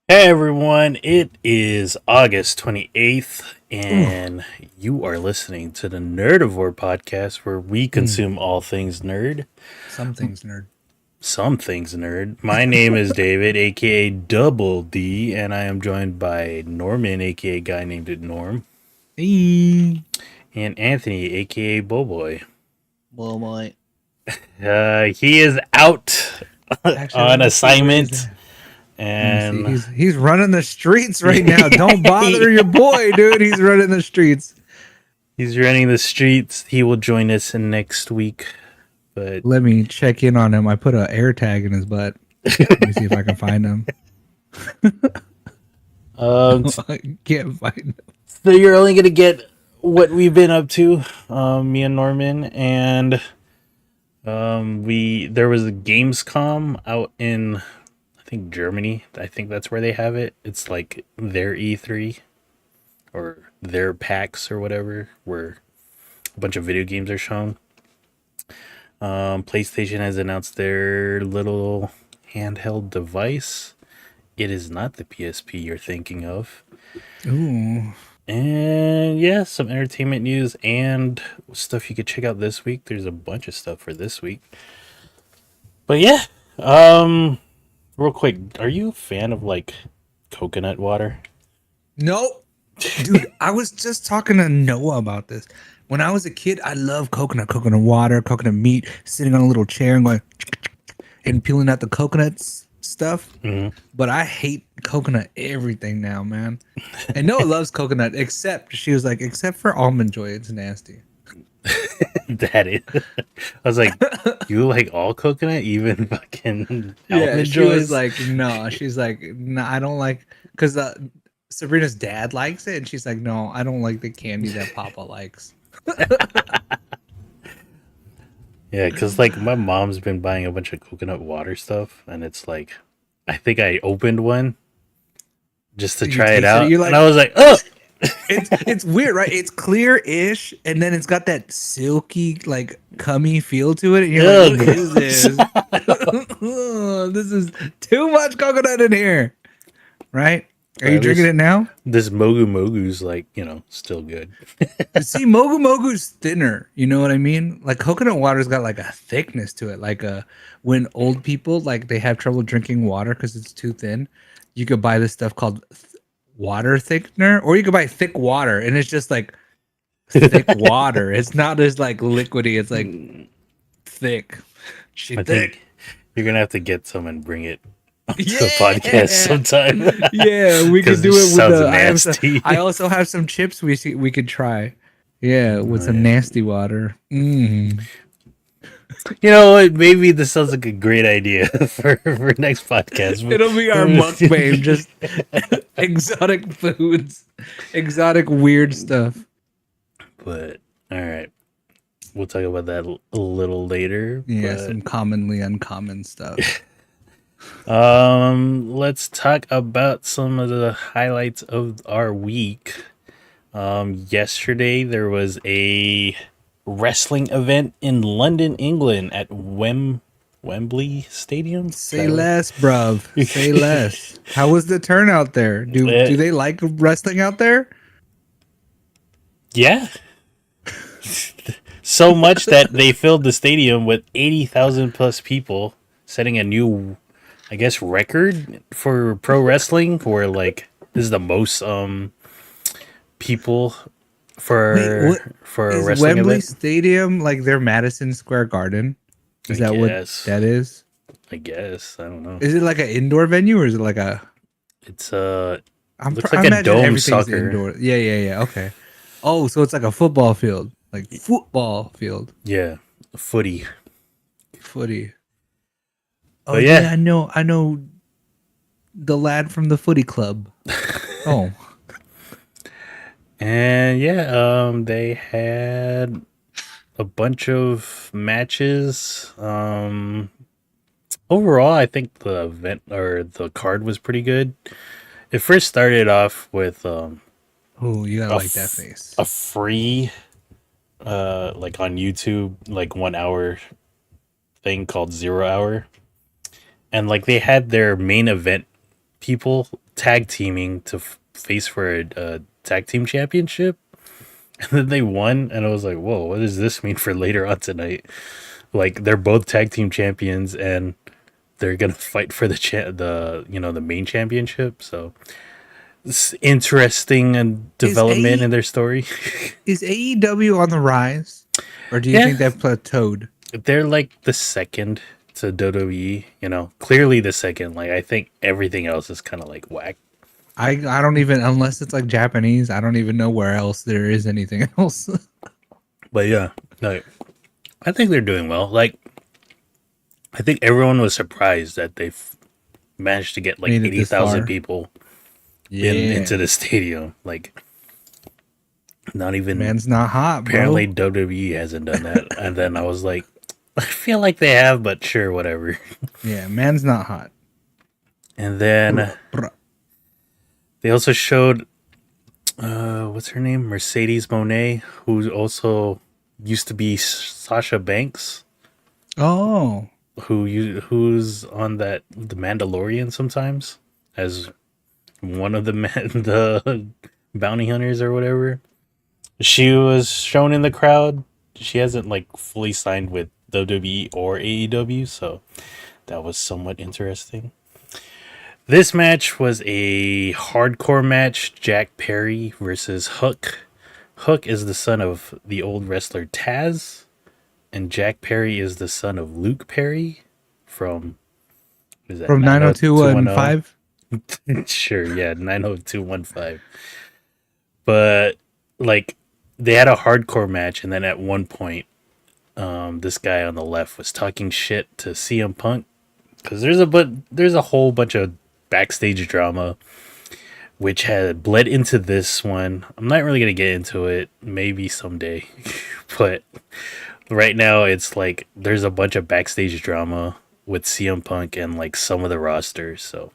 Hey everyone, it is August 28th, Ooh, and you are listening to the Nerdivore podcast where we mm, consume all things nerd, some things, nerd. some things nerd. My name is David, aka Double D, and I am joined by Norman, aka Guy Named It Norm, Hey. and Anthony, aka Boboy. Well, my He is out actually, let on me see where he's assignment, at. Let me see. and He's running the streets right now. Don't bother your boy, dude. He's running the streets. he's running the streets. He will join us in next week, but Let me check in on him. I put an air tag in his butt. Let me see if I can find him. um, I can't find him. so you're only gonna get what we've been up to, me and Norman, and we there was a Gamescom out in I think Germany. I think that's where they have it. It's like their E3 or their PAX or whatever, where a bunch of video games are shown. PlayStation has announced their little handheld device. It is not the PSP you're thinking of. Ooh. And yeah, some entertainment news and stuff you could check out this week. There's a bunch of stuff for this week. But yeah, um real quick, are you a fan of like coconut water? No, dude. I was just talking to Noah about this. When I was a kid, I loved coconut water, coconut meat, sitting on a little chair and going and peeling out the coconuts stuff. Hmm. But I hate coconut everything now, man. And Noah loves coconut, except she was like, except for almond joy, it's nasty. That is. I was like, you like all coconut, even fucking Yeah, almond she was joys? like, no. She's like, no, I don't like because Sabrina's dad likes it, and she's like, no, I don't like the candy that Papa likes. Yeah, because like my mom's been buying a bunch of coconut water stuff, and it's like, I think I opened one just to You try it tasted it, out, you're and like, I was like, oh, it's weird, right? It's clear-ish, and then it's got that silky, like cummy feel to it, and you're like, ugh, what is gross. this? This is too much coconut in here, right? Are But you at drinking least it now? this Mogu Mogu's like, still good. See, Mogu Mogu's thinner. You know what I mean? Like coconut water's got like a thickness to it. Like when old people like they have trouble drinking water because it's too thin, you could buy this stuff called water thickener, or you could buy thick water, and it's just like thick water. It's not as like liquidy. It's like thick. She I thick. think you're gonna have to get some and bring it onto the podcast Yeah, sometime yeah. We could because it do it with sounds the. nasty. I also have some chips we could try. Yeah, with Oh, some yeah. nasty water. Mm. You know what? Maybe this sounds like a great idea for next podcast. It'll be our mukbang, just exotic foods, exotic weird stuff. But all right, we'll talk about that a little later. Yeah, But some commonly uncommon stuff. let's talk about some of the highlights of our week. Yesterday there was a wrestling event in London, England at Wembley Stadium. Is Say that what- less, bruv. Say less. How was the turnout there? Do Uh, they like wrestling out there? yeah, so much that they filled the stadium with 80,000 plus people, setting a new, I guess, record for pro wrestling. Where like this is the most people Wait, what for a is wrestling Wembley event. Stadium like their Madison Square Garden? I Is that what guess. that is? I guess. I don't know. Is it like an indoor venue or is it like a? It's I'm looks I like a imagine dome everything's sucker. indoor. Yeah, yeah, yeah. Okay. Oh, so it's like a football field, like football field, Yeah, footy. footy. Oh But yeah, yeah, I know the lad from the footy club. Oh, and yeah, they had a bunch of matches. Overall, I think the event or the card was pretty good. It first started off with oh, you gotta a like that f- face. a free like on YouTube like 1 hour thing called 0 Hour, and like they had their main event people tag teaming to face for a tag team championship, and then they won, and I was like, whoa, what does this mean for later on tonight? Like, they're both tag team champions, and they're gonna fight for the main championship. So it's interesting and development in their story. Is AEW on the rise, or do you Yeah. think they've plateaued? They're like the second to WWE. Clearly the second. Like, I think everything else is kind of like whack. I don't even, unless it's like Japanese, I don't even know where else there is anything else. But yeah, like, I think they're doing well. Like, I think everyone was surprised that they've managed to get like Made it this 80,000 far. people Yeah, into the stadium. Like, not even. man's not hot, bro. Apparently WWE hasn't done that. And then I was like, I feel like they have, but sure, whatever. Yeah, man's not hot. And then Bruh. they also showed, what's her name? Mercedes Monet, who also used to be Sasha Banks, Oh, who's on the Mandalorian sometimes as one of the bounty hunters or whatever. She was shown in the crowd. She hasn't like fully signed with WWE or AEW, so that was somewhat interesting. This match was a hardcore match. Jack Perry versus Hook. Hook is the son of the old wrestler Taz, and Jack Perry is the son of Luke Perry from what is that, from 90215. Sure, yeah, 90215. But like, they had a hardcore match, and then at one point, this guy on the left was talking shit to CM Punk, because there's a whole bunch of backstage drama which had bled into this one. I'm not really gonna get into it, maybe someday, but right now it's like there's a bunch of backstage drama with CM Punk and like some of the rosters. So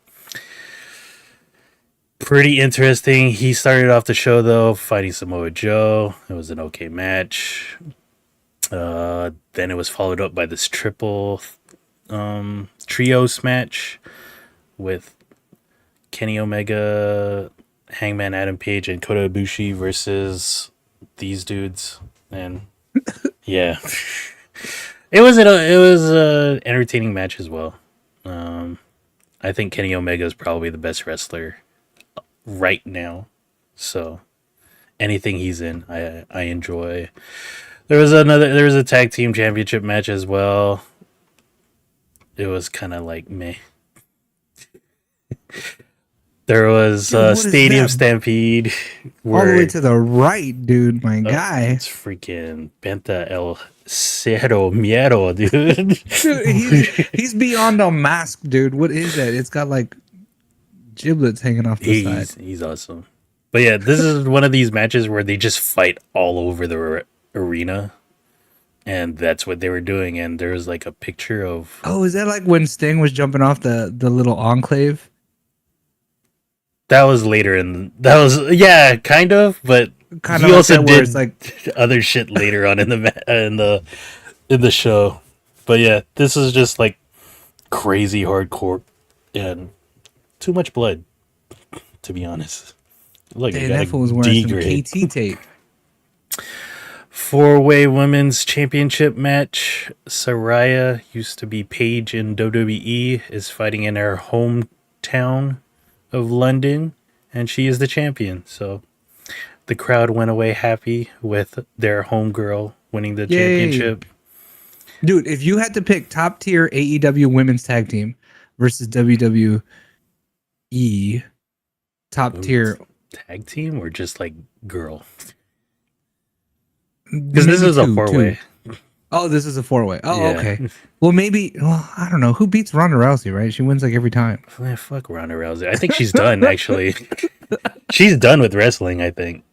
pretty interesting. He started off the show though fighting Samoa Joe. It was an okay match. Then it was followed up by this trios match with Kenny Omega, Hangman Adam Page, and Kota Ibushi versus these dudes. And yeah, it was a entertaining match as well. I think Kenny Omega is probably the best wrestler right now, so anything he's in, I enjoy. There was a tag team championship match as well. It was kind of like meh. There was Stadium Stampede. All the way to the right, dude. My guy. It's freaking Penta El Cero Miedo, dude. Dude, he's beyond a mask, dude. What is that? It's got like giblets hanging off the side. He's awesome. But yeah, this is one of these matches where they just fight all over the arena. And that's what they were doing. And there was like a picture of... Oh, is that like when Sting was jumping off the little enclave? That was later yeah, kind of, but Kind he of like also that where did it's like other shit later on in the show. But yeah, this is just like crazy hardcore and too much blood, to be honest. Look, Dang, that fool was wearing some KT tape. 4-way women's championship match. Saraya, used to be Paige in WWE, is fighting in her hometown of London, and she is the champion. So the crowd went away happy with their homegirl winning the championship. Dude, if you had to pick top tier AEW women's tag team versus WWE top tier tag team or just like girl, because this is a 4-way. Oh, this is a 4-way. Oh, Yeah. okay. Well, maybe. Well, I don't know who beats Ronda Rousey, right? She wins like every time. Man, fuck Ronda Rousey. I think she's done. Actually, she's done with wrestling. I think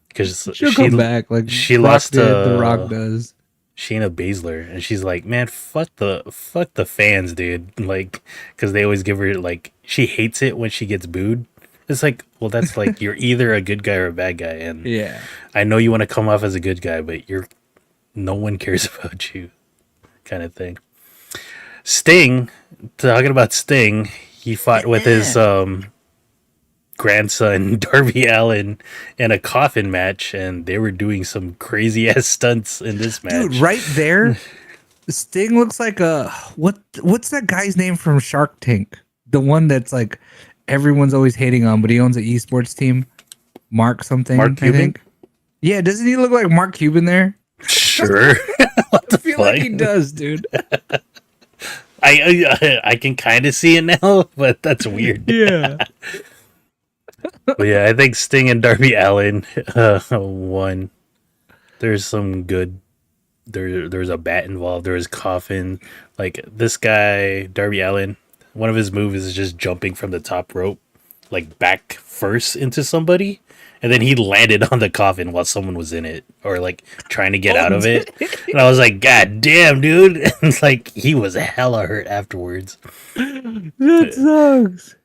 because She'll come back. Like she Rock lost did, to The Rock does. Shayna Baszler, and she's like, man, fuck the fans, dude. Like, because they always give her like, she hates it when she gets booed. It's like, well, that's like, you're either a good guy or a bad guy, and Yeah. I know you want to come off as a good guy, but no one cares about you, kind of thing. Sting, talking about Sting, he fought with his grandson Darby Allin in a coffin match, and they were doing some crazy ass stunts in this Dude, match. right there, Sting looks like a what's that guy's name from Shark Tank? The one that's like everyone's always hating on, but he owns an esports team. Mark Mark something, I Cuban? think. Yeah, doesn't he look like Mark Cuban there? Sure. What the I feel fuck? like he does, dude. I can kind of see it now, but that's weird. Yeah. But yeah, I think Sting and Darby Allin won. There's some good. There's a bat involved. There was coffin. Like this guy, Darby Allin, one of his moves is just jumping from the top rope, like back first into somebody, and then he landed on the coffin while someone was in it, or like trying to get out of it. And I was like, God damn, dude! And like he was hella hurt afterwards. That sucks.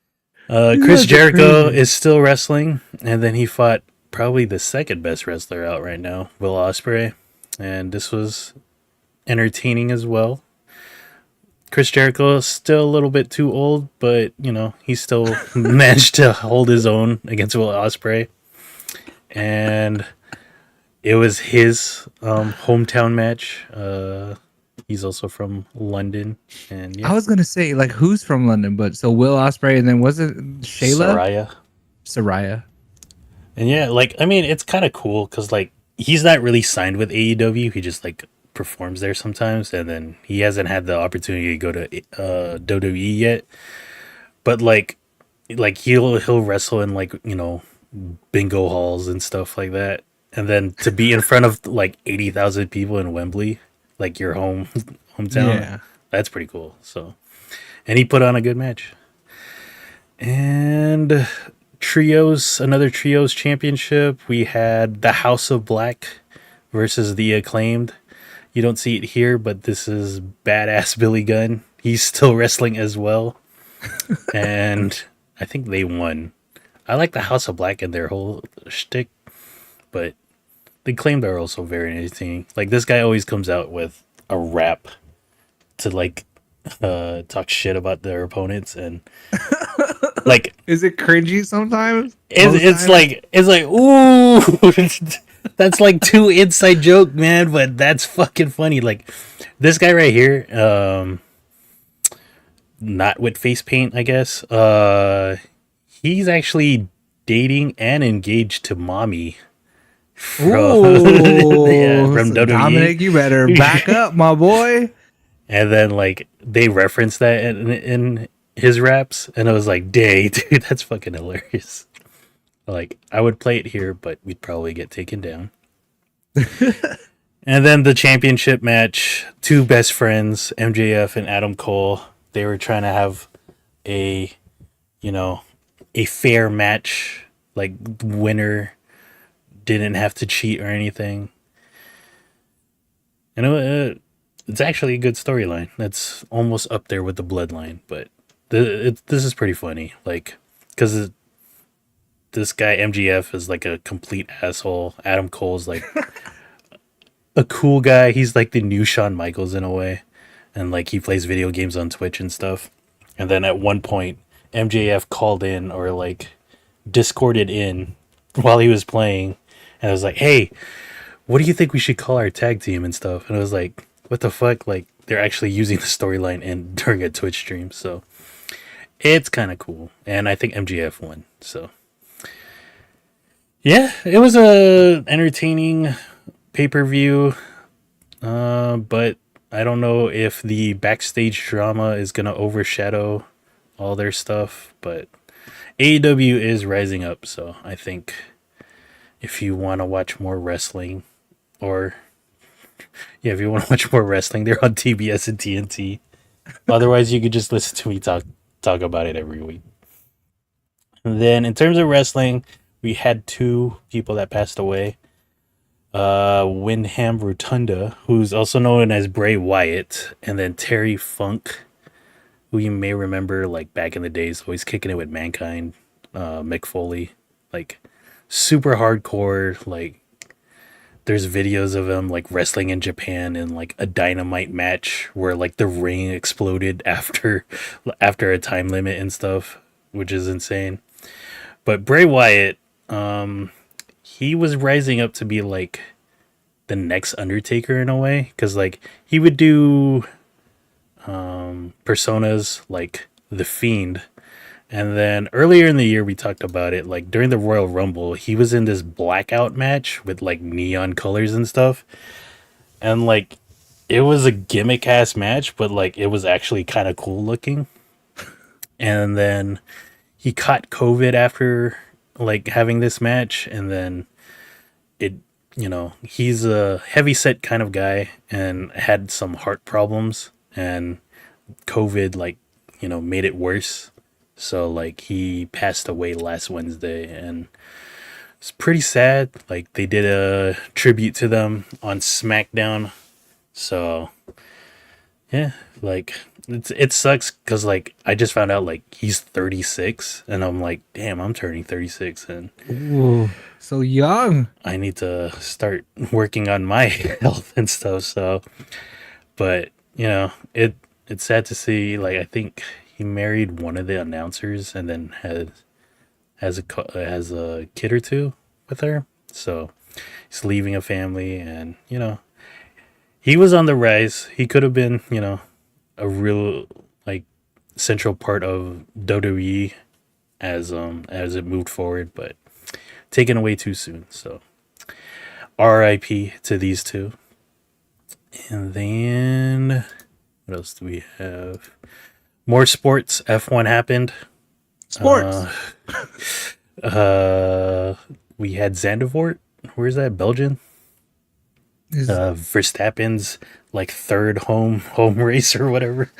Chris That's Jericho crazy. is still wrestling, and then he fought probably the second best wrestler out right now, Will Ospreay, and this was entertaining as well. Chris Jericho is still a little bit too old, but you know he still managed to hold his own against Will Ospreay, and it was his hometown match. He's also from London, and I yeah, was gonna say like who's from London, but so Will Ospreay and then was it Shayla Soraya. Saraya? And yeah, like I mean, it's kind of cool because like he's not really signed with AEW. He just like performs there sometimes, and then he hasn't had the opportunity to go to WWE yet. But like he'll wrestle in like bingo halls and stuff like that, and then to be in front of like 80,000 people in Wembley, like your hometown, Yeah. that's pretty cool. So, and he put on a good match. And another trios championship. We had the House of Black versus the Acclaimed. You don't see it here, but this is badass Billy Gunn. He's still wrestling as well, and I think they won. I like the House of Black and their whole shtick, but the Acclaimed are also very entertaining. Like this guy always comes out with a rap to like talk shit about their opponents, and like Is it cringy sometimes? it's like ooh, that's like too inside joke, man. But that's fucking funny. Like this guy right here, not with face paint, I guess. He's actually dating and engaged to mommy from yeah, Ooh, from so WWE. Dominic, you better back up, my boy. And then like they referenced that in his raps, and I was like, "Dang, dude, that's fucking hilarious." Like I would play it here, but we'd probably get taken down. And then the championship match, two best friends, MJF and Adam Cole, they were trying to have a, you know, a fair match. Like winner didn't have to cheat or anything. And it's actually a good storyline. That's almost up there with the Bloodline, but this is pretty funny. Like, because this guy MGF is like a complete asshole. Adam Cole's like a cool guy. He's like the new Shawn Michaels in a way, and like he plays video games on Twitch and stuff. And then at one point, MJF called in or like discorded in while he was playing, and I was like, "Hey, what do you think we should call our tag team and stuff?" And I was like, "What the fuck?" Like they're actually using the storyline in during a Twitch stream, so it's kind of cool. And I think MJF won, so yeah, it was a entertaining pay-per-view, but I don't know if the backstage drama is gonna overshadow all their stuff, but AEW is rising up, so I think if you want to watch more wrestling, or yeah, if you want to watch more wrestling, they're on TBS and TNT. Otherwise, you could just listen to me talk about it every week. And then in terms of wrestling, we had two people that passed away. Windham Rotunda, who's also known as Bray Wyatt, and then Terry Funk, who you may remember like back in the days, always kicking it with Mankind, Mick Foley, like super hardcore. Like there's videos of him like wrestling in Japan in like a dynamite match where like the ring exploded after a time limit and stuff, which is insane. But Bray Wyatt, he was rising up to be like the next Undertaker in a way, because like he would do personas like the Fiend, and then earlier in the year we talked about it. Like during the Royal Rumble, he was in this blackout match with like neon colors and stuff, and like it was a gimmick ass match, but like it was actually kind of cool looking. And then he caught COVID after like having this match, and then it, he's a heavy set kind of guy and had some heart problems, and COVID like made it worse. So like he passed away last Wednesday, and it's pretty sad. Like they did a tribute to them on SmackDown. So yeah, like it sucks because like I just found out like he's 36, and I'm like, damn, I'm turning 36, and Ooh, so young. I need to start working on my health and stuff. So, but it's sad to see. Like I think he married one of the announcers, and then has a kid or two with her. So he's leaving a family, and he was on the rise. He could have been a real like central part of WWE as it moved forward, but taken away too soon. So R.I.P. to these two. And then what else do we have? More sports. F1 happened. Sports. We had Zandvoort. Where's that? Belgium. Verstappen's like third home race or whatever.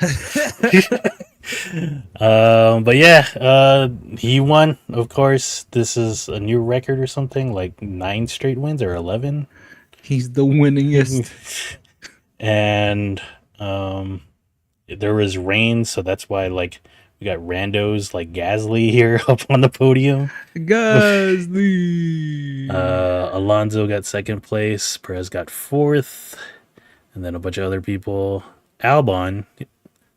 But yeah, he won, of course. This is a new record or something, like 9 straight wins or 11. He's the winningest. And there was rain, so that's why like we got randos like Gasly here up on the podium. Gasly. Alonso got second place. Perez got fourth, and then a bunch of other people. Albon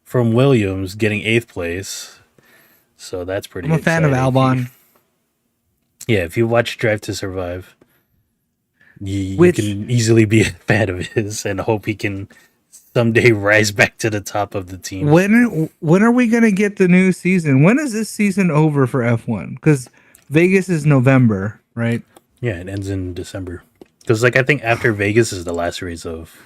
from Williams getting 8th place. So that's pretty. I'm a fan of Albon. Yeah, if you watch Drive to Survive, you can easily be a fan of his and hope he can someday rise back to the top of the team. When are we gonna get the new season? When is this season over for F1? Because Vegas is November, right? Yeah, it ends in December. Because like I think after Vegas is the last race of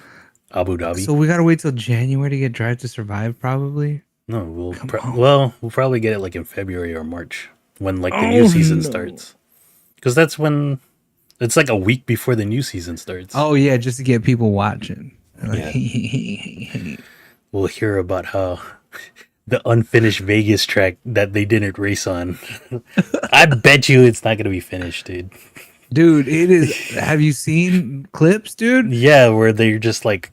Abu Dhabi. So we gotta wait till January to get Drive to Survive, probably. No, we'll probably get it like in February or March when like the new season starts. Because that's when it's like a week before the new season starts. Oh yeah, just to get people watching. Yeah. We'll hear about how the unfinished Vegas track that they didn't race on. I bet you it's not gonna be finished, dude. Dude, it is. Have you seen clips, dude? Yeah, where they're just like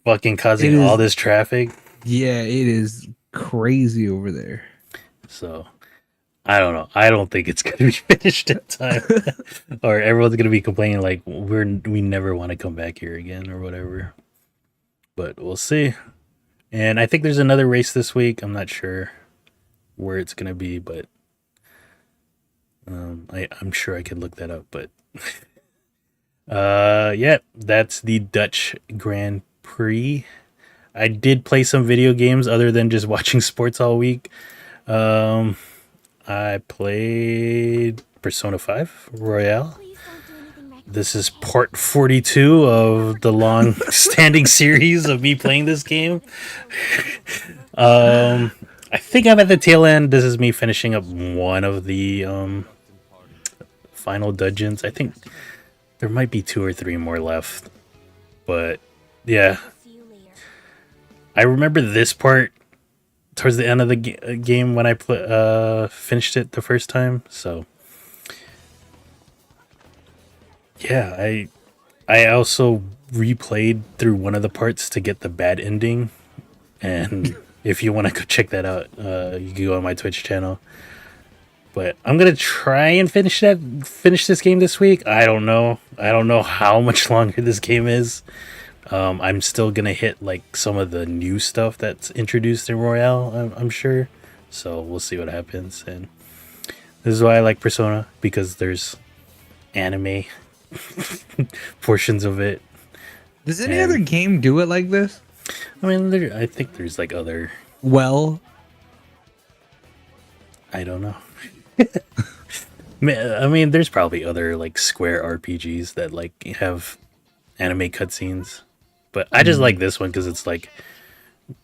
fucking causing all this traffic. Yeah, it is crazy over there. So I don't know. I don't think it's gonna be finished in time, or everyone's gonna be complaining like we never want to come back here again or whatever. But we'll see. And I think there's another race this week. I'm not sure where it's gonna be, but I'm sure I could look that up. But yeah, that's the Dutch Grand Prix. I did play some video games other than just watching sports all week. I played Persona 5 Royale. This is part 42 of the long-standing series of me playing this game. I think I'm at the tail end. This is me finishing up one of the final dungeons. I think there might be 2 or 3 more left. But yeah, I remember this part towards the end of the game when I finished it the first time. So yeah, I also replayed through one of the parts to get the bad ending, and if you want to go check that out, you can go on my Twitch channel. But I'm gonna try and finish this game this week. I don't know how much longer this game is. I'm still gonna hit like some of the new stuff that's introduced in Royale, I'm sure. So we'll see what happens. And This is why I like Persona, because there's anime portions of it. Does any other game do it like this? I mean, I think there's like other. Well, I don't know. I mean, there's probably other like Square RPGs that like have anime cutscenes, but I just like this one because it's like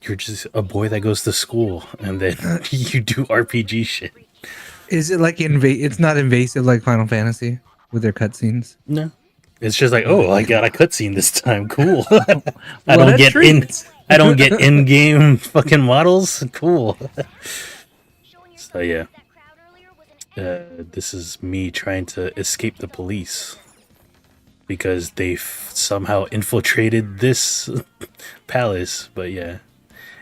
you're just a boy that goes to school and then you do RPG shit. is it like it's not invasive like Final Fantasy with their cutscenes? No, it's just like, oh, I got a cutscene this time. Cool. I What don't a get treat. I don't get in-game fucking models. Cool. So yeah, this is me trying to escape the police because they somehow infiltrated this palace. But yeah,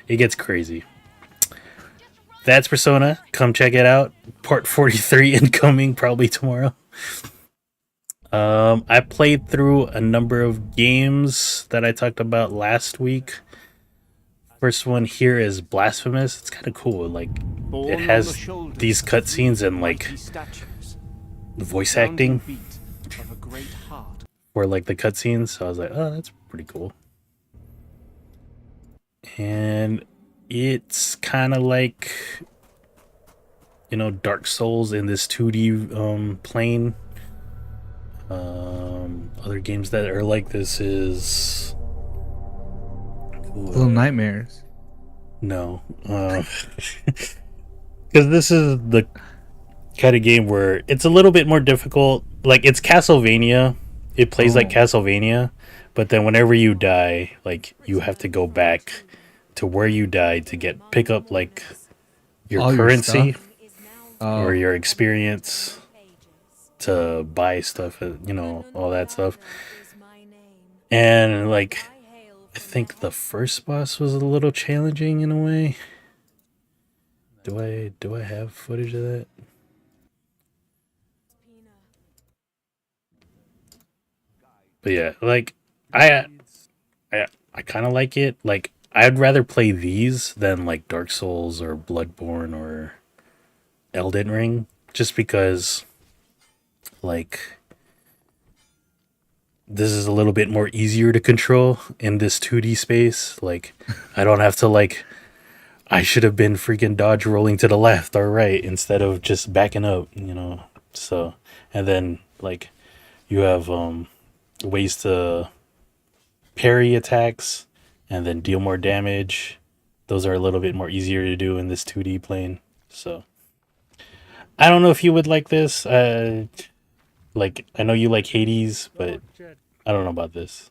it gets crazy. That's Persona. Come check it out. Part 43 incoming probably tomorrow. I played through a number of games that I talked about last week. First one here is Blasphemous. It's kind of cool. Like, it has these cutscenes and like voice acting for like the cutscenes. So I was like, oh, that's pretty cool. And it's kind of like, you know, Dark Souls in this 2D plane. Other games that are like this is Little Nightmares. No, because this is the kind of game where it's a little bit more difficult. Like, it's Castlevania. It plays like Castlevania, but then whenever you die, like, you have to go back to where you died to pick up like your All your currency stuff? or your experience to buy stuff, you know, all that stuff. And like, I think the first boss was a little challenging in a way. Do I have footage of that? But yeah, like I kind of like it. Like, I'd rather play these than like Dark Souls or Bloodborne or Elden Ring, just because like this is a little bit more easier to control in this 2D space. Like, I don't have to like, I should have been freaking dodge rolling to the left or right instead of just backing up, you know. So, and then like you have ways to parry attacks and then deal more damage. Those are a little bit more easier to do in this 2D plane. So, I don't know if you would like this. Like, I know you like Hades, but I don't know about this.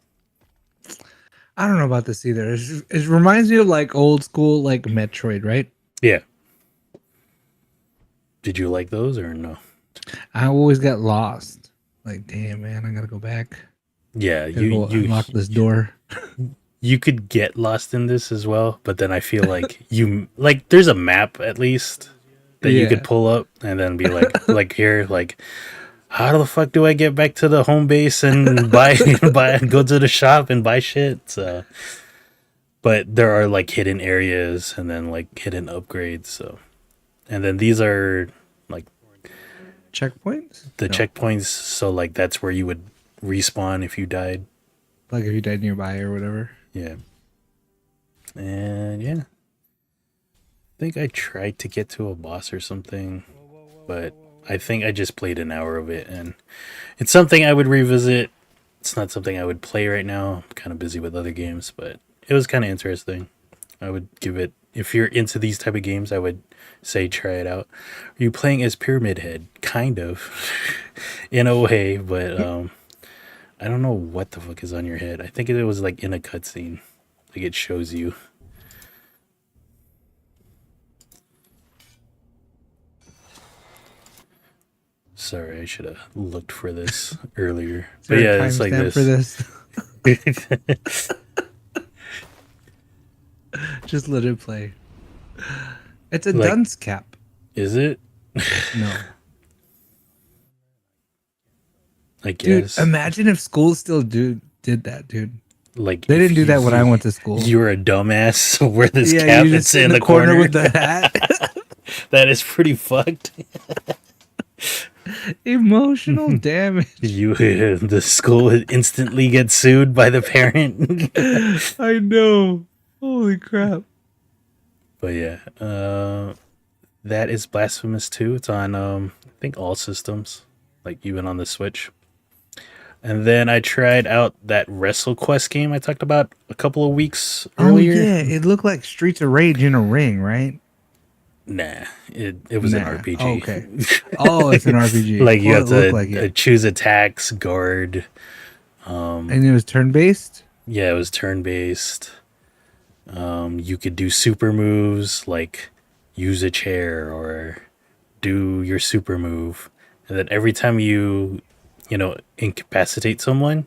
I don't know about this either. It reminds me of like old school like Metroid, right? Yeah. Did you like those or no? I always got lost. Like, damn man, I gotta go back. Yeah, You unlock this door. You could get lost in this as well, but then I feel like there's a map at least that you could pull up and then be like like here, like, how the fuck do I get back to the home base and buy go to the shop and buy shit? So, but there are like hidden areas and then like hidden upgrades. So, and then these are like Checkpoints? checkpoints. So like that's where you would respawn if you died. Like if you died nearby or whatever. Yeah. And yeah. I think I tried to get to a boss or something, but I think I just played an hour of it, and it's something I would revisit. It's not something I would play right now. I'm kind of busy with other games, but it was kind of interesting. I would give it, if you're into these type of games, I would say try it out. Are you playing as Pyramid Head? Kind of, in a way, but I don't know what the fuck is on your head. I think it was like in a cutscene, like it shows you. Sorry, I should have looked for this earlier. But yeah, it's like this. For this? Just let it play. It's a Like, dunce cap. Is it? No. I guess. Dude, imagine if school still did that, dude. Like, They didn't do that when I went to school. You were a dumbass. Wear this cap you and just sit in the corner with the hat. That is pretty fucked. Emotional damage. The school would instantly get sued by the parent. I know. Holy crap. But yeah, that is Blasphemous 2. It's on I think all systems, like even on the Switch. And then I tried out that WrestleQuest game I talked about a couple of weeks Oh earlier. yeah, it looked like Streets of Rage in a ring, right? Nah, it was an Nah. RPG. Okay. Oh, it's an RPG. Like you Well, it have looked to like it. choose attacks, guard. And it was turn based? Yeah, it was turn based. You could do super moves like use a chair or do your super move, and then every time you incapacitate someone,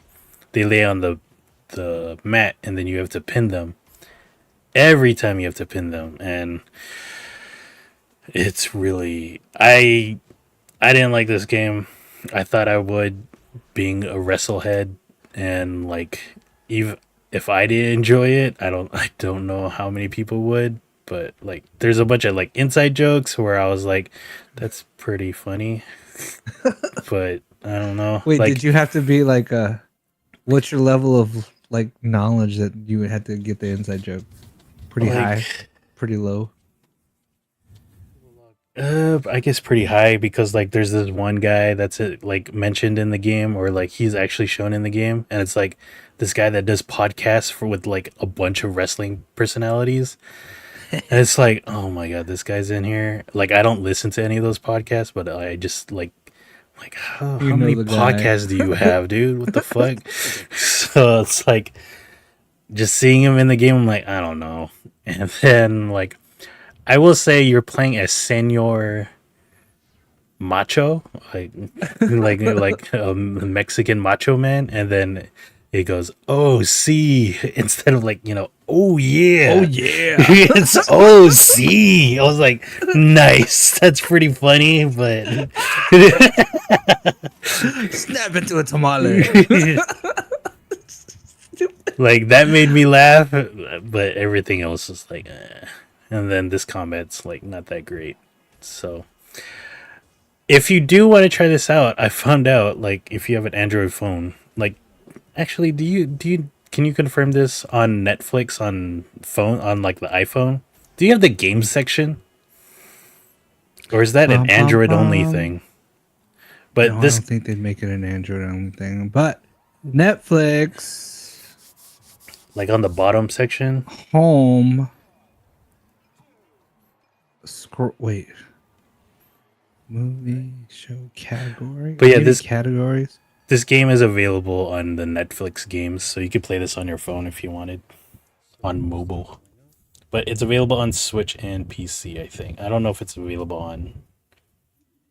they lay on the mat, and then you have to pin them. Every time you have to pin them, and it's really I didn't like this game. I thought I would, being a wrestlehead, and like even if I did enjoy it, I don't know how many people would. But like, there's a bunch of like inside jokes where I was like, "That's pretty funny," but I don't know. Wait, Like, did you have to be like what's your level of like knowledge that you would have to get the inside joke? Pretty high, like pretty low. I guess pretty high, because like there's this one guy that's like mentioned in the game, or like he's actually shown in the game, and it's like this guy that does podcasts for with like a bunch of wrestling personalities. And it's like, oh my god, this guy's in here. Like, I don't listen to any of those podcasts, but I just like You how know many the guy. podcasts do you have, dude? What the fuck? So it's like just seeing him in the game, I'm like, I don't know. And then like I will say you're playing as Senor Macho, like a Mexican macho man, and then it goes, "Oh, see," instead of like "Oh Oh yeah." yeah. It's "Oh, see." I was like, nice. That's pretty funny, but Snap into a tamale. like that made me laugh, but everything else is like, eh. And then this combat's like not that great. So if you do want to try this out, I found out like if you have an Android phone, like actually, do you can you confirm this on Netflix on phone on like the iPhone? Do you have the game section, or is that an Bum, bum, Android only bum. thing? No, But I this, don't think they'd make it an Android only thing. But Netflix like on the bottom section, home wait. Movie show category. but Are you yeah, getting this categories? this game is available on the Netflix games, so you could play this on your phone if you wanted on mobile. But it's available on Switch and PC, I think. I don't know if it's available on.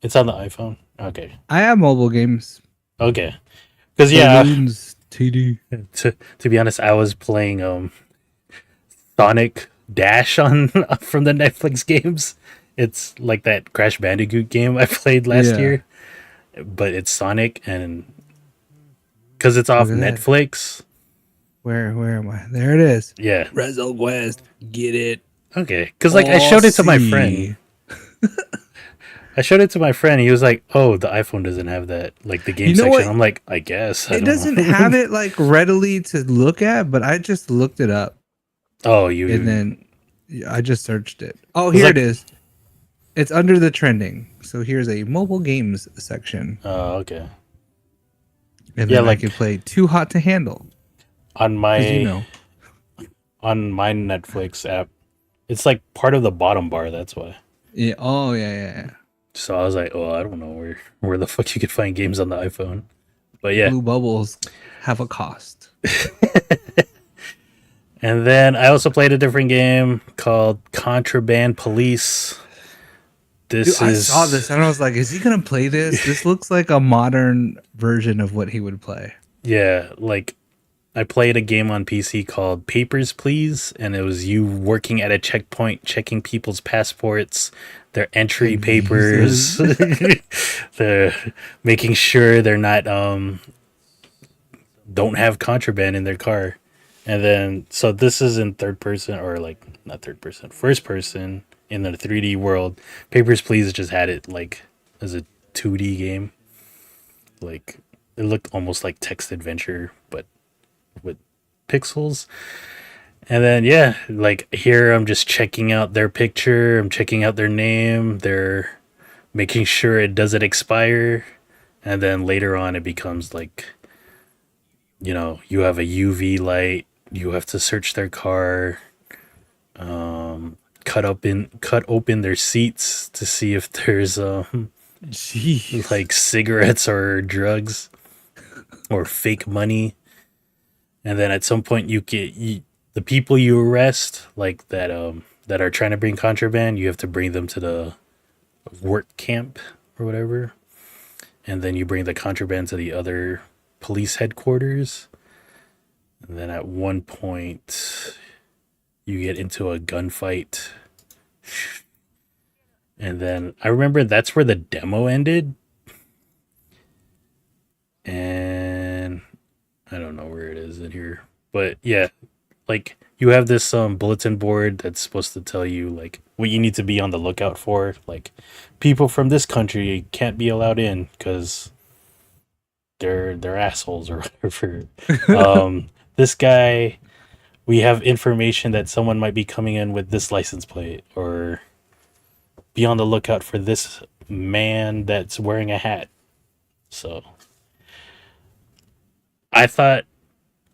It's on the iPhone. Okay, I have mobile games. okay. Because yeah, Balloons TD. to be honest, I was playing Sonic Dash on from the Netflix games. It's like that Crash Bandicoot game I played last Yeah. year, but it's Sonic, and because it's off Look at that. Netflix. Where am I? There it is. Yeah. WrestleQuest. Get it. Okay. Because like I showed it to my friend. I showed it to my friend. He was like, "Oh, the iPhone doesn't have that, like the game You know section." what? I'm like, "I guess I It don't doesn't know." have it like readily to look at, but I just looked it up Oh, and then I just searched it. Oh, was here it like, is. It's under the trending. So here's a mobile games section. oh, okay. And Yeah, then I like can play Too Hot to Handle. on my Because you know. on my Netflix app, it's like part of the bottom bar. That's why. Yeah. Oh yeah. So I was like, "Oh, I don't know where the fuck you could find games on the iPhone." But yeah, Blue bubbles have a cost. and then I also played a different game called Contraband Police. This Dude, I is saw this and I was like, is he gonna play this? This looks like a modern version of what he would play. Yeah, like I played a game on PC called Papers, Please, and it was you working at a checkpoint, checking people's passports, their entry papers, they're making sure they're not don't have contraband in their car. And then so this is in third person, or like not third person, first person in the 3D world. Papers, Please just had it like as a 2D game. Like it looked almost like text adventure, but with pixels. And then yeah, like here I'm just checking out their picture, I'm checking out their name, they're making sure it doesn't expire, and then later on it becomes like, you know, you have a UV light, you have to search their car, cut open their seats to see if there's Jeez. like cigarettes or drugs or fake money. And then at some point the people you arrest, like that are trying to bring contraband, you have to bring them to the work camp or whatever, and then you bring the contraband to the other police headquarters. And then at one point you get into a gunfight, and then I remember that's where the demo ended, and I don't know where it is in here, but yeah, like you have this bulletin board that's supposed to tell you like what you need to be on the lookout for, like people from this country can't be allowed in because they're assholes or whatever. This guy, we have information that someone might be coming in with this license plate, or be on the lookout for this man that's wearing a hat. So I thought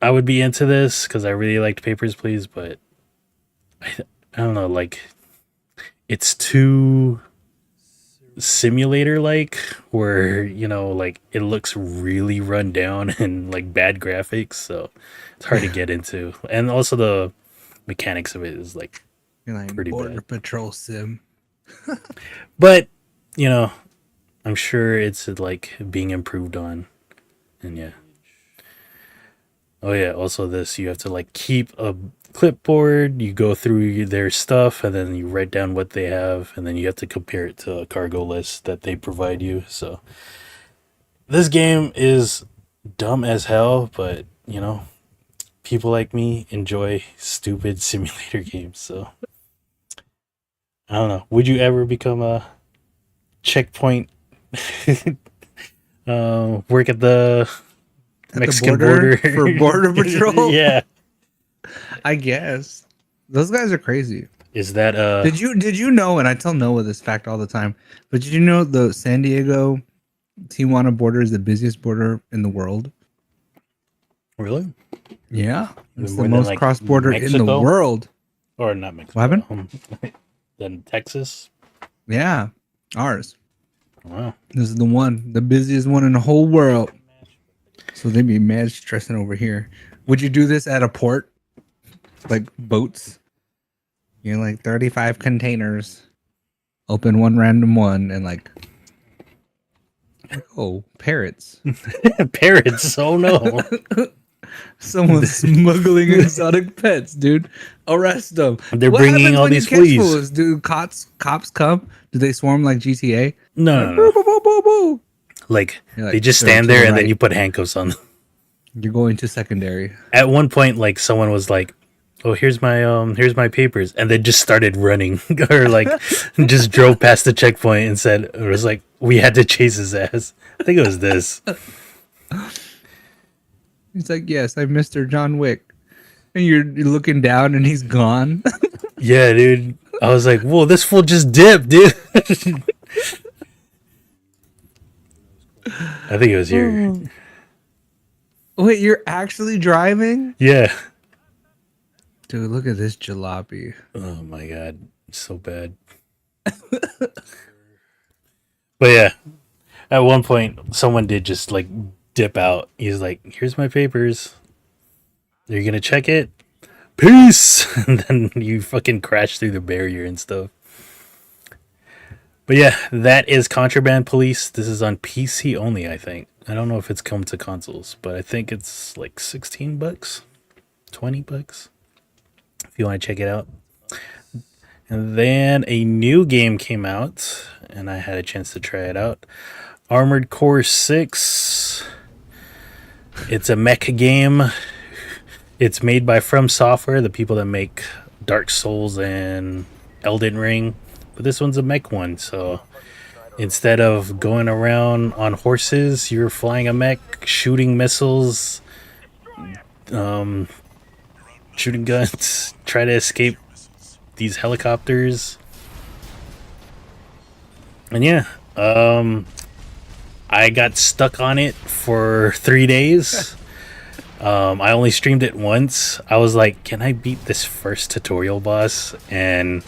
I would be into this because I really liked Papers, Please, but I don't know, like it's too simulator like, where you know, like it looks really run down and like bad graphics, so it's hard to get into. And also the mechanics of it is like You're like pretty Border bad. Patrol sim. But you know, I'm sure it's like being improved on. And yeah. Oh yeah, also this, you have to like keep a clipboard, you go through their stuff and then you write down what they have, and then you have to compare it to a cargo list that they provide you. So this game is dumb as hell, but you know, people like me enjoy stupid simulator games, so I don't know. Would you ever become a checkpoint work at the At Mexican the border border for Border Patrol? Yeah. I guess. Those guys are crazy. Is that Did you know, and I tell Noah this fact all the time, but did you know the San Diego Tijuana border is the busiest border in the world? really? Yeah. It's More the than, most like, cross border in the Mexico? world. Or not Mexico? What happened? Then Texas. Yeah. Ours. Wow. This is the busiest one in the whole world. So they'd be mad stressing over here. Would you do this at a port? Like boats? You know, like 35 containers. Open one random one and like, oh, parrots. Parrots. Oh no. Someone's smuggling exotic pets, dude. Arrest them. They're What bringing happens all when you these catch fleas. fools? Do cops come? Do they swarm like GTA? No, Like, no, no. boo, boo, boo, boo. Like, You're like, they just "Sir, stand to there the and then right." you put handcuffs on them. You're going to secondary. At one point, like someone was like, "Oh, here's my papers," and they just started running, or like just drove past the checkpoint and said it was like we had to chase his ass. I think it was this. He's like, yes, I'm Mr. John Wick. And you're looking down and he's gone. Yeah, dude. I was like, "Whoa, this fool just dipped, dude." I think it was here. Wait, you're actually driving? Yeah. Dude, look at this jalopy. Oh my god, it's so bad. But yeah, at one point, someone did just like dip out. He's like, "Here's my papers. Are you gonna check it? Peace." And then you fucking crash through the barrier and stuff. But yeah, that is Contraband Police. This is on PC only, I think. I don't know if it's come to consoles, but I think it's like $16, $20 if you want to check it out. And then a new game came out, and I had a chance to try it out. Armored Core 6. It's a mech game. It's made by From Software, the people that make Dark Souls and Elden Ring. But this one's a mech one, so instead of going around on horses, you're flying a mech, shooting missiles, um, shooting guns, try to escape these helicopters. And yeah, I got stuck on it for 3 days. I only streamed it once. I was like, can I beat this first tutorial boss? And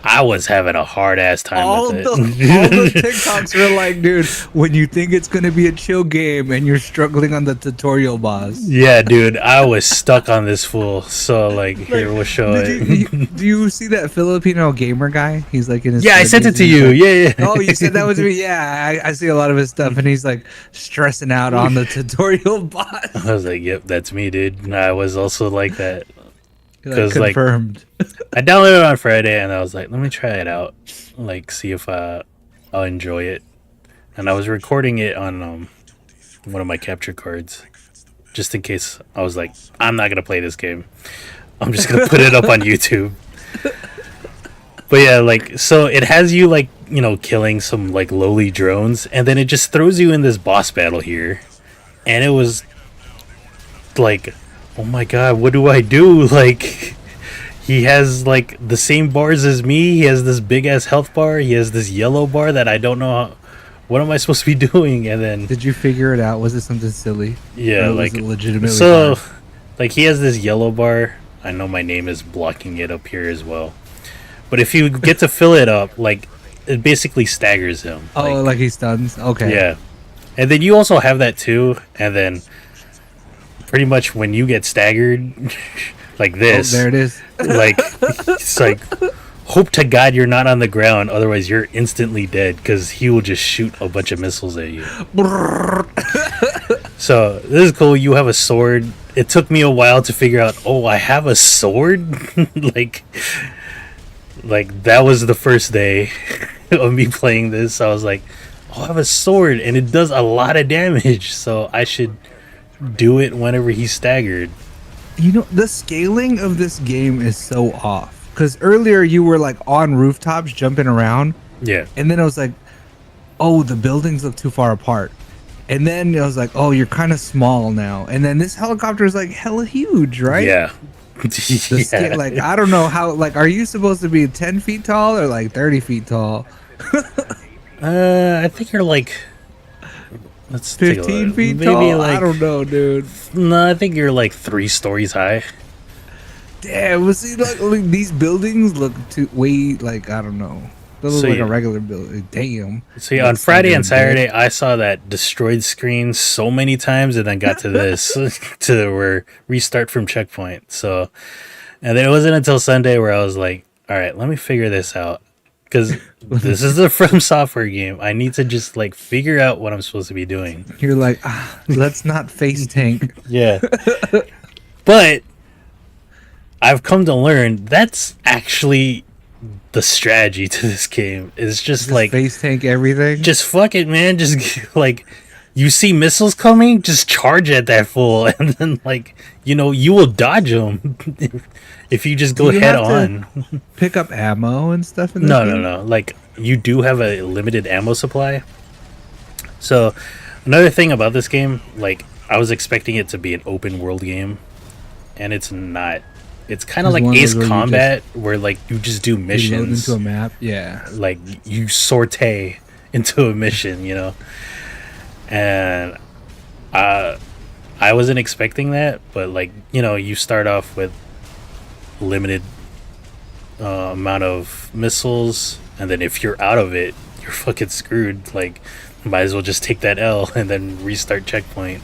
I was having a hard ass time All with the it. TikToks were like, dude, when you think it's gonna be a chill game and you're struggling on the tutorial boss. Yeah, dude, I was stuck on this fool. So like, here we'll show it. Do you see that Filipino gamer guy? He's like in his Yeah, I sent it 30s, to and he's you. like, Yeah, yeah. oh, you said that was me. Yeah, I see a lot of his stuff, and he's like stressing out on the tutorial boss. I was like, yep, that's me, dude. I was also like that. Because like, Confirmed. I downloaded it on Friday and I was like, let me try it out, like see if I'll enjoy it. And I was recording it on one of my capture cards, just in case. I was like, I'm not gonna play this game. I'm just gonna put it up on YouTube. But yeah, like, so it has you like, you know, killing some like lowly drones, and then it just throws you in this boss battle here, and it was like, oh my god, what do I do? Like, he has like the same bars as me. He has this big ass health bar. He has this yellow bar that I don't know what am I supposed to be doing. And then Did you figure it out? Was it something silly? yeah, Or was like it legitimately so, hard? like he has this yellow bar. I know my name is blocking it up here as well. But if you get to fill it up, like it basically staggers him. Oh, like he stuns. Okay. Yeah, and then you also have that too. And then pretty much when you get staggered like this, Oh, there it is. like it's like hope to god you're not on the ground, otherwise you're instantly dead because he will just shoot a bunch of missiles at you. So this is cool. You have a sword. It took me a while to figure out, oh, I have a sword. like that was the first day of me playing this. I was like, oh, I have a sword and it does a lot of damage, so I should do it whenever he's staggered. You know, the scaling of this game is so off. Because earlier you were like on rooftops jumping around, Yeah. and then I was like, oh, the buildings look too far apart. And then I was like, oh, you're kind of small now. And then this helicopter is like hella huge, right? Yeah. The scale, like, I don't know how, like, are you supposed to be 10 feet tall or like 30 feet tall? I think you're like, let's take a 15 look. feet Maybe tall? like, I don't know, dude. no, I think you're like 3 stories high. Damn, well, see, like these buildings look too way, like, I don't know. They look So like you- a regular building. Damn. So yeah, on Looks like Friday they're and dead. Saturday, I saw that destroyed screen so many times, and then got to this to where restart from checkpoint. So, and then it wasn't until Sunday where I was like, all right, let me figure this out, because this is a From Software game. I need to just like figure out what I'm supposed to be doing. You're like, let's not face tank. Yeah, but I've come to learn that's actually the strategy to this game. Is just like Face tank everything. just fuck it, man. Just like you see missiles coming, just charge at that fool, and then like you will dodge them if you just go Do you head have to on. pick up ammo and stuff in this No, game? no, no. Like you do have a limited ammo supply. So another thing about this game, like I was expecting it to be an open world game, and it's not. It's kind of It's like one of Ace those where you Combat, where like you just do You load missions. into a map. Yeah. Like you sortie into a mission, and I wasn't expecting that, but like you start off with limited amount of missiles, and then if you're out of it, you're fucking screwed. Like might as well just take that L and then restart checkpoint.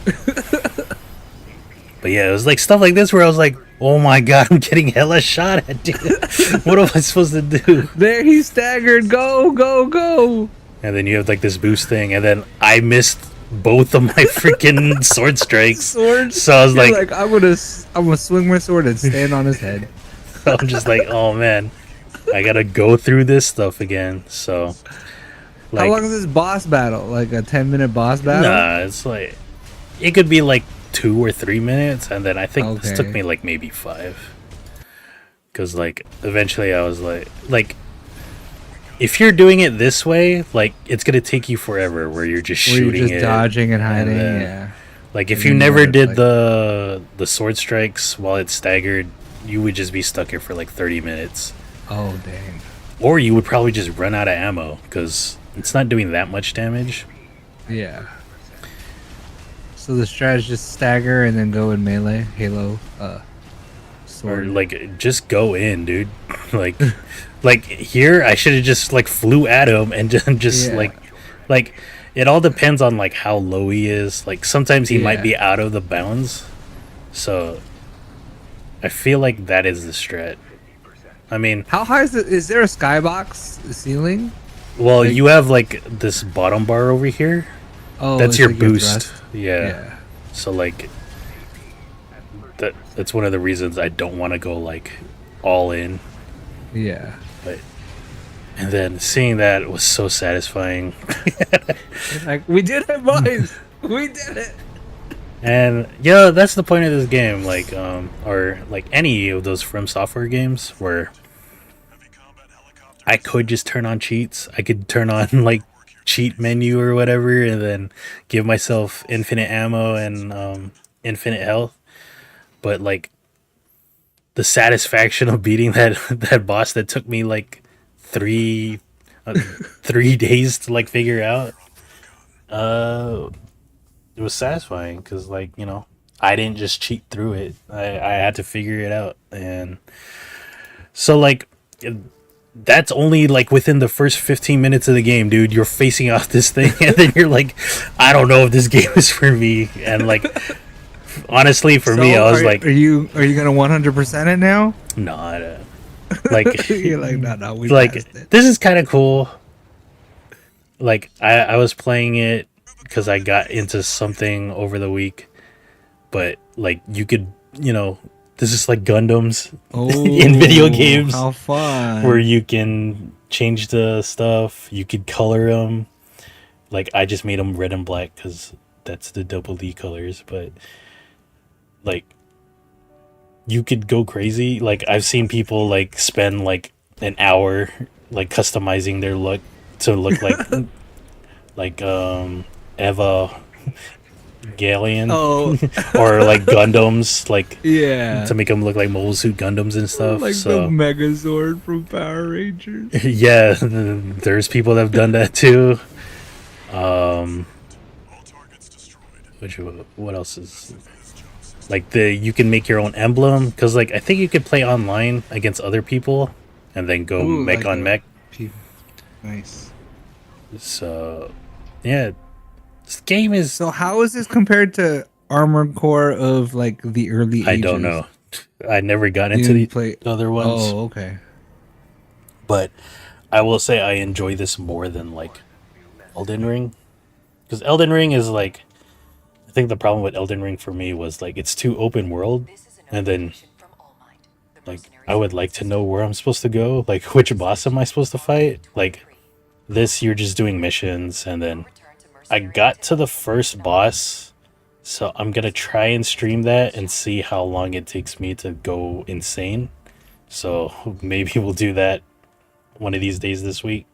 But yeah, it was like stuff like this where I was like, oh my god, I'm getting hella shot at, dude. What am I supposed to do? There, he staggered. Go, go, go. And then you have like this boost thing, and then I missed both of my freaking sword strikes. Sword. So I was You're like, I'm gonna swing my sword and stand on his head. I'm just like, oh man, I gotta go through this stuff again. So, like, How long is this boss battle? Like a 10-minute boss battle? nah, it's like it could be like 2 or 3 minutes, and then I think this took Okay. me like maybe 5. Because like eventually I was like if you're doing it this way, like it's gonna take you forever, where you're just Where you're shooting just it, dodging and hiding. then, Yeah. like if And you then never gotta, did like- the sword strikes while it's staggered, you would just be stuck here for like 30 minutes, Oh dang. or you would probably just run out of ammo because it's not doing that much damage. Yeah. So the strategy is just stagger and then go in melee, Halo, Or sword. like just go in, dude. like like here I should have just like flew at him and just Yeah. like it all depends on like how low he is. Like sometimes he might Yeah. be out of the bounds. So I feel like that is the strat. I mean, How high is it? Is there a skybox ceiling? well, Like- you have like this bottom bar over here. Oh, That's it's your like boost. thrust? Yeah. Yeah. So like that's one of the reasons I don't want to go like all in. Yeah. But and then seeing that was so satisfying. Like we did it, boys. We did it. And yeah, that's the point of this game, like or like any of those From Software games where I could just turn on cheats. I could turn on like cheat menu or whatever and then give myself infinite ammo and infinite health. But like the satisfaction of beating that boss that took me like 3 days to like figure out, it was satisfying because like, you know, I didn't just cheat through it. I had to figure it out. And so like that's only like within the first 15 minutes of the game, dude. You're facing off this thing and then you're like, I don't know if this game is for me. And like honestly for me, I was like, are you gonna 100% it now? nah, like You're like, no, we like passed it. this is kind of cool. Like I was playing it because I got into something over the week, but like you could, you know, this is like Gundams Oh, in video games how fun! where you can change the stuff, you could color them. Like I just made them red and black because that's the double D colors, but like you could go crazy. Like I've seen people like spend like an hour like customizing their look to look like like Eva Galleon Oh, or like Gundams, like yeah, to make them look like Mobile Suit Gundams and stuff. like the So Megazord from Power Rangers. yeah, there's people that have done that too. Which what else is like you can make your own emblem because like I think you could play online against other people and then go Ooh, mech like on a- mech. Nice. So yeah, this game is So how is this compared to Armored Core of like the early? I don't ages? know. I never got You into the didn't play. other ones, Oh, okay. but I will say I enjoy this more than like Elden Ring because Elden Ring is like I think the problem with Elden Ring for me was like it's too open world, and then like I would like to know where I'm supposed to go, like which boss am I supposed to fight. Like this, you're just doing missions, and then I got to the first boss, so I'm gonna try and stream that and see how long it takes me to go insane. So maybe we'll do that one of these days this week.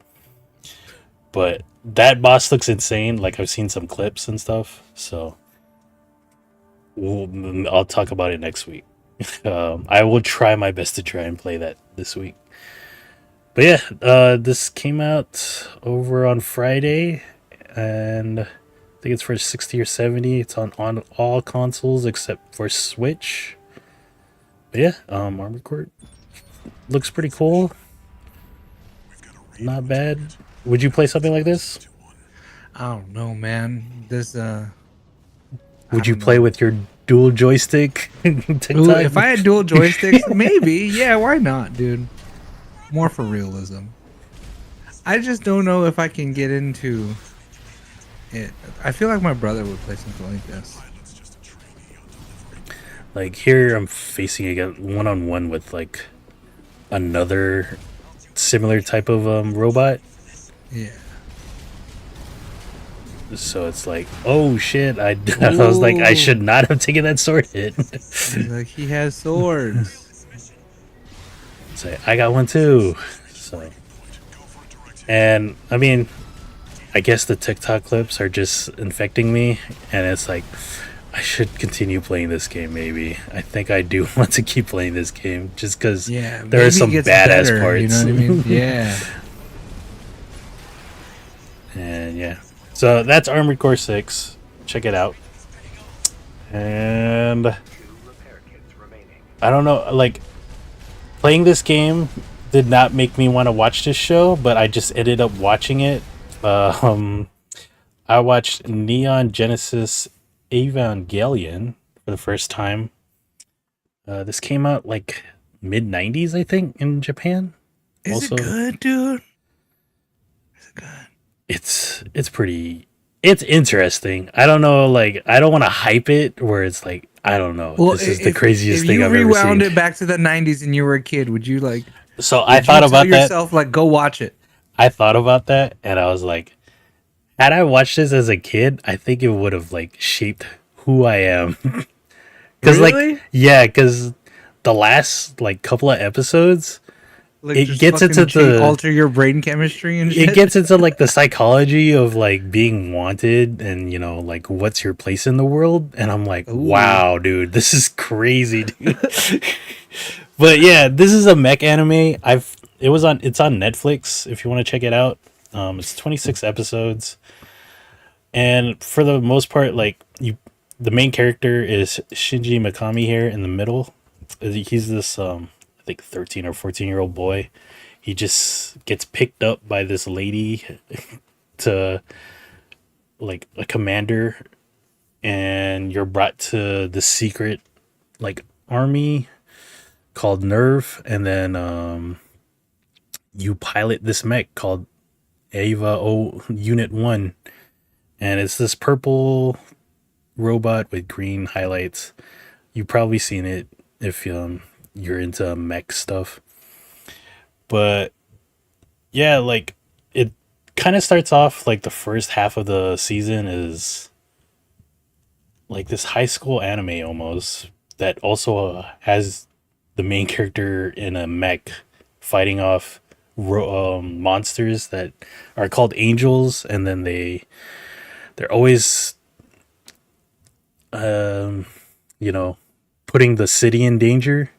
But that boss looks insane. Like I've seen some clips and stuff, so I'll talk about it next week. I will try my best to try and play that this week. But yeah, this came out over on Friday, and I think it's for 60 or 70. It's on all consoles except for Switch. But yeah, Armored Core looks pretty cool. Not bad. Would you play something like this? I don't know, man. This Would you don't play know. with your dual joystick? TikTok? Ooh, if I had dual joysticks, maybe. Yeah, why not, dude? More for realism. I just don't know if I can get into it. I feel like my brother would play something like this. Like here, I'm facing again one-on-one with like another similar type of robot. Yeah. So it's like, oh shit! I was like, I Ooh. should not have taken that sword hit. He's like, he has swords. Say, I got one too. So And I mean, I guess the TikTok clips are just infecting me, and it's like I should continue playing this game. Maybe I think I do want to keep playing this game just because Yeah, there are maybe it some gets badass better. You know parts. what I mean? Yeah. And yeah, so that's Armored Core 6. Check it out. And I don't know, like playing this game did not make me want to watch this show, but I just ended up watching it. Um, I watched Neon Genesis Evangelion for the first time. This came out like mid '90s, I think, in Japan. Is Also, it good, dude? Is it good? it's pretty. It's interesting. I don't know, like I don't want to hype it where it's like I don't know. Well, This is the craziest if thing you I've ever rewound seen. it back to the '90s and you were a kid, would you like? So I Would thought you tell about that. yourself like go watch it? I thought about that, and I was like, had I watched this as a kid, I think it would have like shaped who I am. Because Really? like, yeah, because the last like couple of episodes, Like it just gets fucking into the alter your brain chemistry and shit. it gets into like the psychology of like being wanted and you know like what's your place in the world, and I'm like, Ooh. wow, dude, this is crazy, dude. But yeah, this is a mech anime. It's on Netflix if you want to check it out. It's 26 episodes, and for the most part, like the main character is Shinji Mikami here in the middle. He's this I think 13 or 14-year-old boy. He just gets picked up by this lady to like a commander, and you're brought to the secret like army called Nerve, and then you pilot this mech called Ava O Unit 1, and it's this purple robot with green highlights. You've probably seen it if you're into mech stuff. But yeah, like it kind of starts off like the first half of the season is like this high school anime almost that also has the main character in a mech fighting off monsters that are called angels, and then they're always you know putting the city in danger.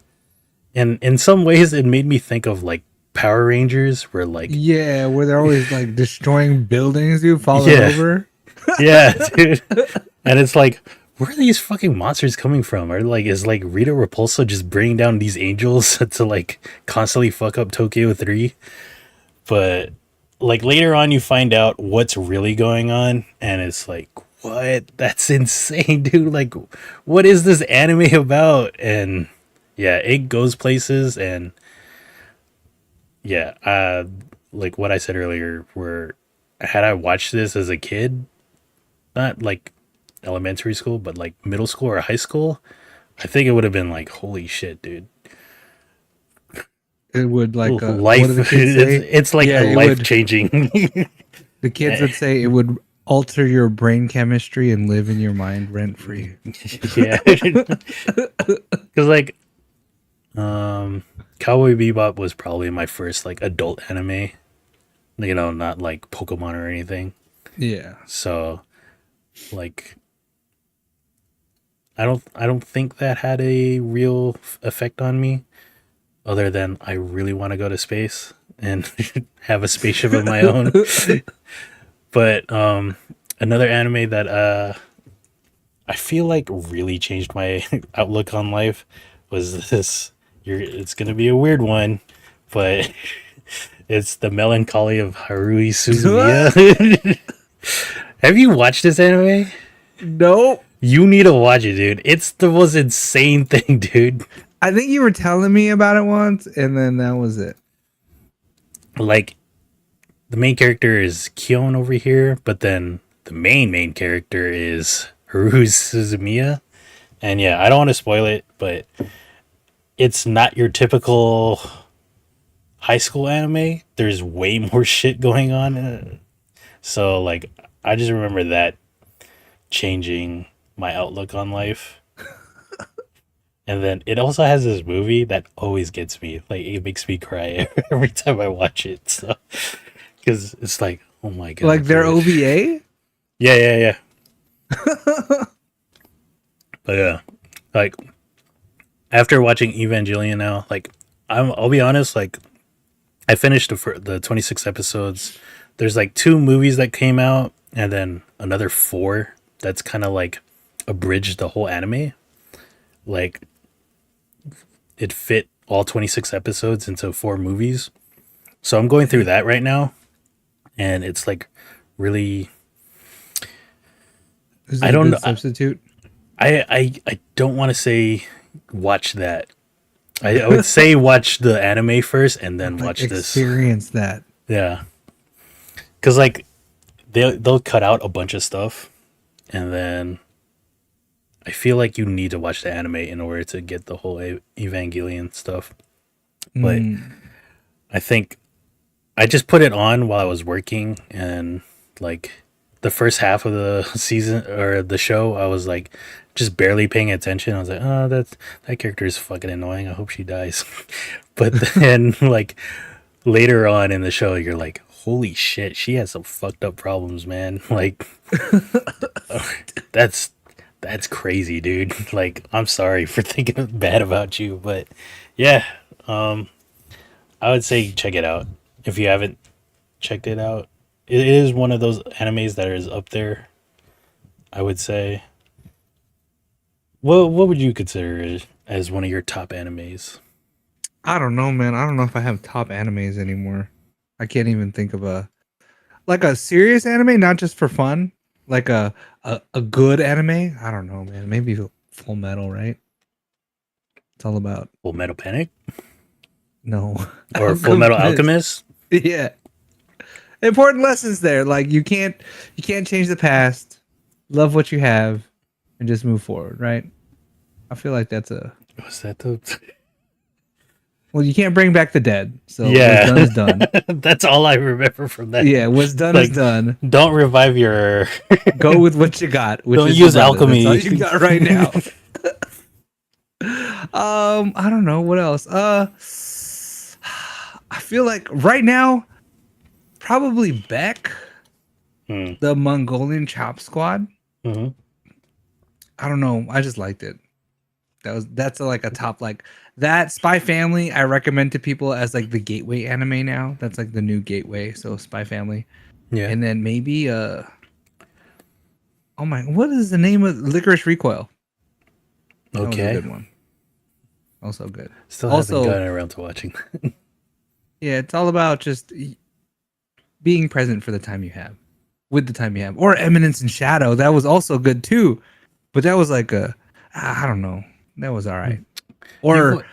And in some ways it made me think of like Power Rangers where like Yeah, where they're always like destroying buildings, dude, falling Yeah. over. yeah, dude. And it's like, where are these fucking monsters coming from? Or like, is like Rita Repulsa just bringing down these angels to like constantly fuck up Tokyo 3? But like later on, you find out what's really going on, and it's like, what? That's insane, dude. Like, what is this anime about? And yeah, it goes places, and yeah, like what I said earlier, where had I watched this as a kid, not like elementary school, but like middle school or high school, I think it would have been like, holy shit, dude. It would like Life, what do the kids say? it's like Yeah, a it life would. changing. The kids would say it would alter your brain chemistry and live in your mind rent free. Yeah. Because like, Cowboy Bebop was probably my first like adult anime. You know, not like Pokemon or anything. Yeah. So, like, I don't think that had a real effect on me, other than I really want to go to space and have a spaceship of my own. But another anime that I feel like really changed my outlook on life was this. It's gonna be a weird one, but it's the Melancholy of Haruhi Suzumiya. Have you watched this anime? Nope. You need to watch it, dude. It's the most insane thing, dude. I think you were telling me about it once, and then that was it. Like, the main character is Kyon over here, but then the main character is Haruhi Suzumiya. And yeah, I don't want to spoil it, but it's not your typical high school anime. There's way more shit going on. So, like, I just remember that changing my outlook on life. And then it also has this movie that always gets me. Like, it makes me cry every time I watch it. So, because it's like, oh my god, Like their dude. OVA? Yeah. But yeah, like after watching Evangelion now, like I'll be honest, like I finished the 26 episodes. There's like 2 movies that came out, and then another 4 that's kind of like abridged the whole anime. Like it fit all 26 episodes into 4 movies. So I'm going through that right now, and it's like really. Is I it a don't good know. substitute? I don't want to say watch that. I would say watch the anime first and then Like watch this. experience that. Yeah, because like they'll cut out a bunch of stuff, and then I feel like you need to watch the anime in order to get the whole Evangelion stuff. But Mm. I think I just put it on while I was working, and like the first half of the season or the show, I was like just barely paying attention. I was like, oh, that character is fucking annoying. I hope she dies. But then like later on in the show, you're like, holy shit, she has some fucked up problems, man. Like that's that's crazy, dude. Like I'm sorry for thinking bad about you, but yeah, um, I would say check it out if you haven't checked it out. It is one of those animes that is up there. I would say. What would you consider as one of your top animes? I don't know, man. I don't know if I have top animes anymore. I can't even think of a serious anime, not just for fun. Like a good anime. I don't know, man. Maybe Full Metal, right? It's all about Full Metal Panic no or Full Metal Alchemist. Alchemist? Yeah, important lessons there. Like you can't change the past. Love what you have, and just move forward. Right? I feel like that's a Was that the? well. You can't bring back the dead. So what's Yeah, done is done. that's all I remember from that. Yeah, what's done is Like, done. don't revive your. Go with what you got. Which Don't is use the brother. alchemy. That's all you got right now. I don't know what else. I feel like right now, probably Beck, Hmm. the Mongolian Chop Squad. Mhm. I don't know. I just liked it. That's like a top like that Spy Family. I recommend to people as like the gateway anime now. That's like the new gateway. So Spy Family, Yeah. and then maybe oh my, what is the name of Licorice Recoil? That was a Okay. good one. Also good. Still haven't Also, gotten around to watching. yeah, it's all about just being present for the time you have, with the time you have. Or Eminence in Shadow. That was also good too. But that was like I don't know. That was all right. Or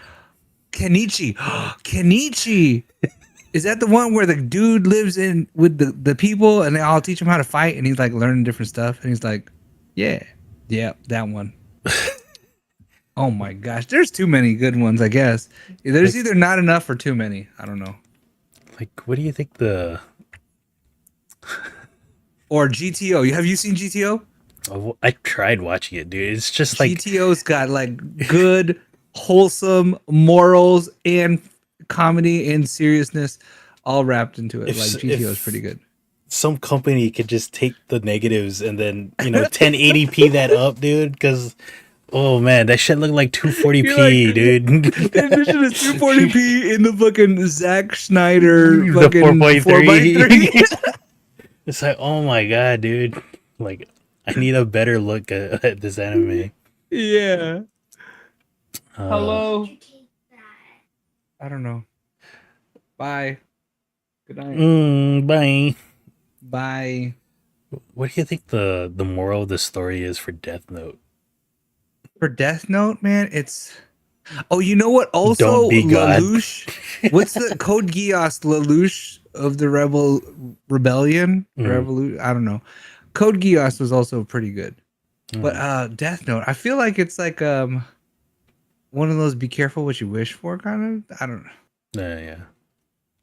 Kenichi. Kenichi. Is that the one where the dude lives in with the people and they all teach him how to fight and he's like learning different stuff and he's like, yeah, that one. Oh my gosh, there's too many good ones, I guess. There's Like- either not enough or too many. I don't know. Like, what do you think the? Or GTO. Have you seen GTO? Oh, I tried watching it, dude. It's just like GTO's got like good, wholesome morals and comedy and seriousness all wrapped into it. If Like s- GTO is if- pretty good. some company could just take the negatives and then 1080p that up, dude. Because oh man, that shit looked like 240p, dude. This shit is 240p in the fucking Zack Schneider The fucking 4.3. 4x3. It's like, oh my god, dude. Like, I need a better look at this anime. Yeah. Uh, Hello. I don't know. Bye. Good night. Bye. Bye. What do you think the moral of the story is for Death Note? For Death Note, man, it's. Oh, you know what? Also, Don't be God. Lelouch. What's the Code Geass Lelouch of the Rebellion? Revolution? I don't know. Code Geass was also pretty good. But Death Note, I feel like it's like one of those be careful what you wish for kind of. I don't know. Yeah.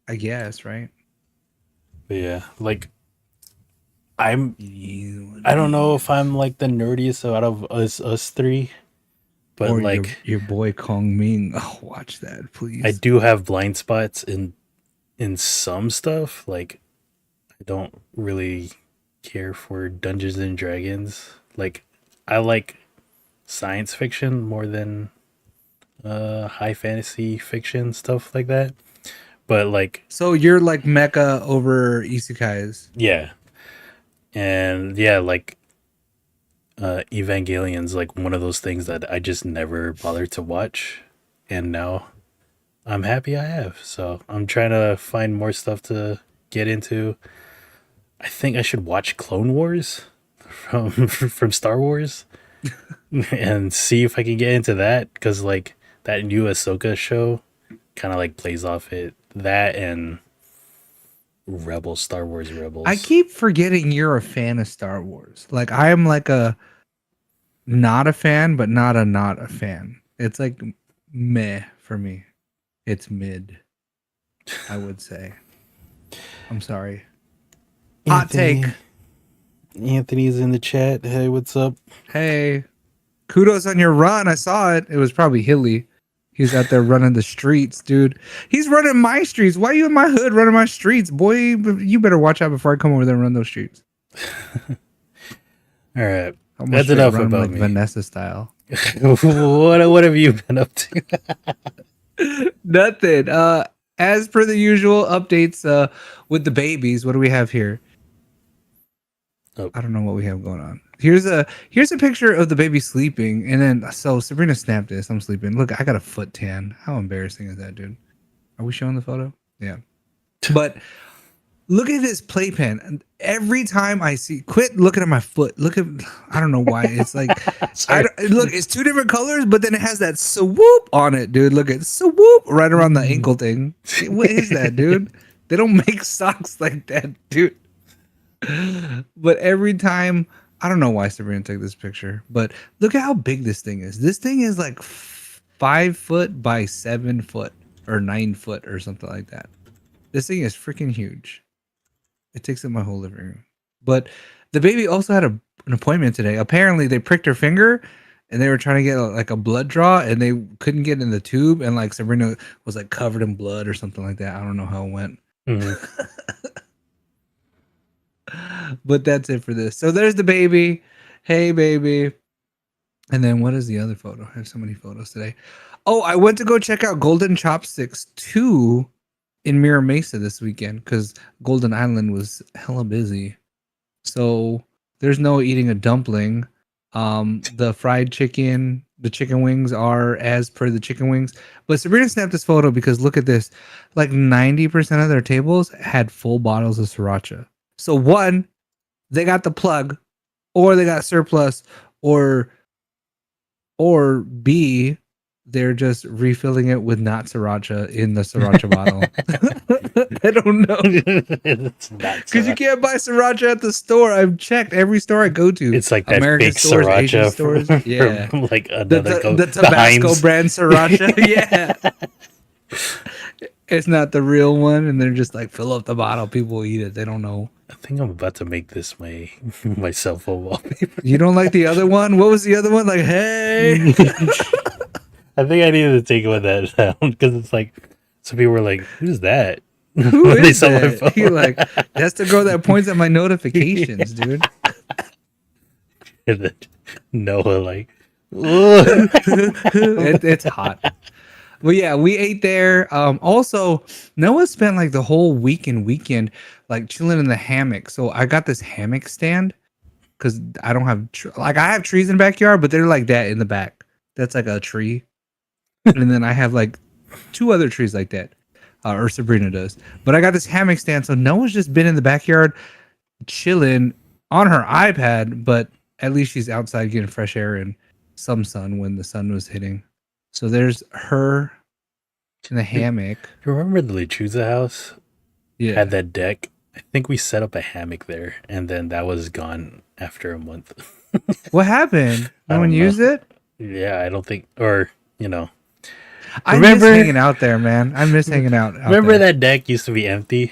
I guess, right? But yeah, like I don't know if I'm like the nerdiest out of us three, but or like your boy Kong Ming. Oh, watch that, please. I do have blind spots in some stuff. Like I don't really care for Dungeons and Dragons. Like, I like science fiction more than high fantasy fiction stuff like that. But like, So you're like mecha over isekais. yeah, and yeah, like Evangelion's like one of those things that I just never bothered to watch, and now I'm happy I have. So I'm trying to find more stuff to get into. I think I should watch Clone Wars from from Star Wars and see if I can get into that because like that new Ahsoka show kind of like plays off it. That and Rebels, Star Wars I Rebels. keep forgetting you're a fan of Star Wars. Like I am like a not a fan, but not a fan. It's like meh for me. It's mid, I would say. I'm sorry. Hot take. Anthony's in the chat. Hey, what's up? Hey, kudos on your run. I saw it. It was probably hilly. He's out there running the streets, dude. He's running my streets. Why are you in my hood running my streets? Boy, you better watch out before I come over there and run those streets. All right. Almost That's straight enough run 'em about like me. Vanessa style. What have you been up to? Nothing. As per the usual updates with the babies, what do we have here? Oh. I don't know what we have going on. Here's a picture of the baby sleeping, and then so Sabrina snapped this. I'm sleeping. Look, I got a foot tan. How embarrassing is that, dude? Are we showing the photo? Yeah. But look at this playpen. Every time I see, quit looking at my foot. Look at, I don't know why. It's like, look, it's two different colors, but then it has that swoop on it, dude. Look at swoop right around the ankle thing. What is that, dude? They don't make socks like that, dude. But every time, I don't know why Sabrina took this picture, but look at how big this thing is. This thing is like 5 foot by 7 foot or 9 foot or something like that. This thing is freaking huge. It takes up my whole living room. But the baby also had an appointment today. Apparently, they pricked her finger and they were trying to get like a blood draw and they couldn't get in the tube. And like Sabrina was like covered in blood or something like that. I don't know how it went. Mm-hmm. But that's it for this. So there's the baby. Hey, baby. And then what is the other photo? I have so many photos today. Oh, I went to go check out Golden Chopsticks 2 in Mira Mesa this weekend because Golden Island was hella busy. So there's no eating a dumpling. The fried chicken, the chicken wings are as per the chicken wings. But Sabrina snapped this photo because look at this. Like 90% of their tables had full bottles of sriracha. So one, they got the plug, or they got surplus, or B, they're just refilling it with not sriracha in the sriracha bottle. I don't know. Because you can't buy sriracha at the store. I've checked every store I go to. It's like that American fake stores, sriracha Asian stores. Yeah. from like another The Tabasco brand sriracha. Yeah. It's not the real one, and they're just like fill up the bottle. People will eat it. They don't know. I think I'm about to make this my cell phone wallpaper. You don't like the other one? What was the other one? Like, hey. I think I needed to take one that down because it's like some people were like, "Who's that?" Who When they is saw my that? phone. You're like, that's the girl that points at my notifications, dude. And then Noah like, "Ugh." It's hot. Well, yeah, we ate there. Also, Noah spent like the whole weekend like chilling in the hammock. So I got this hammock stand because I don't have I have trees in the backyard, but they're like that in the back. That's like a tree, and then I have like 2 other trees like that, or Sabrina does. But I got this hammock stand, so Noah's just been in the backyard chilling on her iPad, but at least she's outside getting fresh air and some sun when the sun was hitting. So there's her in the hammock. You remember the Lechuza house? Yeah. Had that deck. I think we set up a hammock there, and then that was gone after a month. What happened? I No one don't know. used it? Yeah, I don't think, or I Remember- miss hanging out there, man. I miss hanging out. remember there. that deck used to be empty,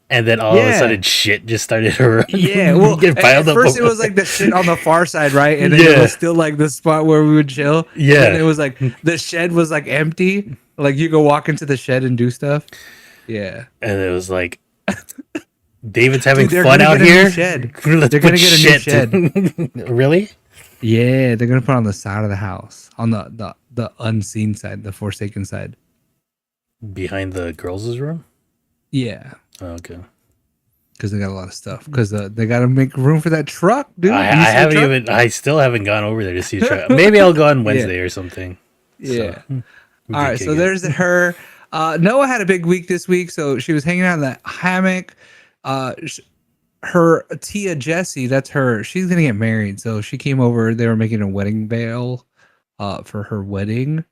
and then all of a Yeah. sudden shit just started around. Yeah, well, get at piled up. first it over was like the shit on the far side, right? And then it Yeah. was still like the spot where we would chill. Yeah. And it was like the shed was like empty. Like you go walk into the shed and do stuff. Yeah. and it was like David's having Dude, they're fun gonna out get a new here. shed. Let's They're put gonna get a new shit. Really? Yeah, they're gonna put it on the side of the house, on the unseen side, the forsaken side. Behind the girls' room? Yeah, Oh, okay. because they got a lot of stuff. Because they got to make room for that truck, dude. I Do you see the haven't truck? even. I still haven't gone over there to see a truck. Maybe I'll go on Yeah, Wednesday or something. So yeah. we All can right, kick so it. there's her. Noah had a big week this week, so she was hanging out in that hammock. Her Tia Jessie, that's her. She's gonna get married, so she came over. They were making a wedding veil, for her wedding,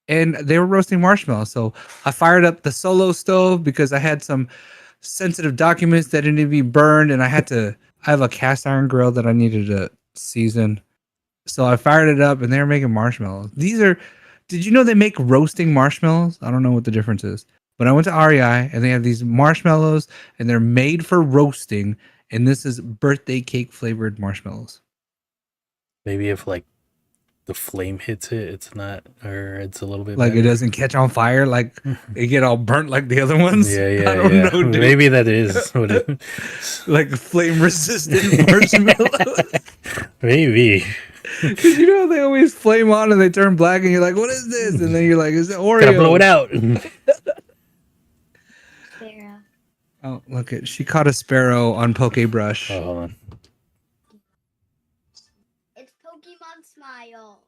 and they were roasting marshmallows. So I fired up the solo stove because I had some sensitive documents that needed to be burned, and I have a cast iron grill that I needed to season. So I fired it up, and they were making marshmallows. Did you know they make roasting marshmallows? I don't know what the difference is, but I went to REI and they have these marshmallows, and they're made for roasting. And this is birthday cake flavored marshmallows. Maybe if like the flame hits it, it's not, or it's a little bit Like it better. doesn't catch on fire, like it get all burnt like the other ones. Yeah, I don't know, dude. Maybe that is what it. Like flame resistant marshmallows. Maybe. Because you know they always flame on and they turn black, and you're like, "What is this?" And then you're like, "Is it Oreo?" Gotta blow it out. Sarah. Oh, look at she caught a sparrow on Poke Brush. Oh, hold on. It's Pokemon Smile.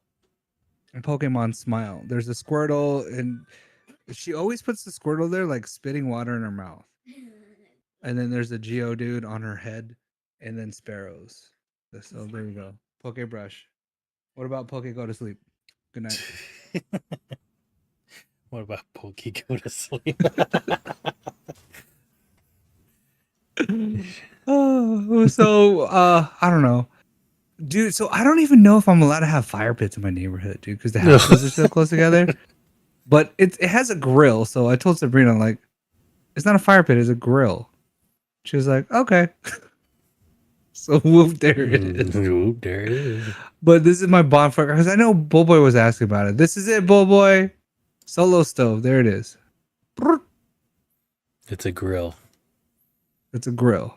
And Pokemon Smile. There's a Squirtle, and she always puts the Squirtle there, like spitting water in her mouth. And then there's a Geodude on her head, and then sparrows. So there you go. Poke Brush. What about Poke Go to Sleep? Good night. What about Pokey go to sleep? Oh, so I don't know, dude. So I don't even know if I'm allowed to have fire pits in my neighborhood, dude, because the houses are so close together. But it has a grill, so I told Sabrina, like, it's not a fire pit, it's a grill. She was like, okay. So whoop, there it is. Ooh, there it is. But this is my bonfire, because I know Boboy was asking about it. This is it, Boboy. Solo stove. There it is. It's a grill. It's a grill.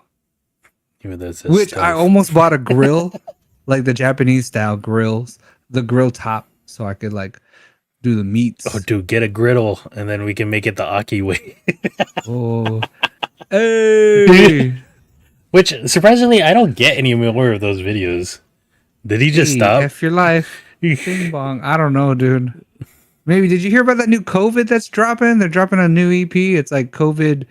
Even though it says Which stove. I almost bought a grill, like the Japanese style grills, the grill top, so I could like do the meats. Oh, dude, get a griddle, and then we can make it the Aki way. Oh, hey, Which, surprisingly, I don't get any more of those videos. Did he just hey, stop? F your life, bing bong. I don't know, dude. Maybe did you hear about that new COVID that's dropping? They're dropping a new EP. It's like COVID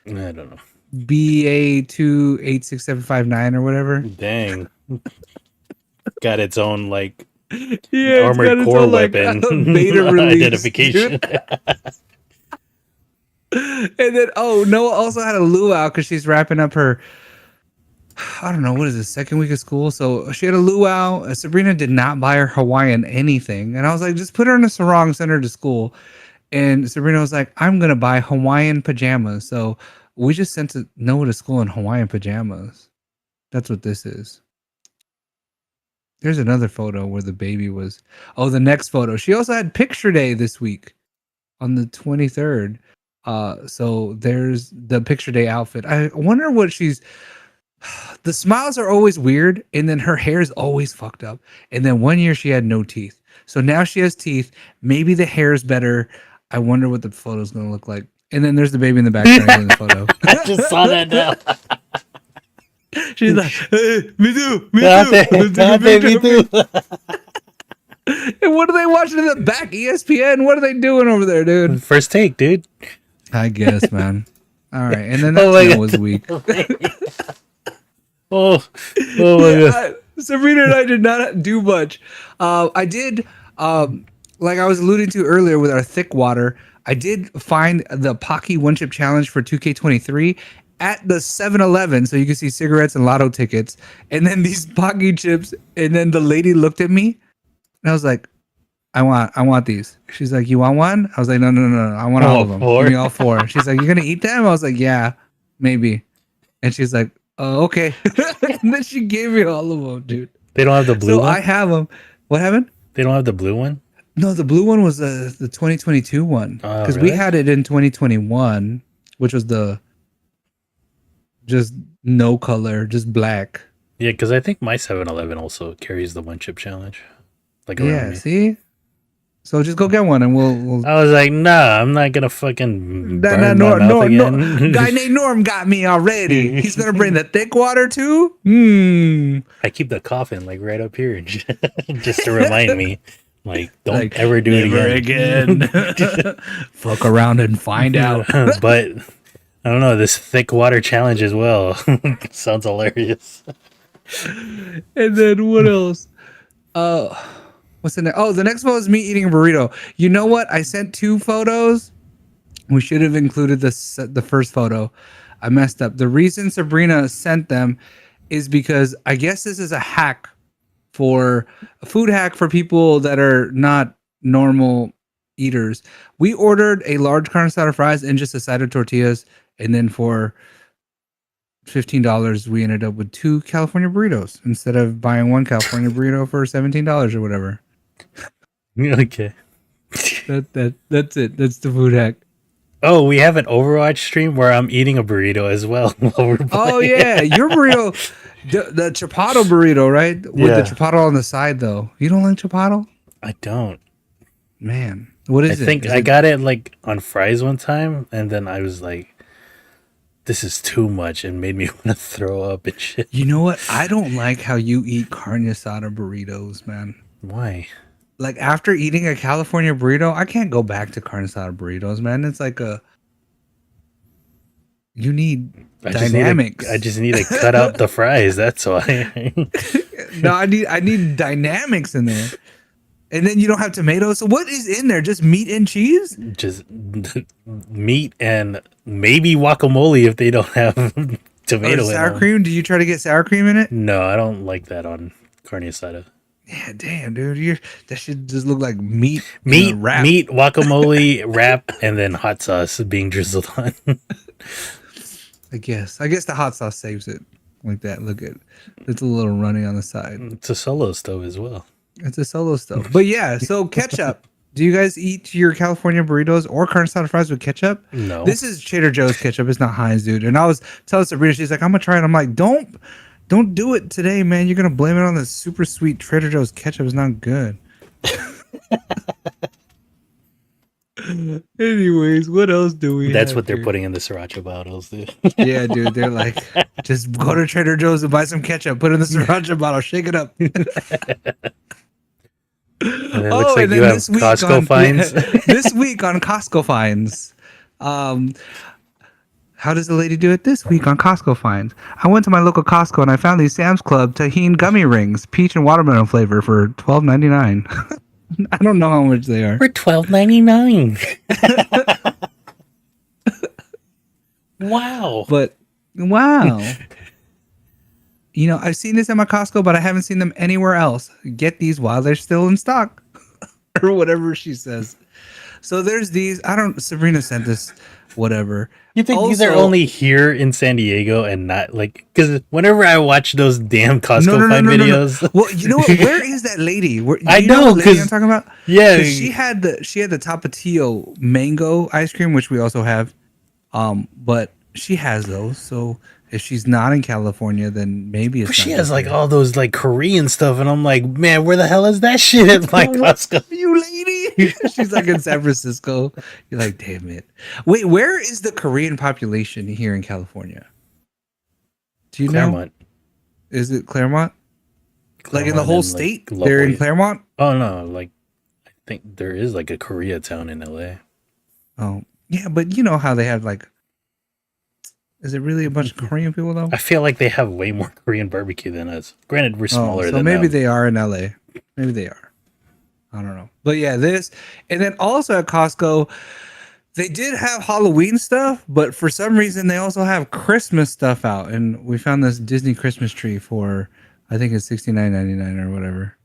I don't know. BA286759 or whatever. Dang. Got its own, like, Yeah, armored core weapon beta release, identification. And then Noah also had a luau because she's wrapping up her, I don't know, what is this, second week of school. So she had a luau. Sabrina did not buy her Hawaiian anything, and I was like, just put her in a sarong, send her to school. And Sabrina was like, I'm gonna buy Hawaiian pajamas. So we just sent Noah to school in Hawaiian pajamas. That's what this is. There's another photo where the baby was. Oh, the next photo. She also had picture day this week on the 23rd. So there's the picture day outfit. I wonder what she's. The smiles are always weird, and then her hair is always fucked up. And then one year she had no teeth. So now she has teeth. Maybe the hair is better. I wonder what the photo's gonna look like. And then there's the baby in the background in the photo. I just saw that now. She's like, hey, me too, me Ate, too. me too. And what are they watching in the back? ESPN? What are they doing over there, dude? First take, dude. I guess, man. All right, and then that's Oh my Noah's God. week. Oh my God. Sabrina and I did not do much. I did, like I was alluding to earlier with our thick water, I did find the Paqui One Chip Challenge for 2K23 at the 7-Eleven, so you can see cigarettes and lotto tickets, and then these Paqui chips, and then the lady looked at me, and I was like, I want these. She's like, you want one? I was like, no, I want all of them. Four? Give me all four. She's like, you're gonna eat them? I was like, yeah, maybe. And she's like, oh, okay. And then she gave me all of them, dude. They don't have the blue So one? I have them. What happened? They don't have the blue one? No, the blue one was the 2022 one. Oh, Because really? we had it in 2021, which was the just No color, just black. Yeah, because I think my 7-Eleven also carries the one chip challenge, like around Yeah, me. see? So just go get one and we'll I was like, nah, I'm not gonna fucking Nah, burn my mouth no. again. Guy named Norm got me already. He's gonna bring the thick water too. Hmm. I keep the coffin like right up here, just to remind me, like, don't Like, ever do never it again. Fuck around and find out. But I don't know, this thick water challenge as well sounds hilarious. And then what else? What's the next? Oh, the next photo is me eating a burrito. You know what? I sent 2 photos. We should have included the first photo. I messed up. The reason Sabrina sent them is because I guess this is a hack for a food hack for people that are not normal eaters. We ordered a large carne asada fries and just a side of tortillas, and then for $15 we ended up with 2 California burritos instead of buying 1 California burrito for $17 or whatever. Okay. That's it. That's the food hack. Oh, we have an Overwatch stream where I'm eating a burrito as well. While we're Oh playing. yeah, your burrito, the chipotle burrito, right? With Yeah. the chipotle on the side, though. You don't like chipotle, I don't. man. What I is it? think Is I it- got it like on fries one time, and then I was like, "This is too much," and made me want to throw up and shit. You know what? I don't like how you eat carne asada burritos, man. Why? Like after eating a California burrito, I can't go back to carne asada burritos, man. It's like you need dynamics. I just need to cut out the fries. That's why. No, I need dynamics in there. And then you don't have tomatoes. So what is in there? Just meat and cheese? Just meat and maybe guacamole if they don't have tomato in Sour them. cream? Do you try to get sour cream in it? No, I don't like that on carne asada. Yeah, damn, dude. That should just look like meat. in a Meat, wrap. meat, guacamole, wrap, and then hot sauce being drizzled on. I guess the hot sauce saves it like that. Look at it's a little runny on the side. It's a solo stove as well. It's a solo stove. But yeah, so ketchup. Do you guys eat your California burritos or carne asada fries with ketchup? No. This is Trader Joe's ketchup. It's not Heinz, dude. And I was telling Sabrina, she's like, I'm gonna try it. I'm like, don't do it today, man. You're gonna blame it on the super sweet Trader Joe's ketchup. It's not good. Anyways, what else do we That's have what they're here? putting in the sriracha bottles, dude. Yeah, dude. They're like, just go to Trader Joe's and buy some ketchup, put it in the sriracha bottle, shake it up. And it looks like you have Costco finds. This week on Costco finds. How does the lady do it this week on Costco finds? I went to my local Costco and I found these Sam's Club Tahine gummy rings, peach and watermelon flavor for $12.99. I don't know how much they are. For $12.99. Wow. But wow. You know, I've seen this at my Costco, but I haven't seen them anywhere else. Get these while they're still in stock. Or whatever she says. So there's these. Sabrina sent this, whatever. You think these are Also- only here in San Diego and not like, because whenever I watch those damn Costco find videos, Well, you know what? Where is that lady? I you know, what lady 'cause- I'm talking about. yeah, 'Cause she had the Tapatio mango ice cream, which we also have. But she has those. So if she's not in California, then maybe it's. but she not has good like here. all those like Korean stuff, and I'm like, man, where the hell is that shit at my Costco? You lady. She's like in San Francisco. You're like, damn it. Wait, where is the Korean population here in California? Do you know? Claremont. Is it Claremont? Like in the Claremont whole and, state? like, They're in locally. Claremont? Oh no, like I think there is like a Koreatown in LA. Oh, yeah, but you know how they have like. Is it really a bunch of Korean people though? I feel like they have way more Korean barbecue than us. Granted, we're smaller so than maybe them. they are in LA. Maybe they are. I don't know. But yeah, this and then also at Costco, they did have Halloween stuff, but for some reason they also have Christmas stuff out. And we found this Disney Christmas tree for I think it's $69.99 or whatever.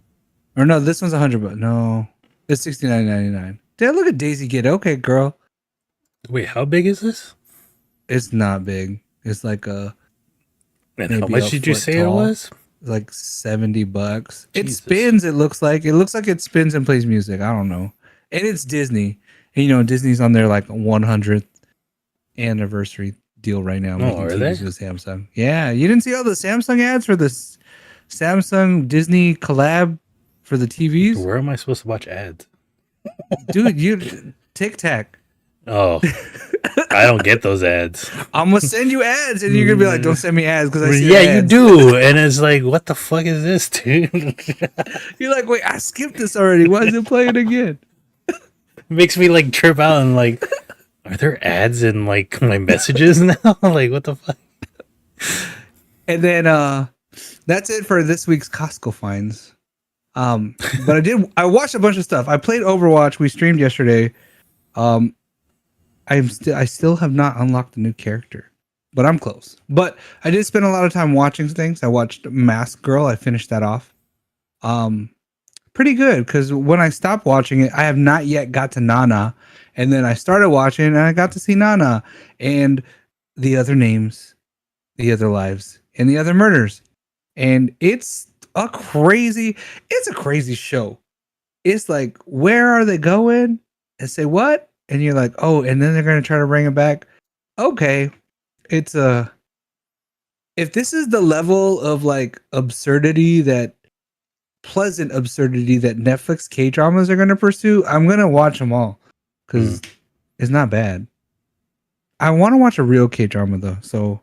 Or no, this one's $100. No, it's $69.99. Dad, look at Daisy get okay, girl. Wait, how big is this? It's not big. It's like a And how Maybe much a did you foot say it tall. was? like $70. It Jesus. spins. It looks like it spins and plays music. I don't know. And it's Disney. And, you know, Disney's on their like 100th anniversary deal right now, Oh, making are TVs they? with Samsung. Yeah, you didn't see all the Samsung ads for this Samsung Disney collab for the TVs, Where am I supposed to watch ads? dude. You Tic Tac. Oh, I don't get those ads. I'm gonna send you ads, and you're gonna be like, "Don't send me ads because I Well, see yeah, the you ads." do, and it's like, what the fuck is this, dude? You're like, "Wait, I skipped this already. Why is it playing again?" Makes me like trip out and like, are there ads in like my messages now? Like, what the fuck? And then that's it for this week's Costco finds. But I watched a bunch of stuff. I played Overwatch. We streamed yesterday. Um, I still have not unlocked a new character, but I'm close. But I did spend a lot of time watching things. I watched Mask Girl. I finished that off. Pretty good because when I stopped watching it, I have not yet got to Nana, and then I started watching and I got to see Nana and the other names, the other lives, and the other murders, and it's a crazy show. It's like, where are they going? And say what? And you're like, oh, and then they're gonna try to bring it back. Okay, it's a. If this is the level of like absurdity that pleasant absurdity that Netflix K dramas are gonna pursue, I'm gonna watch them all because it's not bad. I want to watch a real K drama though, so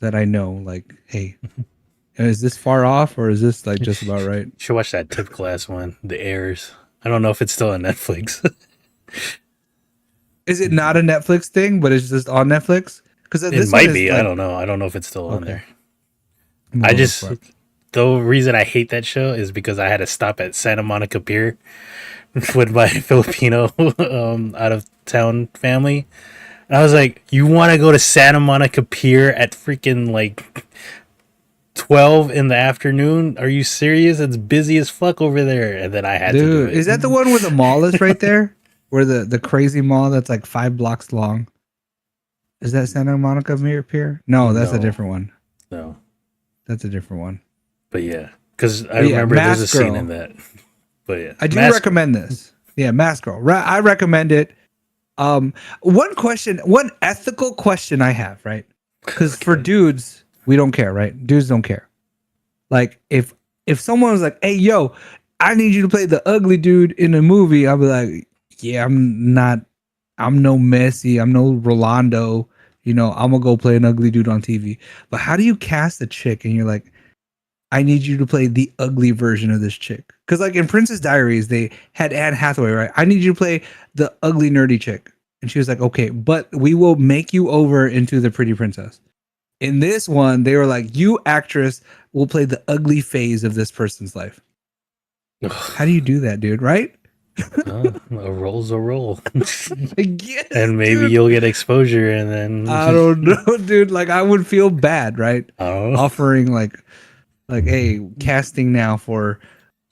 that I know, like, hey, is this far off or is this like just about right? You should watch that tip class one, The Heirs. I don't know if it's still on Netflix. Is it not a Netflix thing, but it's just on Netflix? Because It might be. I don't know. I don't know if it's still on there. I just, the reason I hate that show is because I had to stop at Santa Monica Pier with my Filipino out of town family. And I was like, you want to go to Santa Monica Pier at freaking like 12 in the afternoon? Are you serious? It's busy as fuck over there. And then I had to do it. Is that the one where the mall is right there? Where the crazy mall that's like 5 blocks long? Is that Santa Monica Pier? No, that's a different one. No. That's a different one. But yeah, because I remember there's a scene in that. But yeah, I do recommend this. Yeah, Mask Girl. I recommend it. One ethical question I have, right? Because for dudes, we don't care, right? Dudes don't care. Like if someone was like, "Hey, yo, I need you to play the ugly dude in a movie," I'll be like, "Yeah, I'm no Messi, I'm no Rolando, I'm gonna go play an ugly dude on TV." But how do you cast a chick and you're like, I need you to play the ugly version of this chick? Because like in Princess Diaries, they had Anne Hathaway, right? I need you to play the ugly nerdy chick. And she was like, okay, but we will make you over into the pretty princess. In this one, they were like, you actress will play the ugly phase of this person's life. How do you do that, dude? Right? A roll's a roll. I guess, and maybe dude, you'll get exposure and then I don't know, dude. Like I would feel bad, right? Offering like hey, casting now for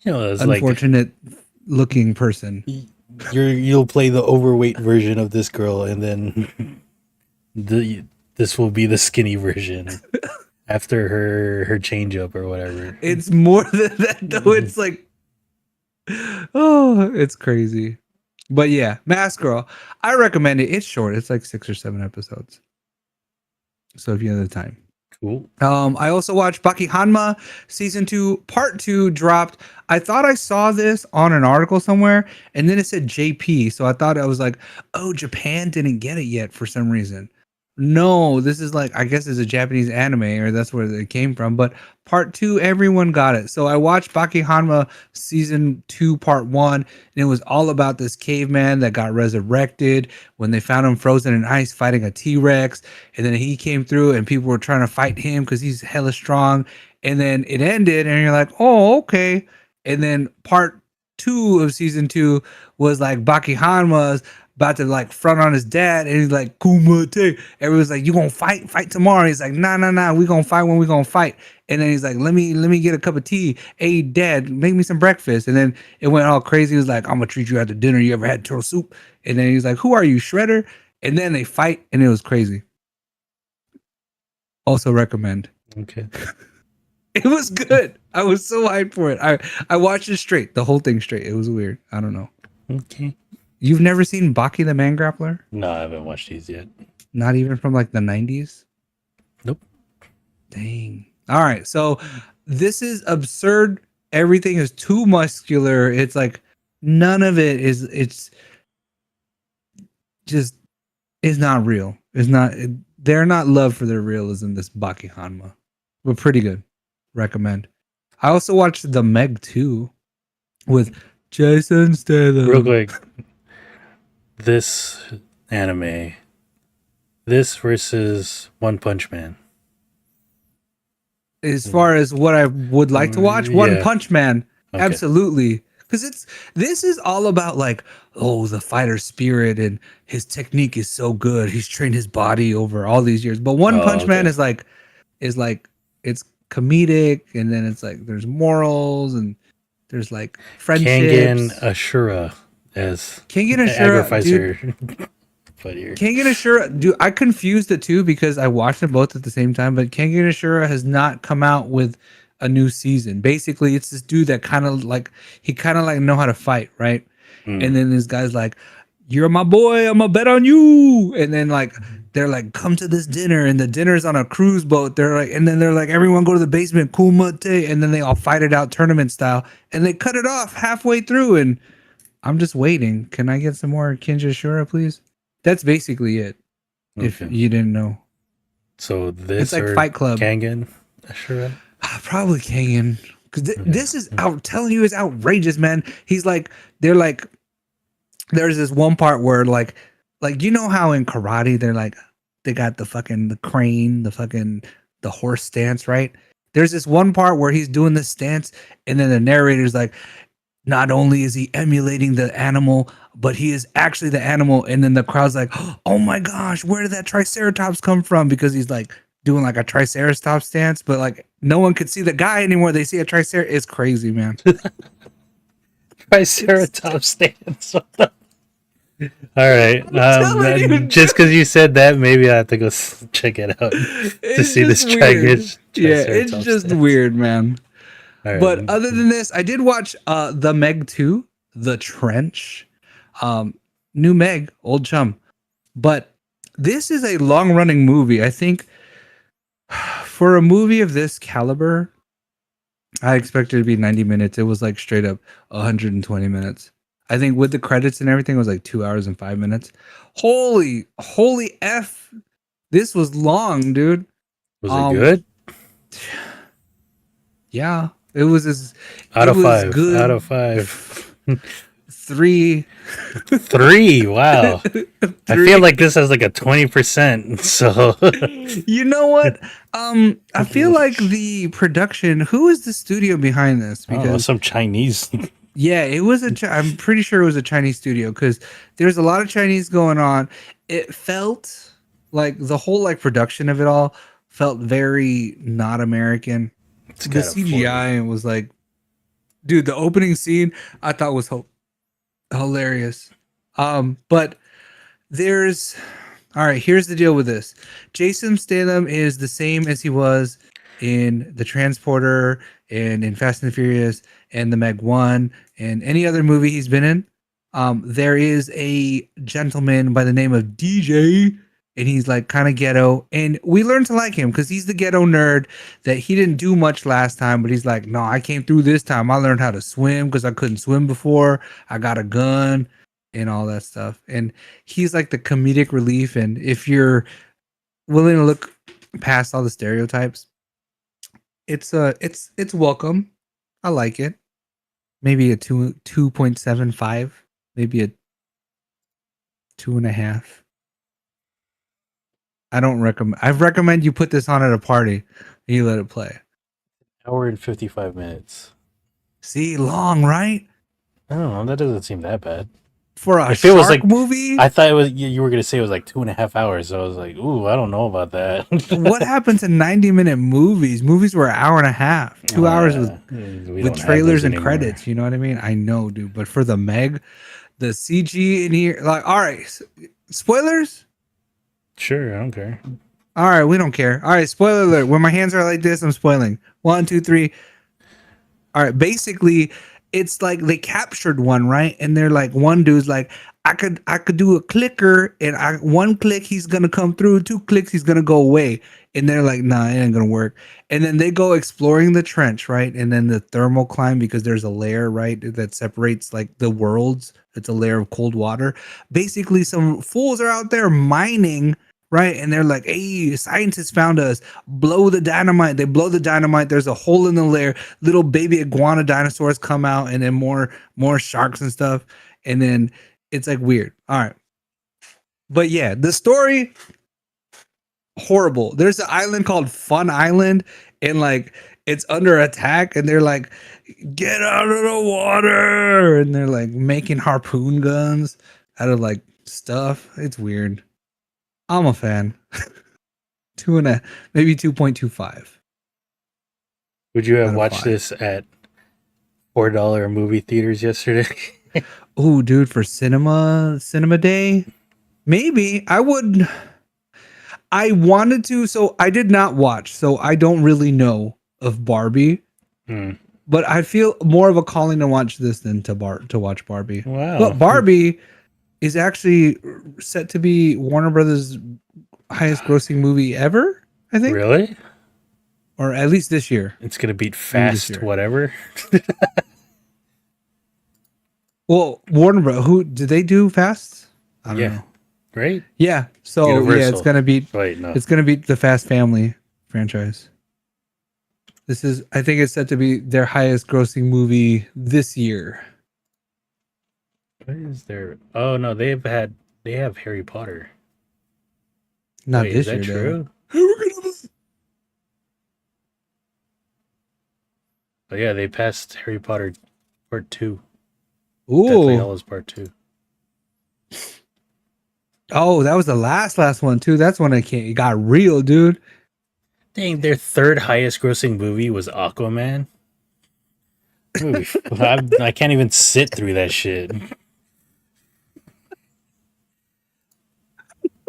it's unfortunate looking person. You'll play the overweight version of this girl and then this will be the skinny version after her change up or whatever. It's more than that though. It's like, oh, it's crazy. But yeah, Mask Girl, I recommend it. It's short. It's like 6 or 7 episodes. So if you have the time. Cool. I also watched Paqui Hanma season 2 part 2 dropped. I thought I saw this on an article somewhere and then it said JP, so I thought I was like, oh, Japan didn't get it yet for some reason. No, this is like, I guess it's a Japanese anime or that's where it came from, but part 2 everyone got it. So I watched Paqui Hanma season 2 part 1 and it was all about this caveman that got resurrected when they found him frozen in ice fighting a T-Rex, and then he came through and people were trying to fight him because he's hella strong, and then it ended and you're like, oh, okay. And then part 2 of season 2 was like Paqui Hanma's about to like front on his dad, and he's like, Kumite. Everyone's like, you gonna fight tomorrow? He's like, nah, we gonna fight when we gonna fight. And then he's like, let me get a cup of tea. Hey, dad, make me some breakfast. And then it went all crazy. He was like, I'm gonna treat you after dinner. You ever had turtle soup? And then he's like, who are you, Shredder? And then they fight, and it was crazy. Also recommend. Okay. It was good. I was so hyped for it. I watched it straight, the whole thing straight. It was weird. I don't know. Okay. You've never seen Baki the Man Grappler? No, I haven't watched these yet. Not even from like the 90s? Nope. Dang. All right. So this is absurd. Everything is too muscular. It's like none of it is, it's just, is not real. It's not, they're not loved for their realism, this Baki Hanma. But pretty good. Recommend. I also watched The Meg 2 with Jason Statham. Real quick. This anime. This versus One Punch Man. As far as what I would like to watch, One Yeah. Punch Man, Okay. absolutely. Because this is all about like, oh, the fighter spirit and his technique is so good. He's trained his body over all these years. But One Oh, Punch Man okay. is like it's comedic, and then it's like there's morals and there's like Kangen friendships. Ashura as Kengan Ashura, dude. Agrificer. Funnier. Kengan Ashura, dude, I confused the two because I watched them both at the same time, but Kengan Ashura has not come out with a new season. Basically, it's this dude that kind of like know how to fight, right? Mm. And then this guy's like, "You're my boy, I'm gonna bet on you." And then like they're like, "Come to this dinner," and the dinner's on a cruise boat. They're like, and then they're like, "Everyone go to the basement, kumite," and then they all fight it out tournament style, and they cut it off halfway through. And I'm just waiting. Can I get some more Kenja Ashura, please? That's basically it. If Okay. you didn't know, So this it's like or Fight Club. Kangen Ashura? Probably Kengan, because this is out. Telling you, is outrageous, man. He's like, they're like, there's this one part where like you know how in karate they're like, they got the crane, the horse stance, right? There's this one part where he's doing this stance, and then the narrator's like, not only is he emulating the animal, but he is actually the animal. And then the crowd's like, oh my gosh, where did that Triceratops come from? Because he's like doing like a Triceratops stance, but like no one could see the guy anymore. They see a Triceratops. It's crazy, man. Triceratops stance. All right. telling you, Just because you said that, maybe I have to go check it out to It's see this just weird. Yeah, it's Triceratops just stance. weird, man. All right. But other than this, I did watch The Meg 2, The Trench. New Meg, old chum. But this is a long-running movie. I think for a movie of this caliber, I expected it to be 90 minutes. It was like straight up 120 minutes. I think with the credits and everything, it was like 2 hours and 5 minutes. Holy F. This was long, dude. Was it good? Yeah. It was as Out it of was 5. good. Out of 5. 3. 3. Wow. I feel like this has like a 20%. So You know what? I feel like the production. Who is the studio behind this? I don't know, some Chinese. Yeah, it was I'm pretty sure it was a Chinese studio because there's a lot of Chinese going on. It felt like the whole like production of it all felt very not American. It's The kinda CGI was like, dude, the opening scene I thought was hilarious. But there's all right. Here's the deal with this. Jason Statham is the same as he was in The Transporter and in Fast and the Furious and the Meg 1 and any other movie he's been in. There is a gentleman by the name of DJ, and he's like kind of ghetto. And we learned to like him because he's the ghetto nerd that he didn't do much last time, but he's like, no, I came through this time. I learned how to swim because I couldn't swim before. I got a gun and all that stuff. And he's like the comedic relief. And if you're willing to look past all the stereotypes, it's welcome. I like it. Maybe a 2.75, maybe a 2.5. I don't recommend. I recommend you put this on at a party and you let it play. hour and 55 minutes. See, long, right? I don't know. That doesn't seem that bad. For a If it shark was like movie, I thought it was. You were gonna say it was like 2.5 hours. So I was like, ooh, I don't know about that. what happened to 90-minute movies? Movies were an hour and a half, 2 hours with We don't have trailers those and anymore. credits. You know what I mean? I know, dude. But for the Meg, the CG in here, like, all right, spoilers. Sure, I don't care. All right, we don't care. All right, spoiler alert. When my hands are like this, I'm spoiling. 1, 2, 3. All right, basically, it's like they captured one, right? And they're like, one dude's like, I could do a clicker, and one click he's gonna come through, 2 clicks he's gonna go away. And they're like, nah, it ain't gonna work. And then they go exploring the trench, right? And then the thermal climb, because there's a layer, right, that separates like the worlds. It's a layer of cold water. Basically, some fools are out there mining, right? And they're like, hey, scientists found us. Blow the dynamite. They blow the dynamite. There's a hole in the layer. Little baby iguana dinosaurs come out, and then more sharks and stuff. And then it's like weird. All right. But yeah, the story, horrible. There's an island called Fun Island, and like it's under attack, and they're like, get out of the water. And they're like making harpoon guns out of like stuff. It's weird. I'm a fan. 2.5, maybe 2.25. Would you Out have of watched 5. this at $4 movie theaters yesterday? Oh, dude, for cinema day, maybe I would. I wanted to, so I did not watch, so I don't really know of Barbie, Hmm. but I feel more of a calling to watch this than to watch Barbie. Wow. But Barbie is actually set to be Warner Brothers' highest grossing movie ever, I think, Really? or at least this year. It's gonna beat Maybe this Fast year. whatever. Well, Warner Bros. Who did they do Fast? I don't Yeah. know. Right? Yeah, so yeah, Universal. it's gonna beat Wait, no. It's gonna be the Fast Family franchise. This is, I think it's set to be their highest grossing movie this year. What is there? Oh no, they have Harry Potter. Not Wait, this is that year, true? though. Oh yeah, they passed Harry Potter Part 2. Deathly Ooh. Hallows Part 2. Oh, that was the last one too. That's when it got real, dude. Dang, their third highest grossing movie was Aquaman. Oof, I can't even sit through that shit.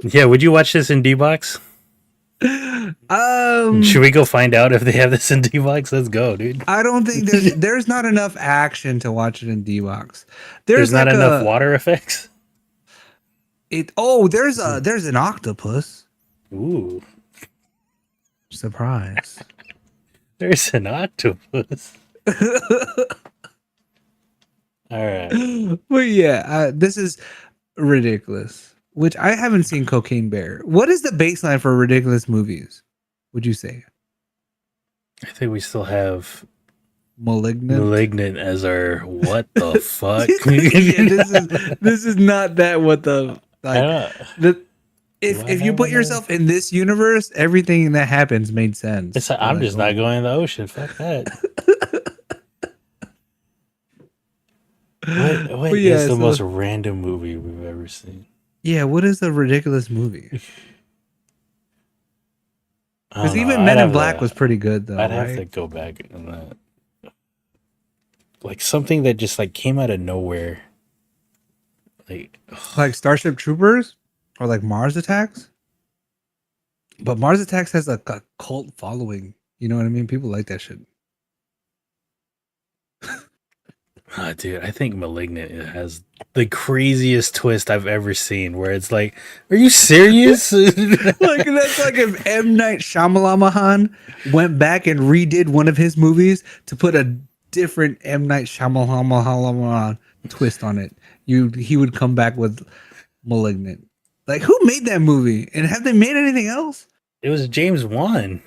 Yeah, would you watch this in D-Box? Should we go find out if they have this in D-Box? Let's go, dude. I don't think there's not enough action to watch it in D-Box. There's not like enough water effects? There's an octopus. Ooh, Surprise. there's an octopus. All right. But yeah, this is ridiculous. Which I haven't seen Cocaine Bear. What is the baseline for ridiculous movies? Would you say I think we still have Malignant? as our what the fuck? Yeah, this is not that. What the I like? don't- If you put yourself in this universe, everything that happens made sense. It's like, I'm just not going in the ocean. Fuck that. What But yeah, is the so- most random movie we've ever seen? Yeah, what is a ridiculous movie? I Because don't know. even I'd Men in have Black to- was pretty good, though. I'd have right? to go back on that. Like something that just like came out of nowhere. Like Starship Troopers or like Mars Attacks. But Mars Attacks has a cult following. You know what I mean? People like that shit. Oh, dude, I think Malignant has the craziest twist I've ever seen. Where it's like, are you serious? Like that's like if M. Night Shyamalan went back and redid one of his movies to put a different M. Night Shyamalan twist on it. He would come back with Malignant. Like who made that movie? And have they made anything else? It was James Wan,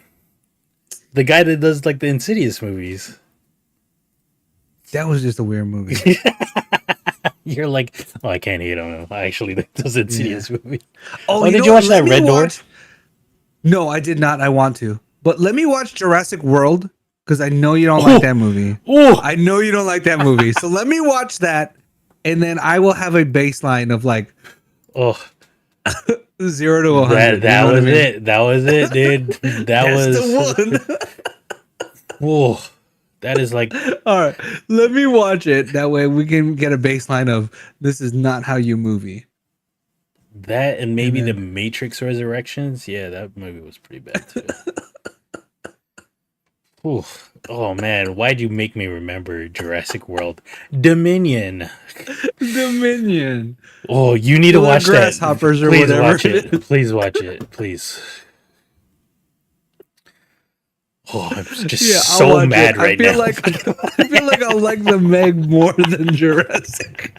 the guy that does like the Insidious movies. That was just a weird movie. You're like, oh, I can't hate him. I actually like those Insidious movies. Oh, Did know you what? watch Let that me Red Door? No, I did not. I want to. But let me watch Jurassic World because I know you don't like that movie. Oh, I know you don't like that movie. So let me watch that and then I will have a baseline of like oh, 0 to 100. that was it. That was it, dude. That That's was the one. oh, that is like All right. Let me watch it. That way we can get a baseline of this is not how you movie. that, and maybe And the then- Matrix Resurrections. Yeah, that movie was pretty bad too. Oof. Oh man, why'd you make me remember Jurassic World Dominion? Dominion. Oh, you need to Killer watch that. grasshoppers or Please whatever watch it it. is. Please watch it. Please. Oh, I'm just Yeah, I'll so watch mad it. right I feel now. like I'll like the Meg more than Jurassic.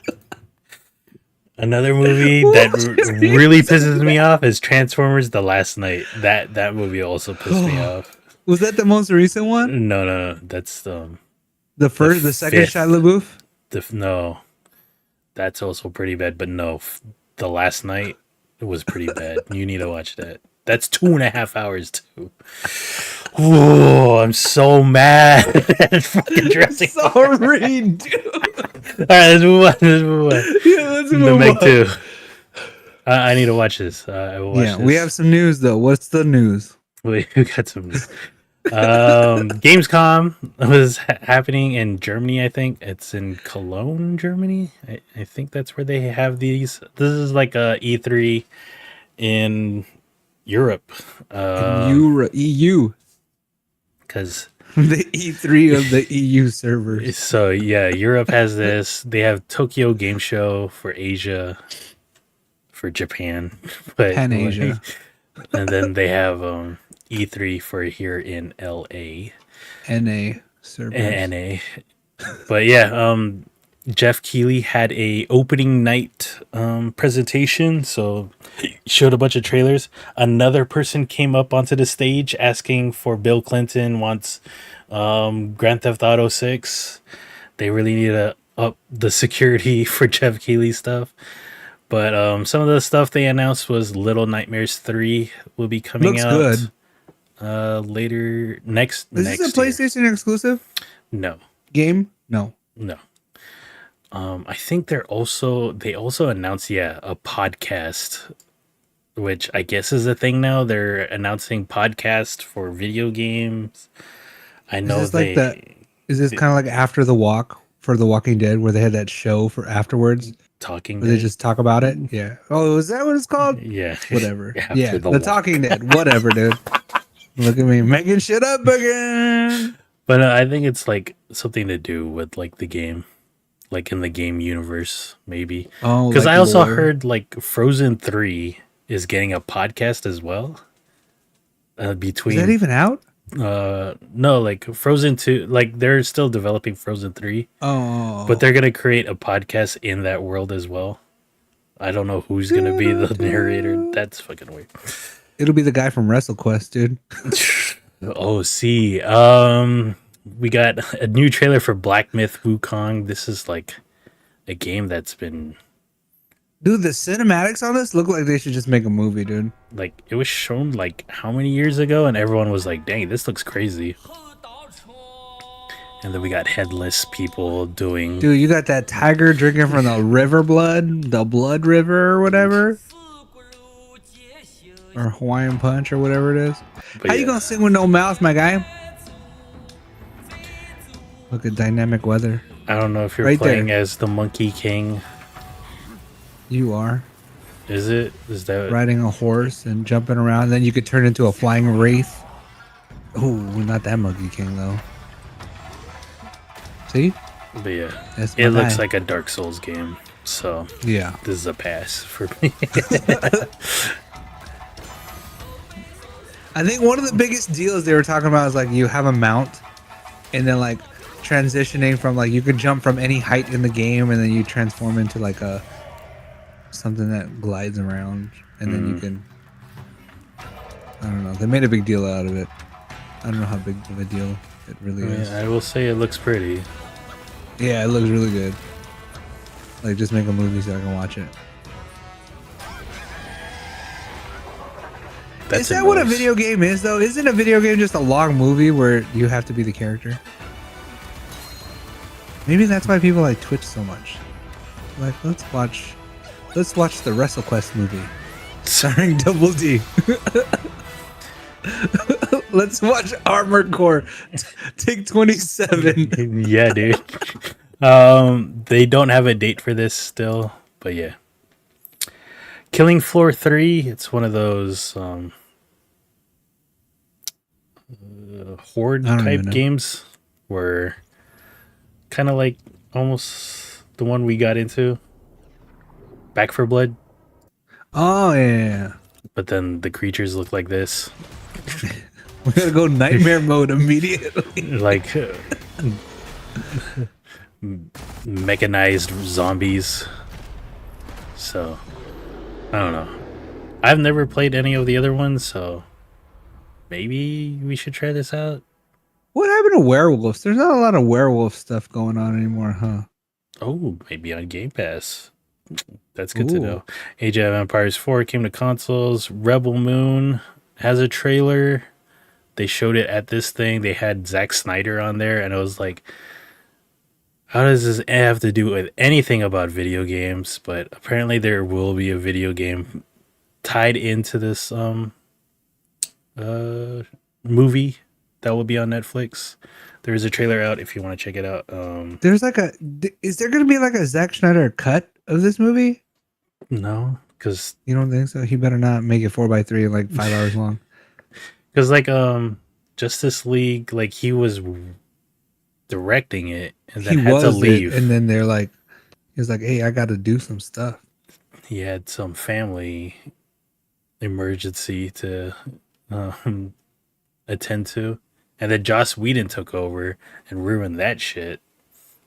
Another movie What that is he really saying? pisses me off is Transformers: The Last Night. That movie also pissed me off. Was that the most recent one? No. That's The second fifth. Shia LaBeouf? No. That's also pretty bad. But no, The Last Night was pretty bad. You need to watch that. That's 2.5 hours too. Oh, I'm so mad at fucking Jurassic Park. Sorry, dude. All right, let's move on. Yeah, let's The move Meg on. 2. I need to watch this. I will watch Yeah, this. we have some news though. What's the news? We got some. Gamescom was happening in Germany. I think it's in Cologne, Germany. I think that's where they have these. This is like a E3 in Europe. EU. Because The E3 of the EU servers. so yeah, Europe has this. They have Tokyo Game Show for Asia, for Japan, but Pan Asia. and then they have E3 for here in LA. NA servers. NA. But yeah, Jeff Keighley had a opening night presentation, so he showed a bunch of trailers. Another person came up onto the stage asking for Bill Clinton wants Grand Theft Auto 6. They really need to up the security for Jeff Keighley stuff. But some of the stuff they announced was Little Nightmares 3 will be coming Looks out good. later next Is next this a PlayStation exclusive No. game? No. No. I think they also announced a podcast, which I guess is a thing now. They're announcing podcast for video games. I know Is this kind of like after the walk for The Walking Dead where they had that show for afterwards Talking where they Dead. just talk about it? Yeah. Oh, is that what it's called? Yeah. Whatever. After Yeah. the The walk. Talking Dead. Whatever, dude. Look at me making shit up again. But I think it's like something to do with like the game, like in the game universe, maybe. Oh, Because like I also lore. heard like Frozen 3 is getting a podcast as well. Between Is that even out? no, like Frozen 2, like they're still developing Frozen 3, Oh. but they're going to create a podcast in that world as well. I don't know who's going to be the narrator. That's fucking weird. It'll be the guy from WrestleQuest, dude. Oh, see. We got a new trailer for Black Myth Wukong. This is like a game that's been Dude, the cinematics on this look like they should just make a movie, dude. like, it was shown like how many years ago, and everyone was like, dang, this looks crazy. And then we got headless people doing Dude, you got that tiger drinking from the the blood river or whatever. Or Hawaiian Punch or whatever it is. but How you yeah. gonna sing with no mouth, my guy? Look at dynamic weather. I don't know if you're Right playing there. as the Monkey King. You are Is it? Is that riding a horse and jumping around. Then you could turn into a flying wraith. Oh, not that Monkey King though. See? But yeah, That's my it looks guy. like a Dark Souls game. So Yeah. this is a pass for me. I think one of the biggest deals they were talking about is like you have a mount and then like transitioning from like you could jump from any height in the game and then you transform into like a something that glides around and then you can I don't know. They made a big deal out of it. I don't know how big of a deal it really is. I will say it looks pretty. Yeah, it looks really good. Like just make a movie so I can watch it. That's Is that what a noise. video game is though? Isn't a video game just a long movie where you have to be the character? Maybe that's why people like Twitch so much. Like let's watch the WrestleQuest movie starring Double D. Let's watch Armored Core take 27. Yeah, dude. They don't have a date for this still, but yeah. Killing Floor 3, it's one of those horde I don't type even know. games were kind of like almost the one we got into, Back for Blood, Oh yeah. but then the creatures look like this, We gotta go nightmare mode immediately. like mechanized zombies. So I don't know. I've never played any of the other ones, so maybe we should try this out. What happened to werewolves? There's not a lot of werewolf stuff going on anymore, huh? Oh, maybe on Game Pass. That's good to Ooh. know. Age of Empires 4 came to consoles. Rebel Moon has a trailer. They showed it at this thing. They had Zack Snyder on there, and I was like, how does this have to do with anything about video games? But apparently there will be a video game tied into this movie that will be on Netflix. There is a trailer out if you want to check it out. There's like is there gonna be like a Zack Snyder cut of this movie? No, because You don't think so? He better not make it 4x3 and like 5 hours long. like Justice League, like he was directing it and then He had to was leave. it, and then they're like, he was like, "Hey, I got to do some stuff." He had some family emergency to attend to, and then Joss Whedon took over and ruined that shit,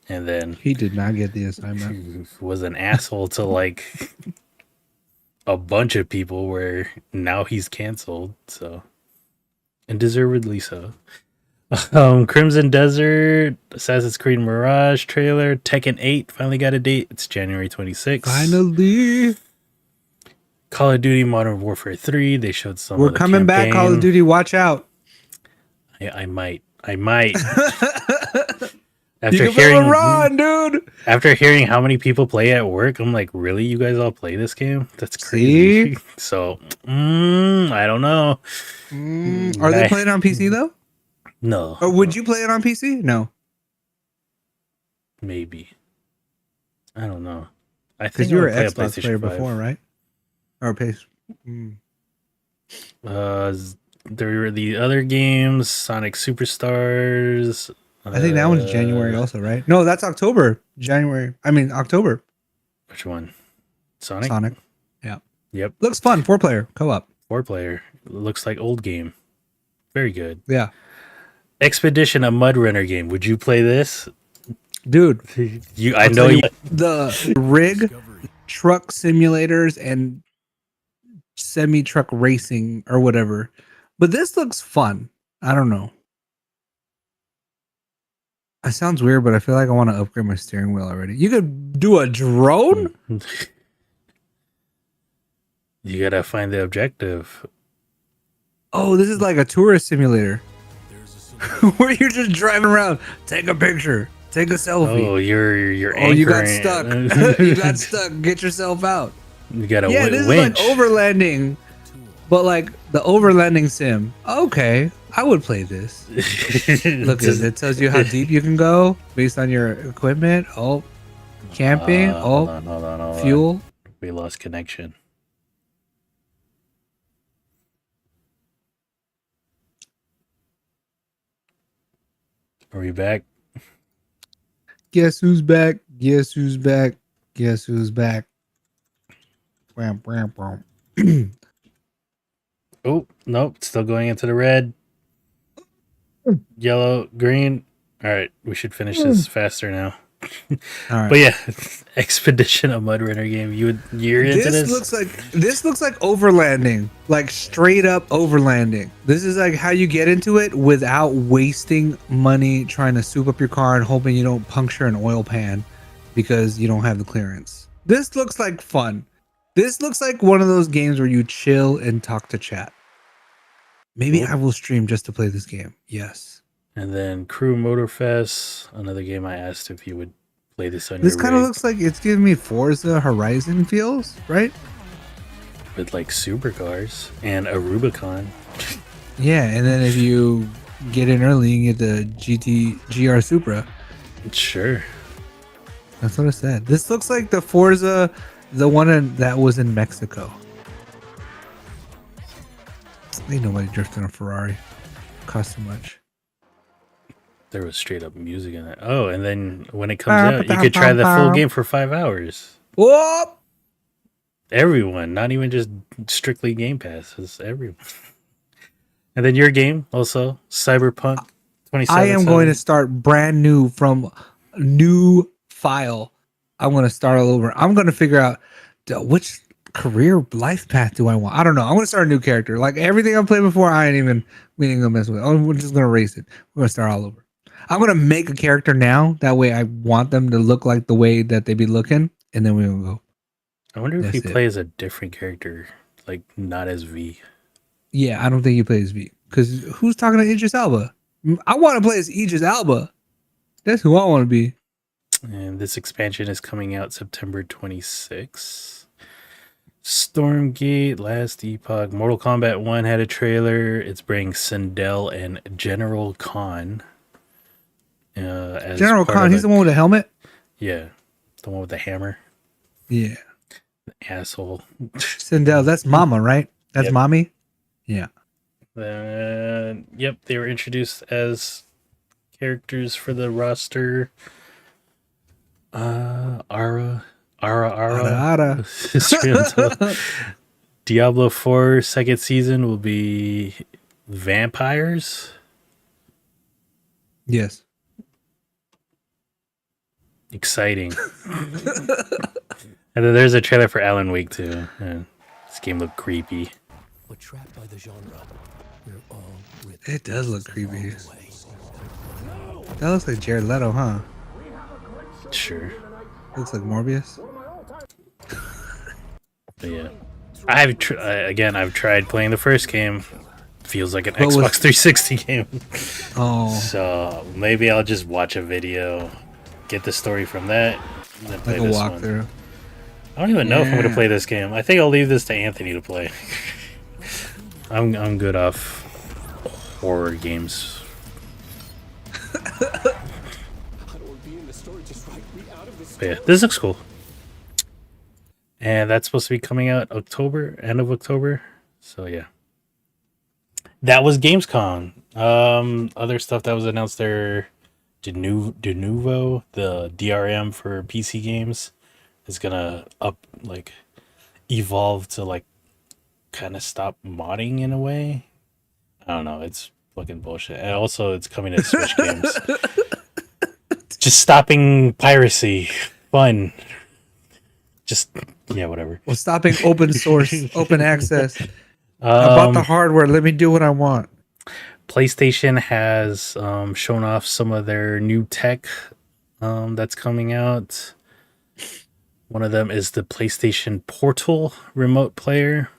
and then He did not get the assignment. he was an asshole to like a bunch of people where now he's canceled, so, and deservedly so. Crimson Desert, Assassin's Creed Mirage trailer, Tekken 8 finally got a date. It's January 26th. Finally, Call of Duty Modern Warfare 3, they showed some we're of the coming back. Call of campaign. Duty, watch out! I might. You After can feel hearing a run, dude. after hearing how many people play at work, I'm like, really? You guys all play this game? That's crazy. See? So, I don't know. Are they playing on PC though? No. Or would you play it on PC? No, Maybe. I don't know. I because think you I were would an play a Xbox player PlayStation 5. before, right? Or PS. There were the other games, Sonic Superstars. I think that one's January also, right? No, that's October. October. Which one? Sonic? Sonic. Yeah. Yep. Looks fun. 4-player co-op. 4-player. Looks like old game. Very good. Yeah. Expedition, a Mud Runner game. Would you play this? Dude, I know you. the rig, truck simulators, and semi-truck racing or whatever. But this looks fun. I don't know. It sounds weird, but I feel like I want to upgrade my steering wheel already. You could do a drone? You gotta find the objective. Oh, this is like a tourist simulator. Where you're just driving around. Take a picture. Take a selfie. Oh, you're Oh, you got anchoring. stuck. You got stuck. Get yourself out. You got a Yeah, this winch. is like overlanding, but like the overlanding sim. Okay, I would play this. Look, it tells you how deep you can go based on your equipment. Oh, camping. Hold on. Fuel. We lost connection. Are we back? Guess who's back? Guess who's back? Guess who's back? Bram, bram, bram. Oh, nope. Still going into the red. Yellow, green. All right. We should finish this faster now. All right. But yeah, Expedition, a Mud Runner game. You're into this? This looks like overlanding, like straight up overlanding. This is like how you get into it without wasting money trying to soup up your car and hoping you don't puncture an oil pan because you don't have the clearance. This looks like fun. This looks like one of those games where you chill and talk to chat. Maybe I will stream just to play this game. Yes. And then Crew Motorfest, another game I asked if you would play this on This your kind of rig, looks like it's giving me Forza Horizon feels, right? with like supercars and a Rubicon. Yeah, and then if you get in early, you can get the GR Supra. Sure. That's what I said. This looks like the Forza, the one that was in Mexico. Ain't nobody drifting a Ferrari. Cost too much. There was straight up music in it. Oh, and then when it comes out, you could try the full game for 5 hours. Whoop! Everyone, not even just strictly Game Pass, it's everyone. And then your game also, Cyberpunk 2077. I am going to start brand new from new file. I want to start all over. I'm going to figure out which career life path do I want. I don't know. I'm going to start a new character. Like everything I've played before, I ain't even going to mess with it. We're just going to erase it. We're going to start all over. I'm going to make a character now. That way I want them to look like the way that they be looking. And then we're going to go. I wonder if you play as a different character, like not as V. Yeah, I don't think you play as V. Because who's talking to Idris Elba? I want to play as Idris Elba. That's who I want to be. And this expansion is coming out September 26th. Stormgate, Last Epoch, Mortal Kombat 1 had a trailer. It's bringing Sindel and General Khan. As General Khan, he's the one with the helmet? Yeah, the one with the hammer. Yeah. The asshole. Sindel, that's Mama, right? That's Mommy? Yeah. Yep, they were introduced as characters for the roster. Ara. Diablo 4 second season will be vampires. Yes. Exciting. And then there's a trailer for Alan Wake too. This game looked creepy. We're trapped by the genre. We're all it does look creepy. That looks like Jared Leto, huh? Sure. Looks like Morbius. But yeah, I've tried playing the first game. Feels like an Xbox 360 game. Oh. So maybe I'll just watch a video, get the story from that, and then play like a this walkthrough. one. I don't even know if I'm gonna play this game. I think I'll leave this to Anthony to play. I'm good off horror games. But yeah, this looks cool. And that's supposed to be coming out end of October. So yeah. That was Gamescom. Other stuff that was announced there, Denuvo, the DRM for PC games, is gonna evolve to kind of stop modding in a way. I don't know. It's fucking bullshit. And also, it's coming to Switch games. Just stopping piracy. Fun. Just, yeah, whatever. Well, stopping open source, open access. I bought the hardware. Let me do what I want. PlayStation has shown off some of their new tech that's coming out. One of them is the PlayStation Portal remote player.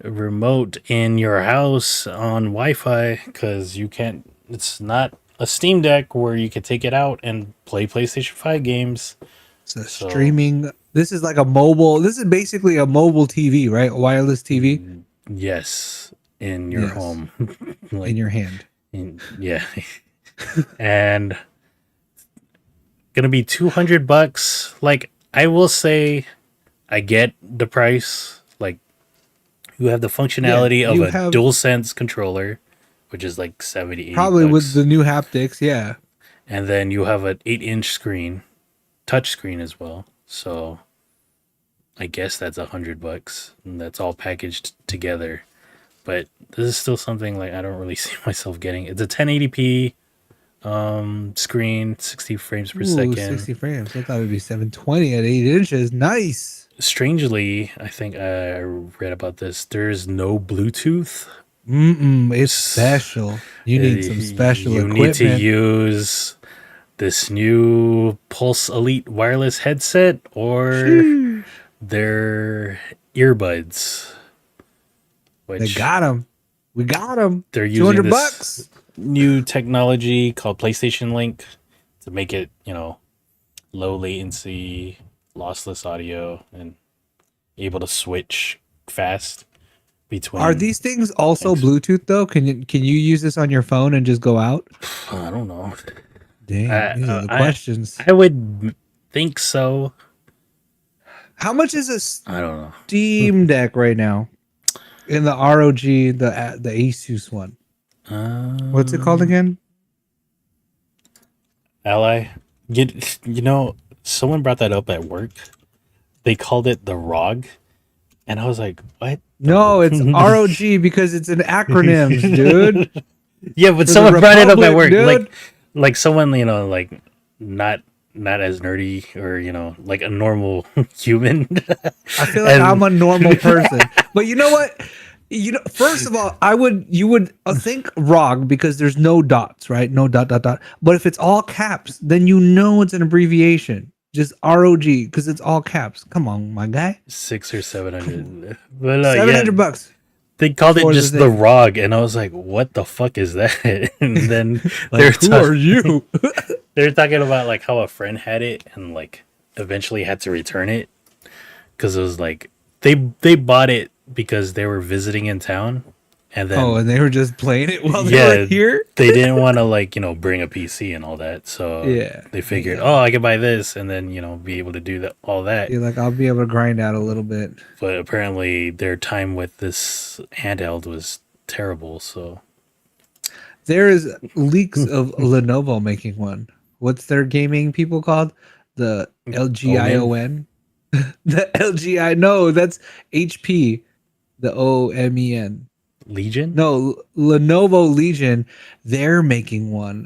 Remote in your house on Wi-Fi, because you can't. It's not a Steam Deck where you could take it out and play PlayStation 5 games. So streaming. This is like a mobile. This is basically a mobile TV, right? A wireless TV. Yes, in your home, in your hand. Yeah, and gonna be $200. Like, I will say, I get the price. Like, you have the functionality of a DualSense controller, which is like $70, probably $80. With the new haptics, yeah. And then you have an 8-inch screen, touch screen as well. So I guess that's $100, and that's all packaged together. But this is still something I don't really see myself getting. It's a 1080p screen, 60 frames per second. 60 frames. I thought it'd be 720 at 8 inches. Nice. Strangely, I think I read about this. There's no Bluetooth. It's special. You need some special equipment. You need to use this new Pulse Elite wireless headset or their earbuds. They got them. We got them. They're using $200. New technology called PlayStation Link to make it, low latency, lossless audio, and able to switch fast between. Are these things also Bluetooth though? Can you use this on your phone and just go out? I don't know. Dang, these are the questions. I would think so. How much is I don't know. Steam Deck right now? In the ROG, the Asus one. What's it called again? Ally. Someone brought that up at work. They called it the ROG, and I was like, "What?" No, it's ROG because it's an acronyms, dude. Yeah, but For the someone brought it up at Republic, work, dude. like someone like not as nerdy or like a normal human. I feel like And- I'm a normal person. But you know what? First of all, you would think ROG because there's no dots, right? No dot dot dot. But if it's all caps, then it's an abbreviation. Just ROG because it's all caps. Come on, my guy. 600 or 700. But $700. they called it for the just the thing. ROG, and I was like, "What the fuck is that?" And then Like, who are you? they're talking about like how a friend had it and like eventually had to return it because it was like they bought it because they were visiting in town, and then Oh, and they were just playing it while they were here? they didn't want to like bring a PC and all that, so Yeah. they figured, Yeah. oh, I could buy this and then be able to do all that. You're like, I'll be able to grind out a little bit. But apparently their time with this handheld was terrible, so There is leaks of Lenovo making one. What's their gaming people called? The LGION? The LGI. No, that's HP. The OMEN. Legion. No, Lenovo Legion. They're making one.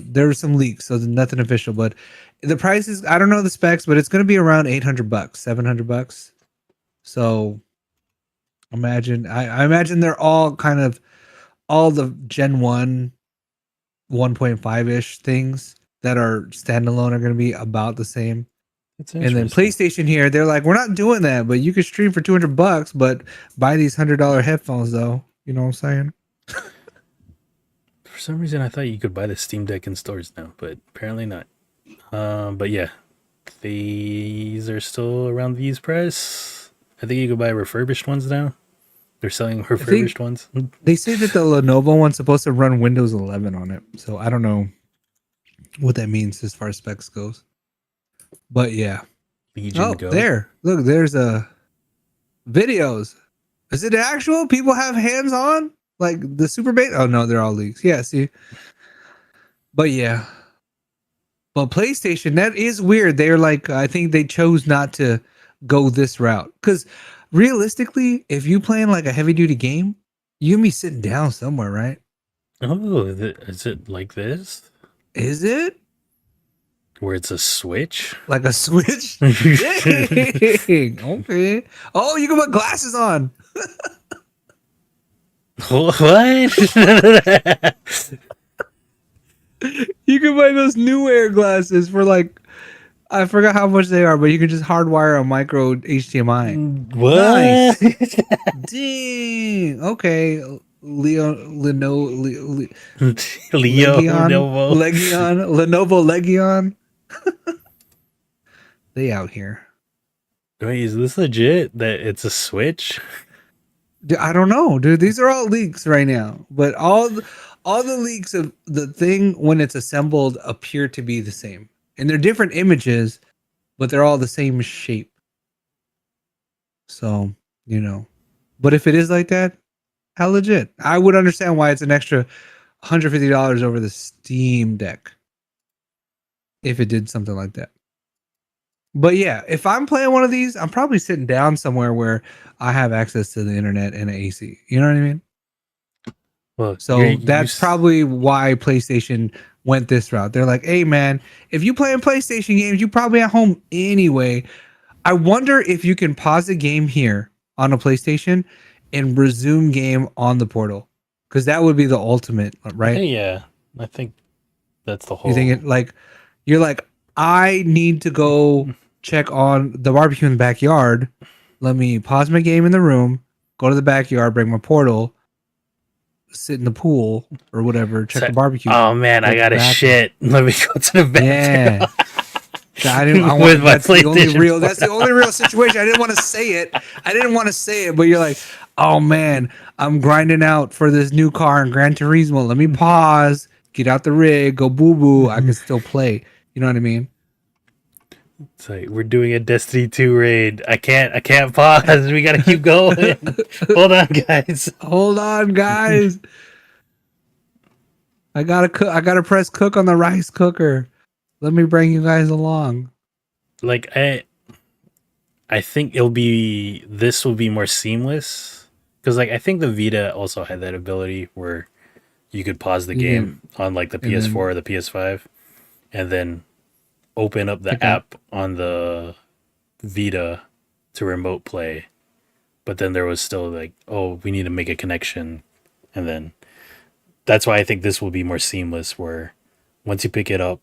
There were some leaks, so nothing official. But the price is, I don't know the specs, but it's going to be around $800, $700. So imagine, I imagine they're all kind of all the Gen 1 1.5-ish things that are standalone are going to be about the same. That's And then interesting. PlayStation here, they're like, we're not doing that, but you can stream for $200, but buy these $100 headphones though. You know what I'm saying? For some reason, I thought you could buy the Steam Deck in stores now, but apparently not. But yeah, these are still around these price. I think you could buy refurbished ones now. They're selling refurbished ones. They say that the Lenovo one's supposed to run Windows 11 on it, so I don't know what that means as far as specs goes. But yeah. Legion Oh, Go. there. Look, there's videos. Is it actual? People have hands on? Like the Super Bait? Oh no, they're all leaks. Yeah, see. But yeah. But PlayStation, that is weird. They're like, I think they chose not to go this route. Because realistically, if you playing like a heavy duty game, you can be sitting down somewhere, right? Oh, is it like this? Is it? Where it's a switch? Like a Switch? Dang. Okay. Oh, you can put glasses on. What? You can buy those New Air glasses for like, I forgot how much they are, but you can just hardwire a micro HDMI. What? Nice. Dang. Okay. Lenovo Lenovo Legion. They out here. Wait, is this legit? That it's a switch? Dude, I don't know, dude. These are all leaks right now, but all the leaks of the thing when it's assembled appear to be the same, and they're different images, but they're all the same shape. So but if it is like that, how legit? I would understand why it's an extra $150 over the Steam Deck if it did something like that. But yeah, if I'm playing one of these, I'm probably sitting down somewhere where I have access to the internet and an AC. You know what I mean? Well, So that's probably why PlayStation went this route. They're like, hey man, if you playing PlayStation games, you probably at home anyway. I wonder if you can pause the game here on a PlayStation and resume game on the portal. Because that would be the ultimate, right? Yeah, I think that's the whole. You think it like you're like, I need to go check on the barbecue in the backyard. Let me pause my game in the room, go to the backyard, bring my portal, sit in the pool or whatever, check the barbecue. Oh man, I got a shit. Let me go to the bathroom. Yeah. I want With my that's the only PlayStation real that's the only real situation. I didn't want to say it. But you're like, oh man, I'm grinding out for this new car in Gran Turismo. Let me pause, get out the rig, go boo boo. I can still play. You know what I mean? It's like we're doing a Destiny 2 raid. I can't pause. We gotta keep going. Hold on, guys. I gotta press cook on the rice cooker. Let me bring you guys along. Like I think this will be more seamless because like I think the Vita also had that ability where you could pause the You game on like the and then PS4 or the PS5 and then open up the pick up. app on the Vita to remote play. But then there was still like, oh, we need to make a connection. And then that's why I think this will be more seamless where once you pick it up,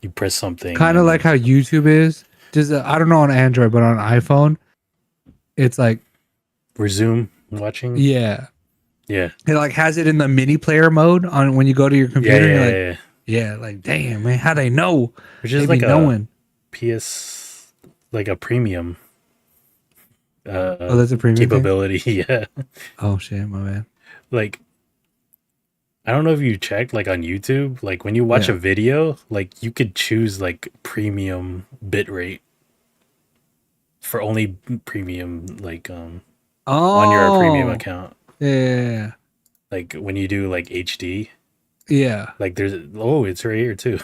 you press something. Kind of and like how YouTube is. Just I don't know on Android, but on iPhone, it's like resume watching. yeah, Yeah. it like has it in the mini player mode on when you go to your Yeah, computer. yeah, You're like, yeah. yeah, like damn man, how they know? Which They is be like a knowing. PS, like a premium Oh, that's a premium thing. capability. Yeah. Oh shit, my man. Like, I don't know if you checked, like on YouTube, like when you watch Yeah. a video, like you could choose like premium bitrate for only premium, like Oh, on your premium account. yeah, Like when you do like HD, yeah. like it's right here too.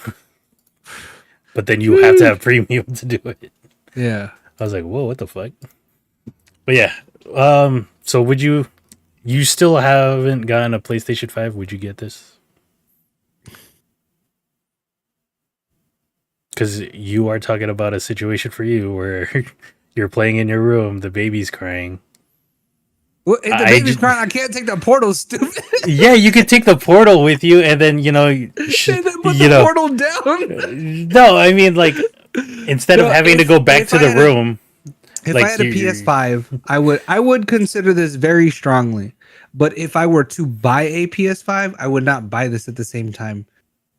But then you have to have premium to do it. Yeah. I was like, whoa, what the fuck? But yeah, so you still haven't gotten a PlayStation 5? Would you get this? Because you are talking about a situation for you where you're playing in your room, the baby's crying. Well, if the I baby's ju- crying, I can't take the portal, stupid. Yeah, you could take the portal with you, and then And then put you the know. portal down. No, I mean like instead of No, having to go back if to I the had room, If like I had a PS5, I would consider this very strongly. But if I were to buy a PS5, I would not buy this at the same time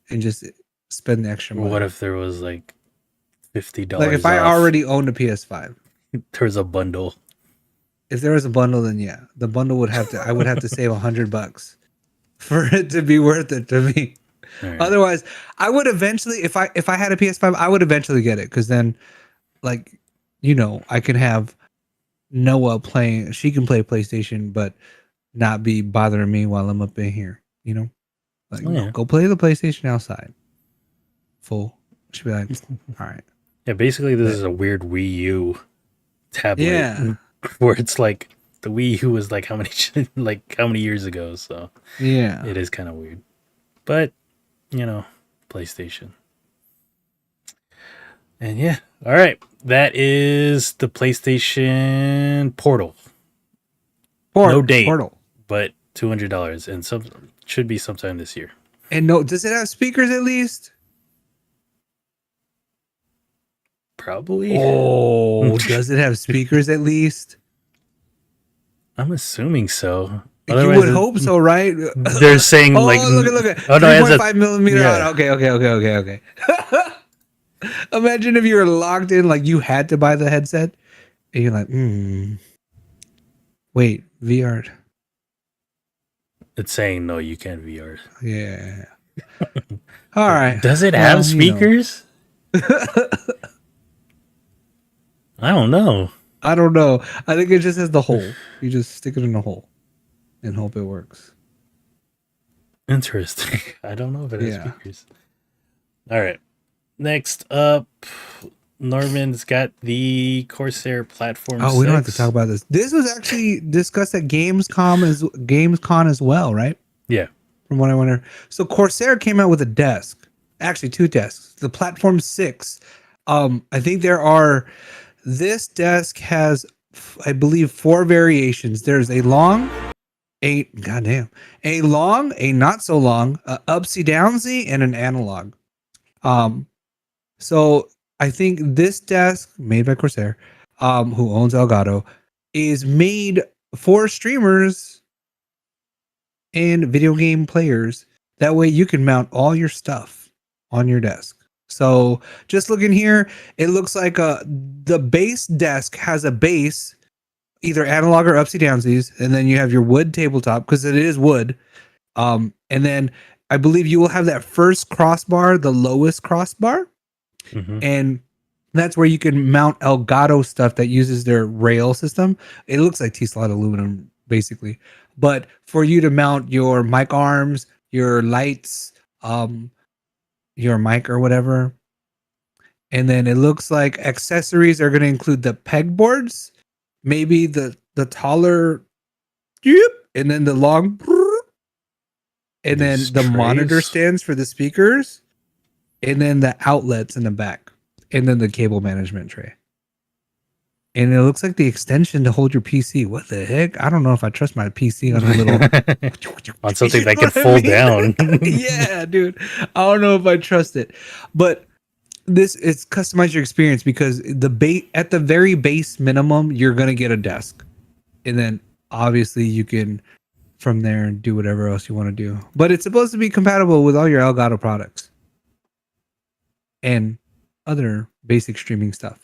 and just spend the extra money. What if there was like $50 Like if I off? already owned a PS5, There's a bundle. if there was a bundle, then yeah, the bundle would have to. I would have to save $100 for it to be worth it to me. All right. Otherwise, I would eventually, if I had a PS5, I would eventually get it because then, like, I can have Noah playing. She can play PlayStation, but not be bothering me while I'm up in here. Like Oh, no, yeah. go play the PlayStation outside. Full. She'd be like, all right. Yeah, basically this is a weird Wii U tablet. Yeah. Where it's like the Wii U was like how many years ago, so Yeah. it is kind of weird. But, PlayStation. And yeah, all right. That is the PlayStation Portal. No date. Portal. But $200 and should be sometime this year. And no, does it have speakers at least? Probably. Oh, does it have speakers at least? I'm assuming so. You Otherwise, would hope so, right? They're saying Oh, like look at. Oh no, it has 3.5 millimeter. yeah. Okay. Imagine if you were locked in, like you had to buy the headset, and you're like, wait, VR. It's saying no, you can't VR. Yeah. All right. Does it have speakers? I don't know. I don't know. I think it just has the hole. You just stick it in the hole and hope it works. Interesting. I don't know if it has Yeah. speakers. All right. Next up, Norman's got the Corsair platform. Oh, we don't have to 6. talk about this. This was actually discussed at Gamescom as well, right? Yeah. From what I wonder. So Corsair came out with a desk, actually 2 desks. The Platform 6. I think this desk has, I believe, 4 variations. There's a long, a not so long, a upsy downsy, and an analog. So I think this desk, made by Corsair, who owns Elgato, is made for streamers and video game players. That way you can mount all your stuff on your desk. So just looking here, it looks like the base desk has a base, either analog or upsy downsies, and then you have your wood tabletop because it is wood. And then I believe you will have that first crossbar, the lowest crossbar. Mm-hmm. And that's where you can mount Elgato stuff that uses their rail system. It looks like T-slot aluminum, basically. But for you to mount your mic arms, your lights, your mic or whatever, And then it looks like accessories are going to include the pegboards, maybe the taller, and then the long, and then These the monitor trays? stands for the speakers, and then the outlets in the back, and then the cable management tray. And it looks like the extension to hold your PC. What the heck? I don't know if I trust my PC on a little On something You that know can what I fold mean? down. Yeah, dude. I don't know if I trust it. But this is customize your experience because at the very base minimum, you're gonna get a desk. And then obviously you can from there do whatever else you want to do. But it's supposed to be compatible with all your Elgato products and other basic streaming stuff.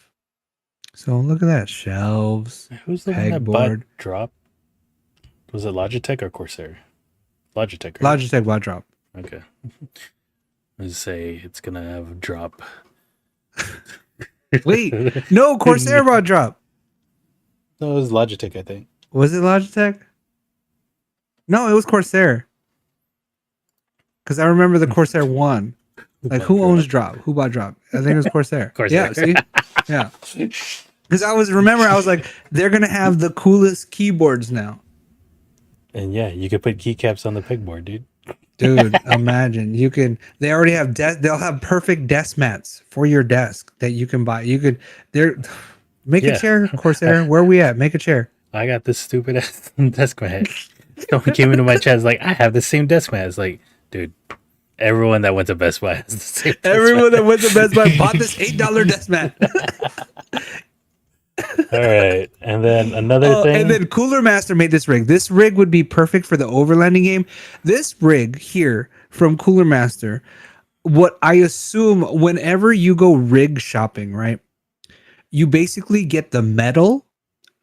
So look at that. Shelves, Who's the one that bought pegboard. drop? Was it Logitech or Corsair? Logitech, right? Logitech bot drop. Okay. Let's say it's gonna have a drop. Wait, no, Corsair bot drop. No, it was Logitech, I think. Was it Logitech? No, it was Corsair. Because I remember the Corsair one. Like, who owns Drop? Who bought Drop? I think it was Corsair. Corsair. Yeah, see? Yeah. Because I was like, they're going to have the coolest keyboards now. And yeah, you could put keycaps on the pegboard, dude. Dude, imagine. They already have, they'll have perfect desk mats for your desk that you can buy. Make a chair, Corsair. Where are we at? Make a chair. I got this stupid ass desk mat. Someone came into my chat, like, I have the same desk mat. It's like, dude, everyone that went to Best Buy has the same desk Everyone mat. that went to Best Buy bought this $8 desk mat. All right. And then another thing. And then Cooler Master made this rig. This rig would be perfect for the overlanding game. This rig here from Cooler Master, what I assume whenever you go rig shopping, right? You basically get the metal,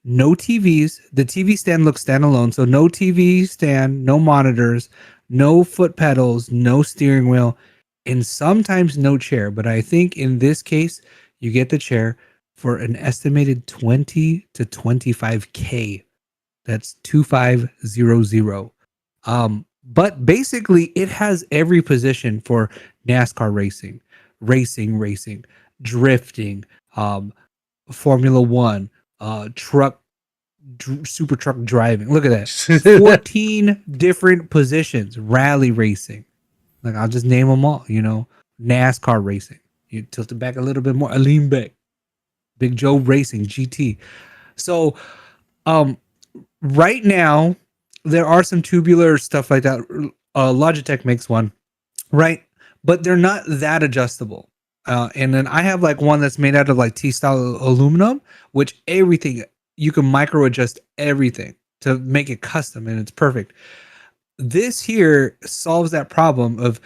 no TVs. The TV stand looks standalone. So no TV stand, no monitors, no foot pedals, no steering wheel, and sometimes no chair. But I think in this case, you get the chair for an estimated 20 to 25K. That's 2500. But basically it has every position for NASCAR racing, drifting, Formula One, super truck driving. Look at that. 14 different positions. Rally racing. Like, I'll just name them all, NASCAR racing. You tilt it back a little bit more. I lean back. Big Joe Racing GT. So, right now there are some tubular stuff like that. Logitech makes one, right? But they're not that adjustable. And then I have like one that's made out of like T-style aluminum, which everything you can micro adjust everything to make it custom, and it's perfect. This here solves that problem of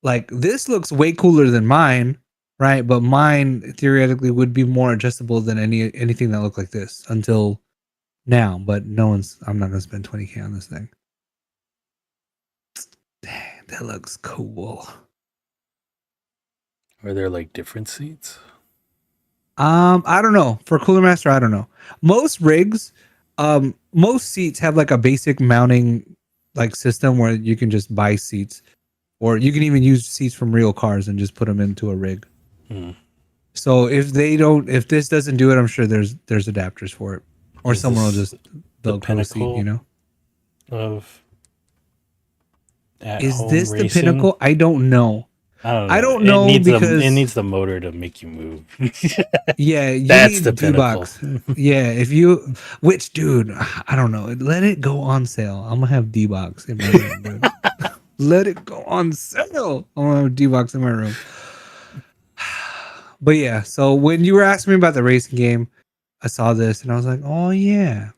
like, this looks way cooler than mine. Right, but mine theoretically would be more adjustable than anything that looked like this until now. But I'm not gonna spend 20K on this thing. Dang, that looks cool. Are there like different seats? I don't know. For Cooler Master, I don't know. Most rigs, most seats have like a basic mounting like system where you can just buy seats, or you can even use seats from real cars and just put them into a rig. So if this doesn't do it, I'm sure there's adapters for it, or Is someone will this just the build a seat, pinnacle of Is at-home this racing? the pinnacle? I don't know. I don't know. It needs the motor to make you move. Yeah, you That's need the pinnacle. D-Box. Yeah, which dude, I don't know. Let it go on sale. I'm gonna have D-Box in my room, dude. Let it go on sale. I'm gonna have D-Box in my room. But yeah, so when you were asking me about the racing game, I saw this and I was like, oh yeah.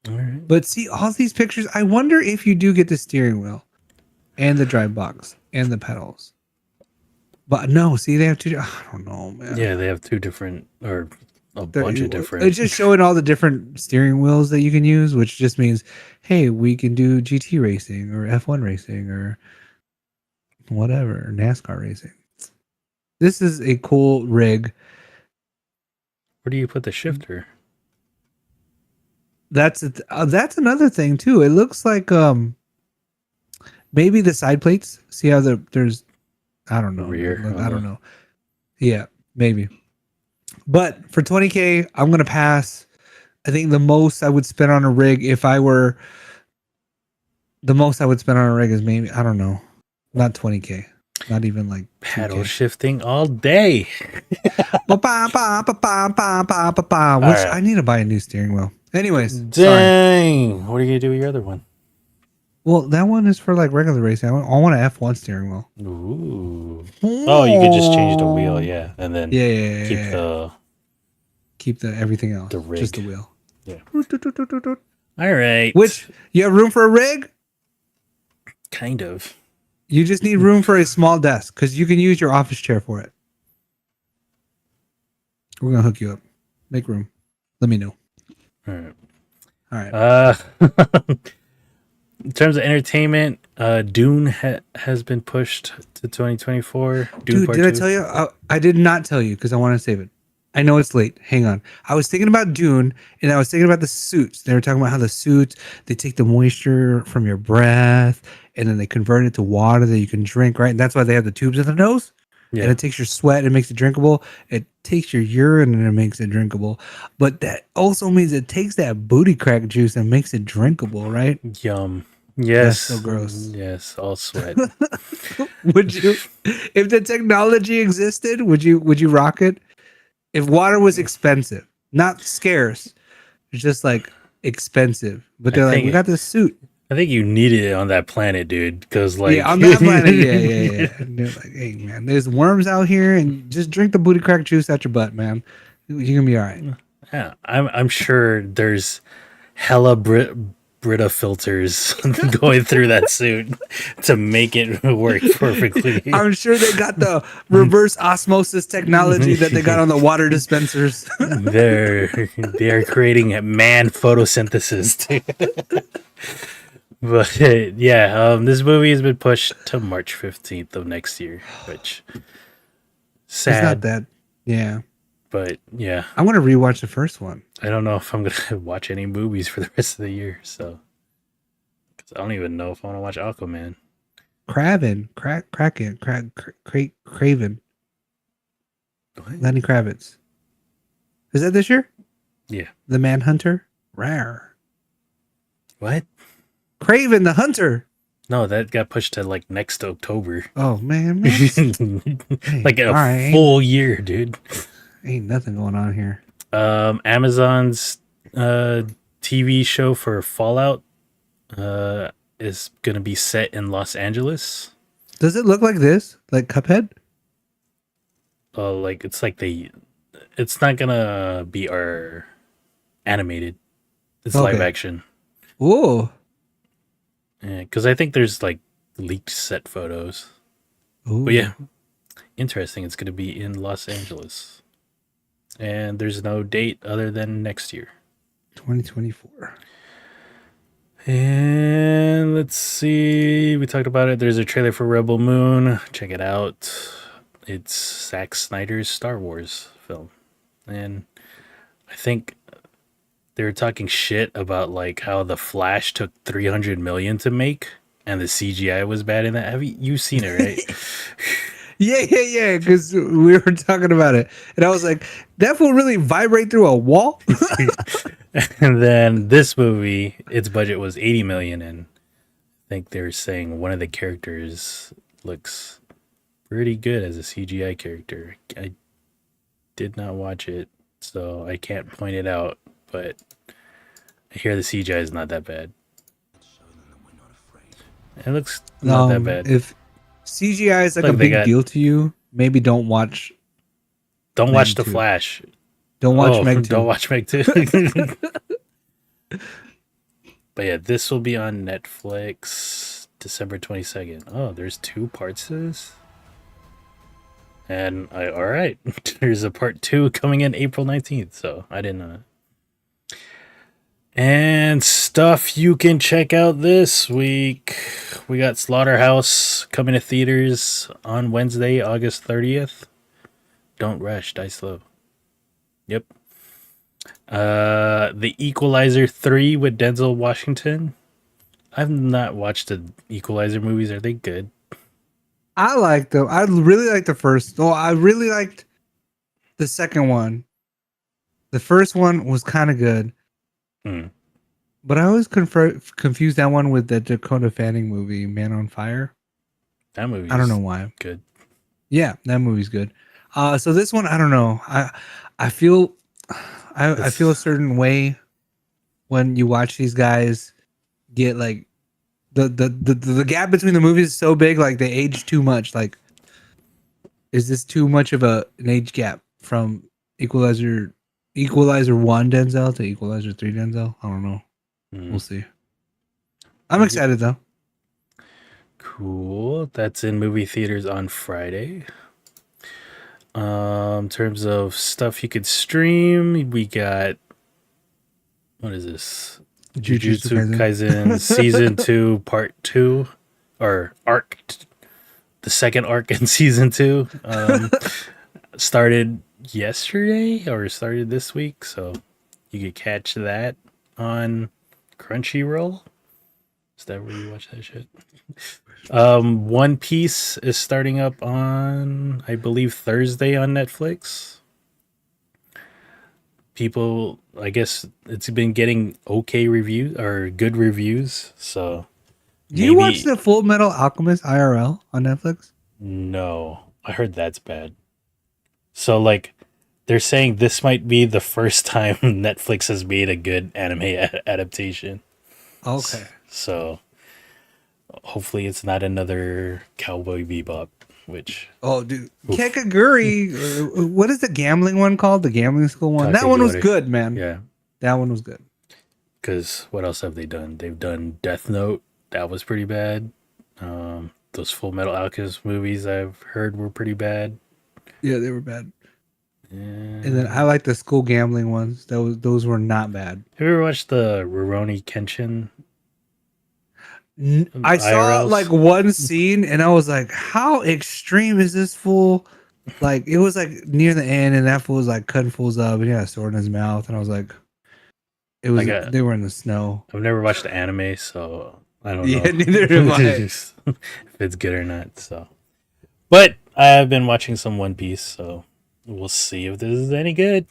All right. But see, all these pictures, I wonder if you do get the steering wheel and the drive box and the pedals. But no, see, they have two. I don't know, man. Yeah, they have two different, or a bunch of different. It's just showing all the different steering wheels that you can use, which just means, hey, we can do GT racing or F1 racing or whatever, NASCAR racing. This is a cool rig. Where do you put the shifter? That's another thing too. It looks like maybe the side plates. See how there's I don't know. Rear. I don't know. Yeah. maybe. But for 20K, I'm gonna pass. I think the most I would spend on a rig if I were the most I would spend on a rig is maybe, I don't know, not 20K, not even like Paddle 2K. shifting all day. Which right. I need to buy a new steering wheel. Anyways, sorry. Dang. What are you going to do with your other one? Well, that one is for like regular racing. I want an F1 steering wheel. Ooh. Oh, you could just change the wheel, yeah. And then Yeah. Keep the everything else. The rig. Just the wheel. Yeah. All right. Which, you have room for a rig? Kind of. You just need room for a small desk because you can use your office chair for it. We're going to hook you up. Make room. Let me know. All right. All right. In terms of entertainment, Dune has been pushed to 2024. Dune Dude, Part did I 2. tell you? I did not tell you because I want to save it. I know it's late. Hang on. I was thinking about Dune and I was thinking about the suits. They were talking about how the suits, they take the moisture from your breath and then they convert it to water that you can drink, right? And that's why they have the tubes in the nose. Yeah. And it takes your sweat and makes it drinkable. It takes your urine and it makes it drinkable. But that also means it takes that booty crack juice and makes it drinkable, right? Yum. Yes. That's so gross. Yes, all sweat. Would you, if the technology existed, would you rock it? If water was expensive, not scarce, it's just like expensive. But they're like, we got this suit. I think you need it on that planet, dude. Because like, Yeah, on that planet, yeah. And they're like, hey man, there's worms out here, and just drink the booty crack juice out your butt, man. You're gonna be all right. Yeah, I'm sure there's hella Brita filters going through that suit to make it work perfectly. I'm sure they got the reverse osmosis technology that they got on the water dispensers. They are creating a man photosynthesis. But yeah, this movie has been pushed to March 15th of next year, which sad. It's not that. Yeah. But yeah, I want to rewatch the first one. I don't know if I'm gonna watch any movies for the rest of the year. So, because I don't even know if I want to watch Aquaman. Craven. Lenny Kravitz. Is that this year? Yeah. The Manhunter? Rare. What? Craven the Hunter. No, that got pushed to like next October. Oh man. Like a full year, dude. Ain't nothing going on here. Amazon's TV show for Fallout is gonna be set in Los Angeles. Does it look like this? Like Cuphead? Like it's not gonna be our animated. It's live action. Whoa. Yeah, because I think there's like leaked set photos. Ooh. But yeah, interesting. It's gonna be in Los Angeles. And there's no date other than next year. 2024. And let's see. We talked about it. There's a trailer for Rebel Moon. Check it out. It's Zack Snyder's Star Wars film. And I think they were talking shit about like how The Flash took 300 million to make and the CGI was bad in that. Have you seen it, right? Yeah. Because we were talking about it, and I was like, "That will really vibrate through a wall." And then this movie, its budget was 80 million, and I think they were saying one of the characters looks pretty good as a CGI character. I did not watch it, so I can't point it out, but I hear the CGI is not that bad. It looks not that bad. If CGI is like a big deal to you, maybe don't watch. Don't watch The Flash. Don't watch Meg 2. Don't watch Meg 2. But yeah, this will be on Netflix December 22nd. Oh, there's 2 parts to this? And all right, there's a part 2 coming in April 19th, so I didn't know. And stuff you can check out this week. We got Slaughterhouse coming to theaters on Wednesday, August 30th. Don't rush, die slow. Yep. The Equalizer 3 with Denzel Washington. I've not watched the Equalizer movies. Are they good? I like them. I really liked the first. Oh, I really liked the second one. The first one was kind of good, Hmm. but I always confused that one with the Dakota Fanning movie, Man on Fire. That movie. I don't know why. Good. Yeah, that movie's good. So this one, I don't know. I feel I feel a certain way when you watch these guys get like the gap between the movies is so big, like they age too much. Like, is this too much of an age gap from Equalizer 1 Denzel to Equalizer 3 Denzel? I don't know. Hmm. We'll see. I'm excited though. Cool. That's in movie theaters on Friday. In terms of stuff you could stream, we got, what is this? Jujutsu Kaisen season 2 part 2, or the second arc in season 2. Started yesterday or started this week, so you could catch that on Crunchyroll. Is that where you watch that shit? One Piece is starting up on, I believe, Thursday on Netflix. People, I guess it's been getting okay reviews or good reviews. So, Do you watch the Full Metal Alchemist IRL on Netflix? No, I heard that's bad. So, like, they're saying this might be the first time Netflix has made a good anime adaptation. Okay. So, hopefully, it's not another Cowboy Bebop, which. Oh, dude, Kekaguri. What is the gambling one called? The gambling school one. That one was Kakegurui. good, man. Yeah. That one was good. Because what else have they done? They've done Death Note. That was pretty bad. Those Full Metal Alchemist movies I've heard were pretty bad. Yeah, they were bad. And And then I like the school gambling ones. Those were not bad. have you ever watched the Rurouni Kenshin? I saw IRLs? like one scene and I was like, how extreme is this fool? Like it was like near the end and that fool was like cutting fools up and he had a sword in his mouth and I was like, it was they were in the snow. I've never watched the anime, so I don't know. Yeah, neither have I. if it's good or not. So, but I have been watching some One Piece, so we'll see if this is any good.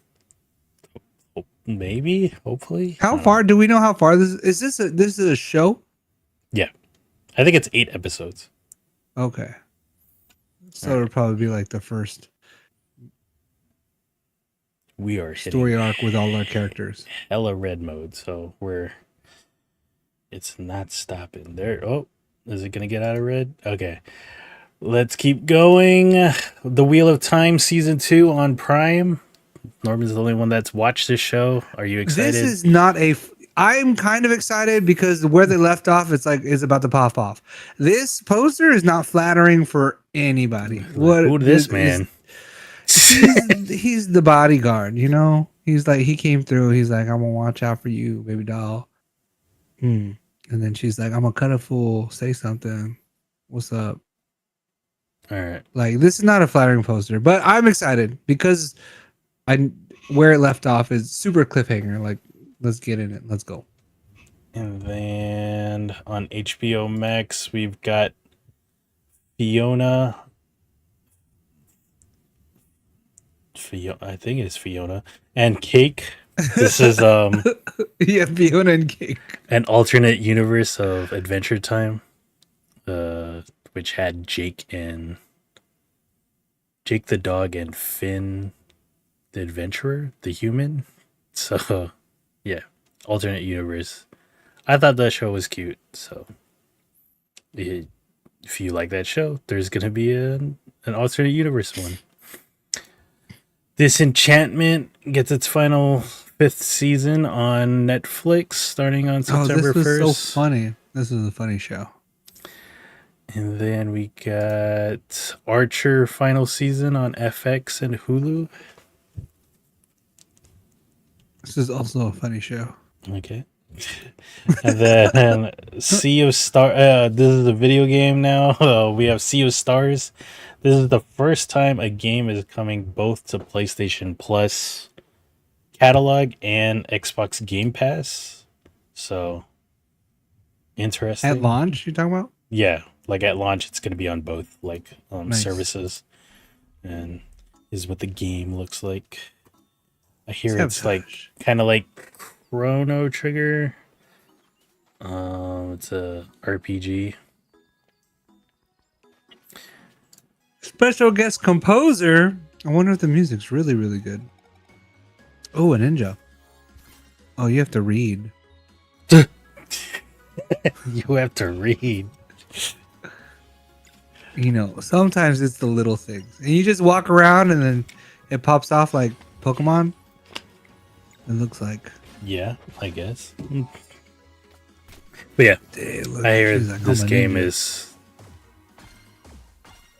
Maybe, hopefully. How far do we know how far this is? This is a show? Yeah, I think it's 8 episodes. Okay, so it'll probably be like the first We are story arc with all our characters. Hella red mode, so it's not stopping there. Oh, is it gonna get out of red? Okay, let's keep going. The Wheel of Time season 2 on Prime. Norman's the only one that's watched this show. Are you excited? This is not I'm kind of excited because where they left off, it's like it's about to pop off. This poster is not flattering for anybody. Who this man? He's the bodyguard, you know. He's like he came through. He's like, I'm gonna watch out for you, baby doll. And then she's like, I'm gonna cut a fool. Say something. What's up? All right. Like this is not a flattering poster, but I'm excited because where it left off is super cliffhanger. Like, let's get in it. Let's go. And then on HBO Max, we've got Fiona. I think it's Fiona and Cake. This is yeah, Fiona and Cake. An alternate universe of Adventure Time, which had Jake the dog and Finn the adventurer, the human. So yeah, alternate universe. I thought that show was cute. So if you like that show, there's gonna be an alternate universe one. Disenchantment gets its final 5th season on Netflix starting on September 1st. This was so funny. This is a funny show. And then we got Archer final season on FX and Hulu. This is also a funny show. Okay. And then Sea of Stars. This is a video game now. We have Sea of Stars. This is the first time a game is coming both to PlayStation Plus catalog and Xbox Game Pass. So interesting. At launch, you talking about? Yeah, like at launch, it's going to be on both Nice. services. And is what the game looks like. I hear it's like Sabotage. kind of like Chrono Trigger. It's a RPG. Special guest composer. I wonder if the music's really, really good. Oh, a ninja. Oh, you have to read. You have to read. You know, sometimes it's the little things. And you just walk around and then it pops off like Pokemon. It looks like. Yeah, I guess. But yeah, Hey, look, I hear she's like, this "I'm a game ninja." is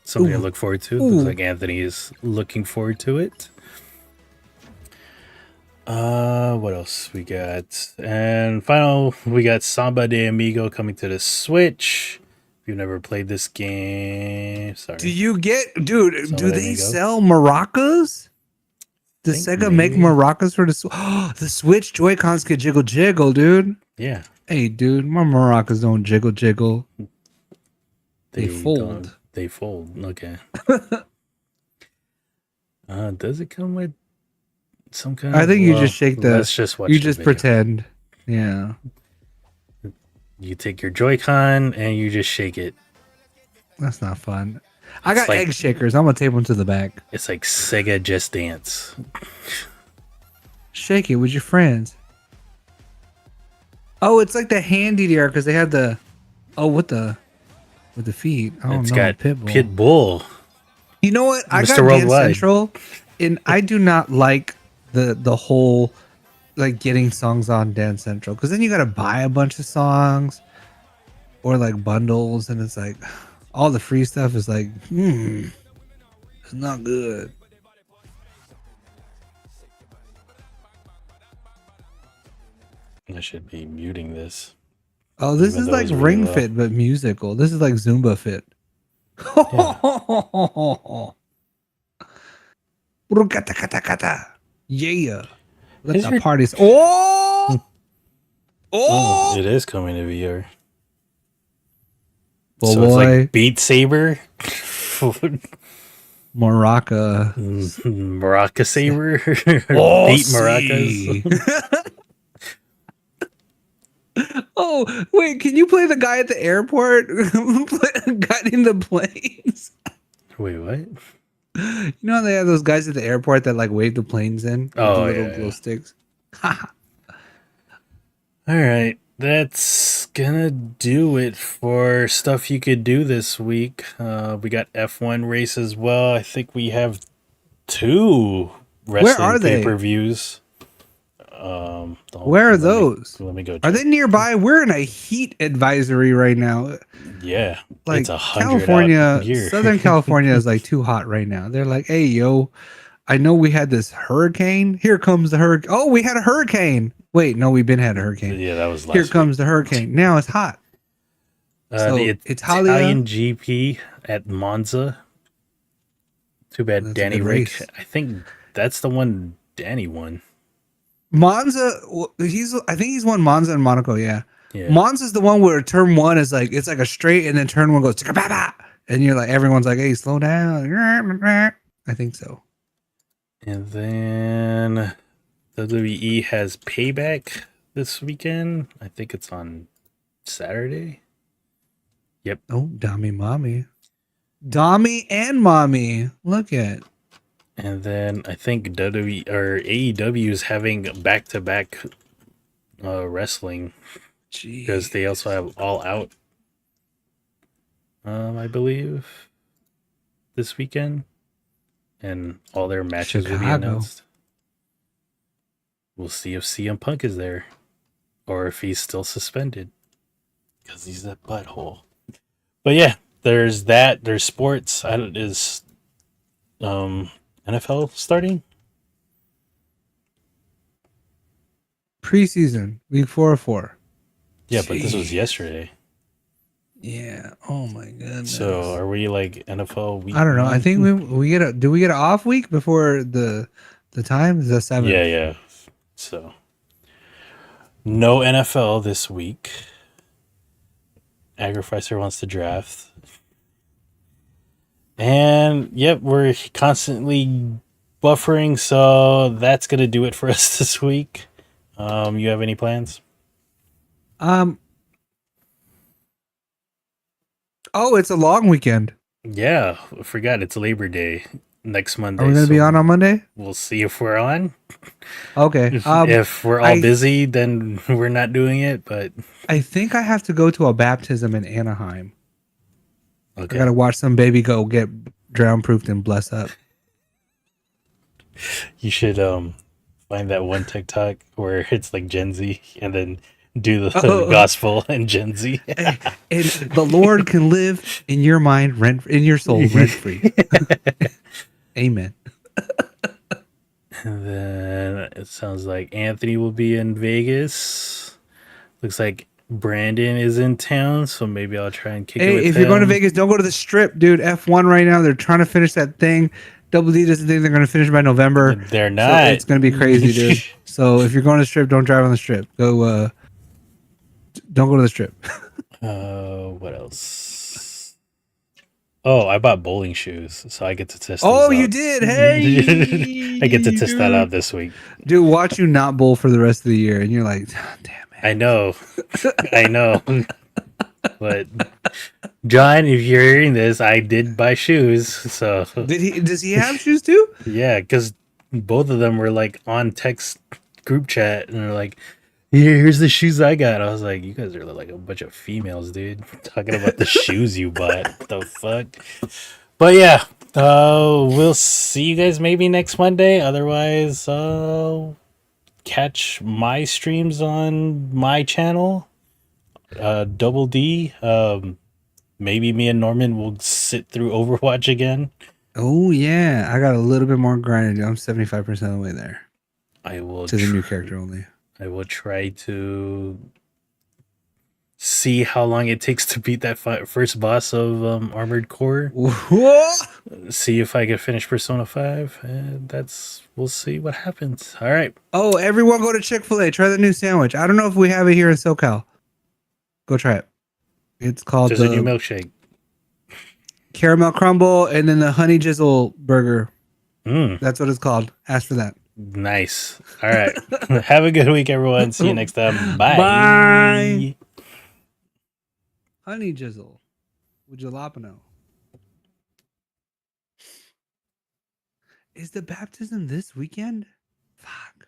something to Ooh. look forward to. Ooh. Looks like Anthony is looking forward to it. What else we got? And final, we got Samba de Amigo coming to the Switch. If you've never played this game, sorry. Do you get, dude? Samba Do de they Amigo? sell maracas? Does Think Sega make maybe. maracas for the the Switch? Joy Cons could jiggle jiggle, dude. Yeah, Hey, dude, my maracas don't jiggle jiggle. They fold. They fold. Okay. Does it come with some kind I of? think you well, just shake the. Let's just watch. You the just video. pretend. Yeah, You take your Joy-Con and you just shake it. that's not fun. I got It's like- egg shakers. I'm gonna tape them to the back. It's like Sega Just Dance. Shake it with your friends. Oh, it's like the hand DDR because they had the. Oh, with the feet. Oh It's no, got Pitbull. Pitbull. You know what? I Mr. got Dance Worldwide. Central, and I do not like the whole like getting songs on Dance Central because then you got to buy a bunch of songs or like bundles, and it's like all the free stuff is like, it's not good. I should be muting this. Oh, this Even is though like it's really Ring low. Fit but musical. This is like Zumba Fit. Yeah. Let Is the your- parties. Oh! Oh! It is coming to VR. Boy, So it's like Beat Saber, Maraca. Maraca Saber, Oh, Beat Maracas. Oh, wait, can you play the guy at the airport guiding the planes? Wait, what? You know how they have those guys at the airport that like wave the planes in with the Oh, little yeah, glow yeah. sticks? All right, that's gonna do it for stuff you could do this week. We got F1 race as well. I think we have 2 wrestling are they? pay-per-views. Where are those? Let me go. Are check. they nearby? We're in a heat advisory right now. Yeah, Like it's 100 California, out here. Southern California is like too hot right now. They're like, hey, yo, I know we had this hurricane. Here comes the hurricane. Oh, we had a hurricane. Wait, no, we've been had a hurricane. Yeah, that was last Here week. comes the hurricane. Now it's hot. So, The Italia- Italian GP at Monza. Too bad That's a Danny good Rick. race. I think that's the one Danny won. Monza, I think he's won Monza and Monaco. Yeah. Yeah. Monza's the one where turn one is like, it's like a straight and then turn one goes, "Chicka-ba-ba," and you're like, everyone's like, hey, slow down. I think so. And then WWE has Payback this weekend. I think it's on Saturday. Oh, Dami Mommy. Dami and Mommy. Look at. And then I think WWE or AEW is having back-to-back wrestling because they also have All Out. I believe this weekend, and all their matches will be Chicago. announced. We'll see if CM Punk is there, or if he's still suspended because he's a butthole. But yeah, there's that. There's sports. Is NFL starting? Preseason, week 4 of 4. Yeah, but this was Jeez. yesterday. Yeah. Oh my goodness. So are we like NFL week? I don't know. I one? think we get a. Do we get an off week before the time? Is that 7? Yeah. So no NFL this week. Agrificer wants to draft. And yep, we're constantly buffering, so that's gonna do it for us this week. You have any plans? Oh, it's a long weekend. Yeah, I forgot it's Labor Day next Monday. Are we gonna be on Monday? We'll see if we're on. Okay. If we're all I- busy, then we're not doing it. But I think I have to go to a baptism in Anaheim. okay, I gotta watch some baby go get drown proofed and bless up. you should find that one TikTok where it's like Gen Z and then do the Oh. gospel and Gen Z. And the Lord can live in your mind, in your soul, rent free. Amen. And then it sounds like Anthony will be in Vegas. Looks like Brandon is in town, so maybe I'll try and kick it Hey, with if you're going to him. Vegas, don't go to the Strip, dude. F1 right now. They're trying to finish that thing. Double D doesn't think they're going to finish by November. They're So not. it's going to be crazy, dude. So if you're going to the Strip, don't drive on the Strip. Go. Don't go to the Strip. What else? Oh, I bought bowling shoes, so I get to test. Oh, those you out. did. Hey, I get to test that dude. out this week. Dude, watch you not bowl for the rest of the year, and you're like, oh, damn it. I know, I know. But John, if you're hearing this, I did buy shoes. So Does he have shoes too? yeah, because both of them were like on text group chat, and they're like, Here's the shoes I got." I was like, "You guys are like a bunch of females, dude. Talking about the shoes you bought. What the fuck?" But yeah, we'll see you guys maybe next Monday. Otherwise, catch my streams on my channel, Double D. Maybe me and Norman will sit through Overwatch again. Oh yeah, I got a little bit more grind to do. I'm 75% of the way there I will to the new character only. I will try to see how long it takes to beat that first boss of Armored Core. Whoa! See if I can finish Persona 5. And we'll see what happens. All right. Oh, everyone go to Chick-fil-A. Try the new sandwich. I don't know if we have it here in SoCal. Go try it. It's called There's a new the milkshake. caramel crumble and then the honey jizzle burger. Mm, That's what it's called. Ask for that. nice. All right. Have a good week, everyone. See you next time. Bye. Bye. Honey jizzle with jalapeno. Is the baptism this weekend? Fuck.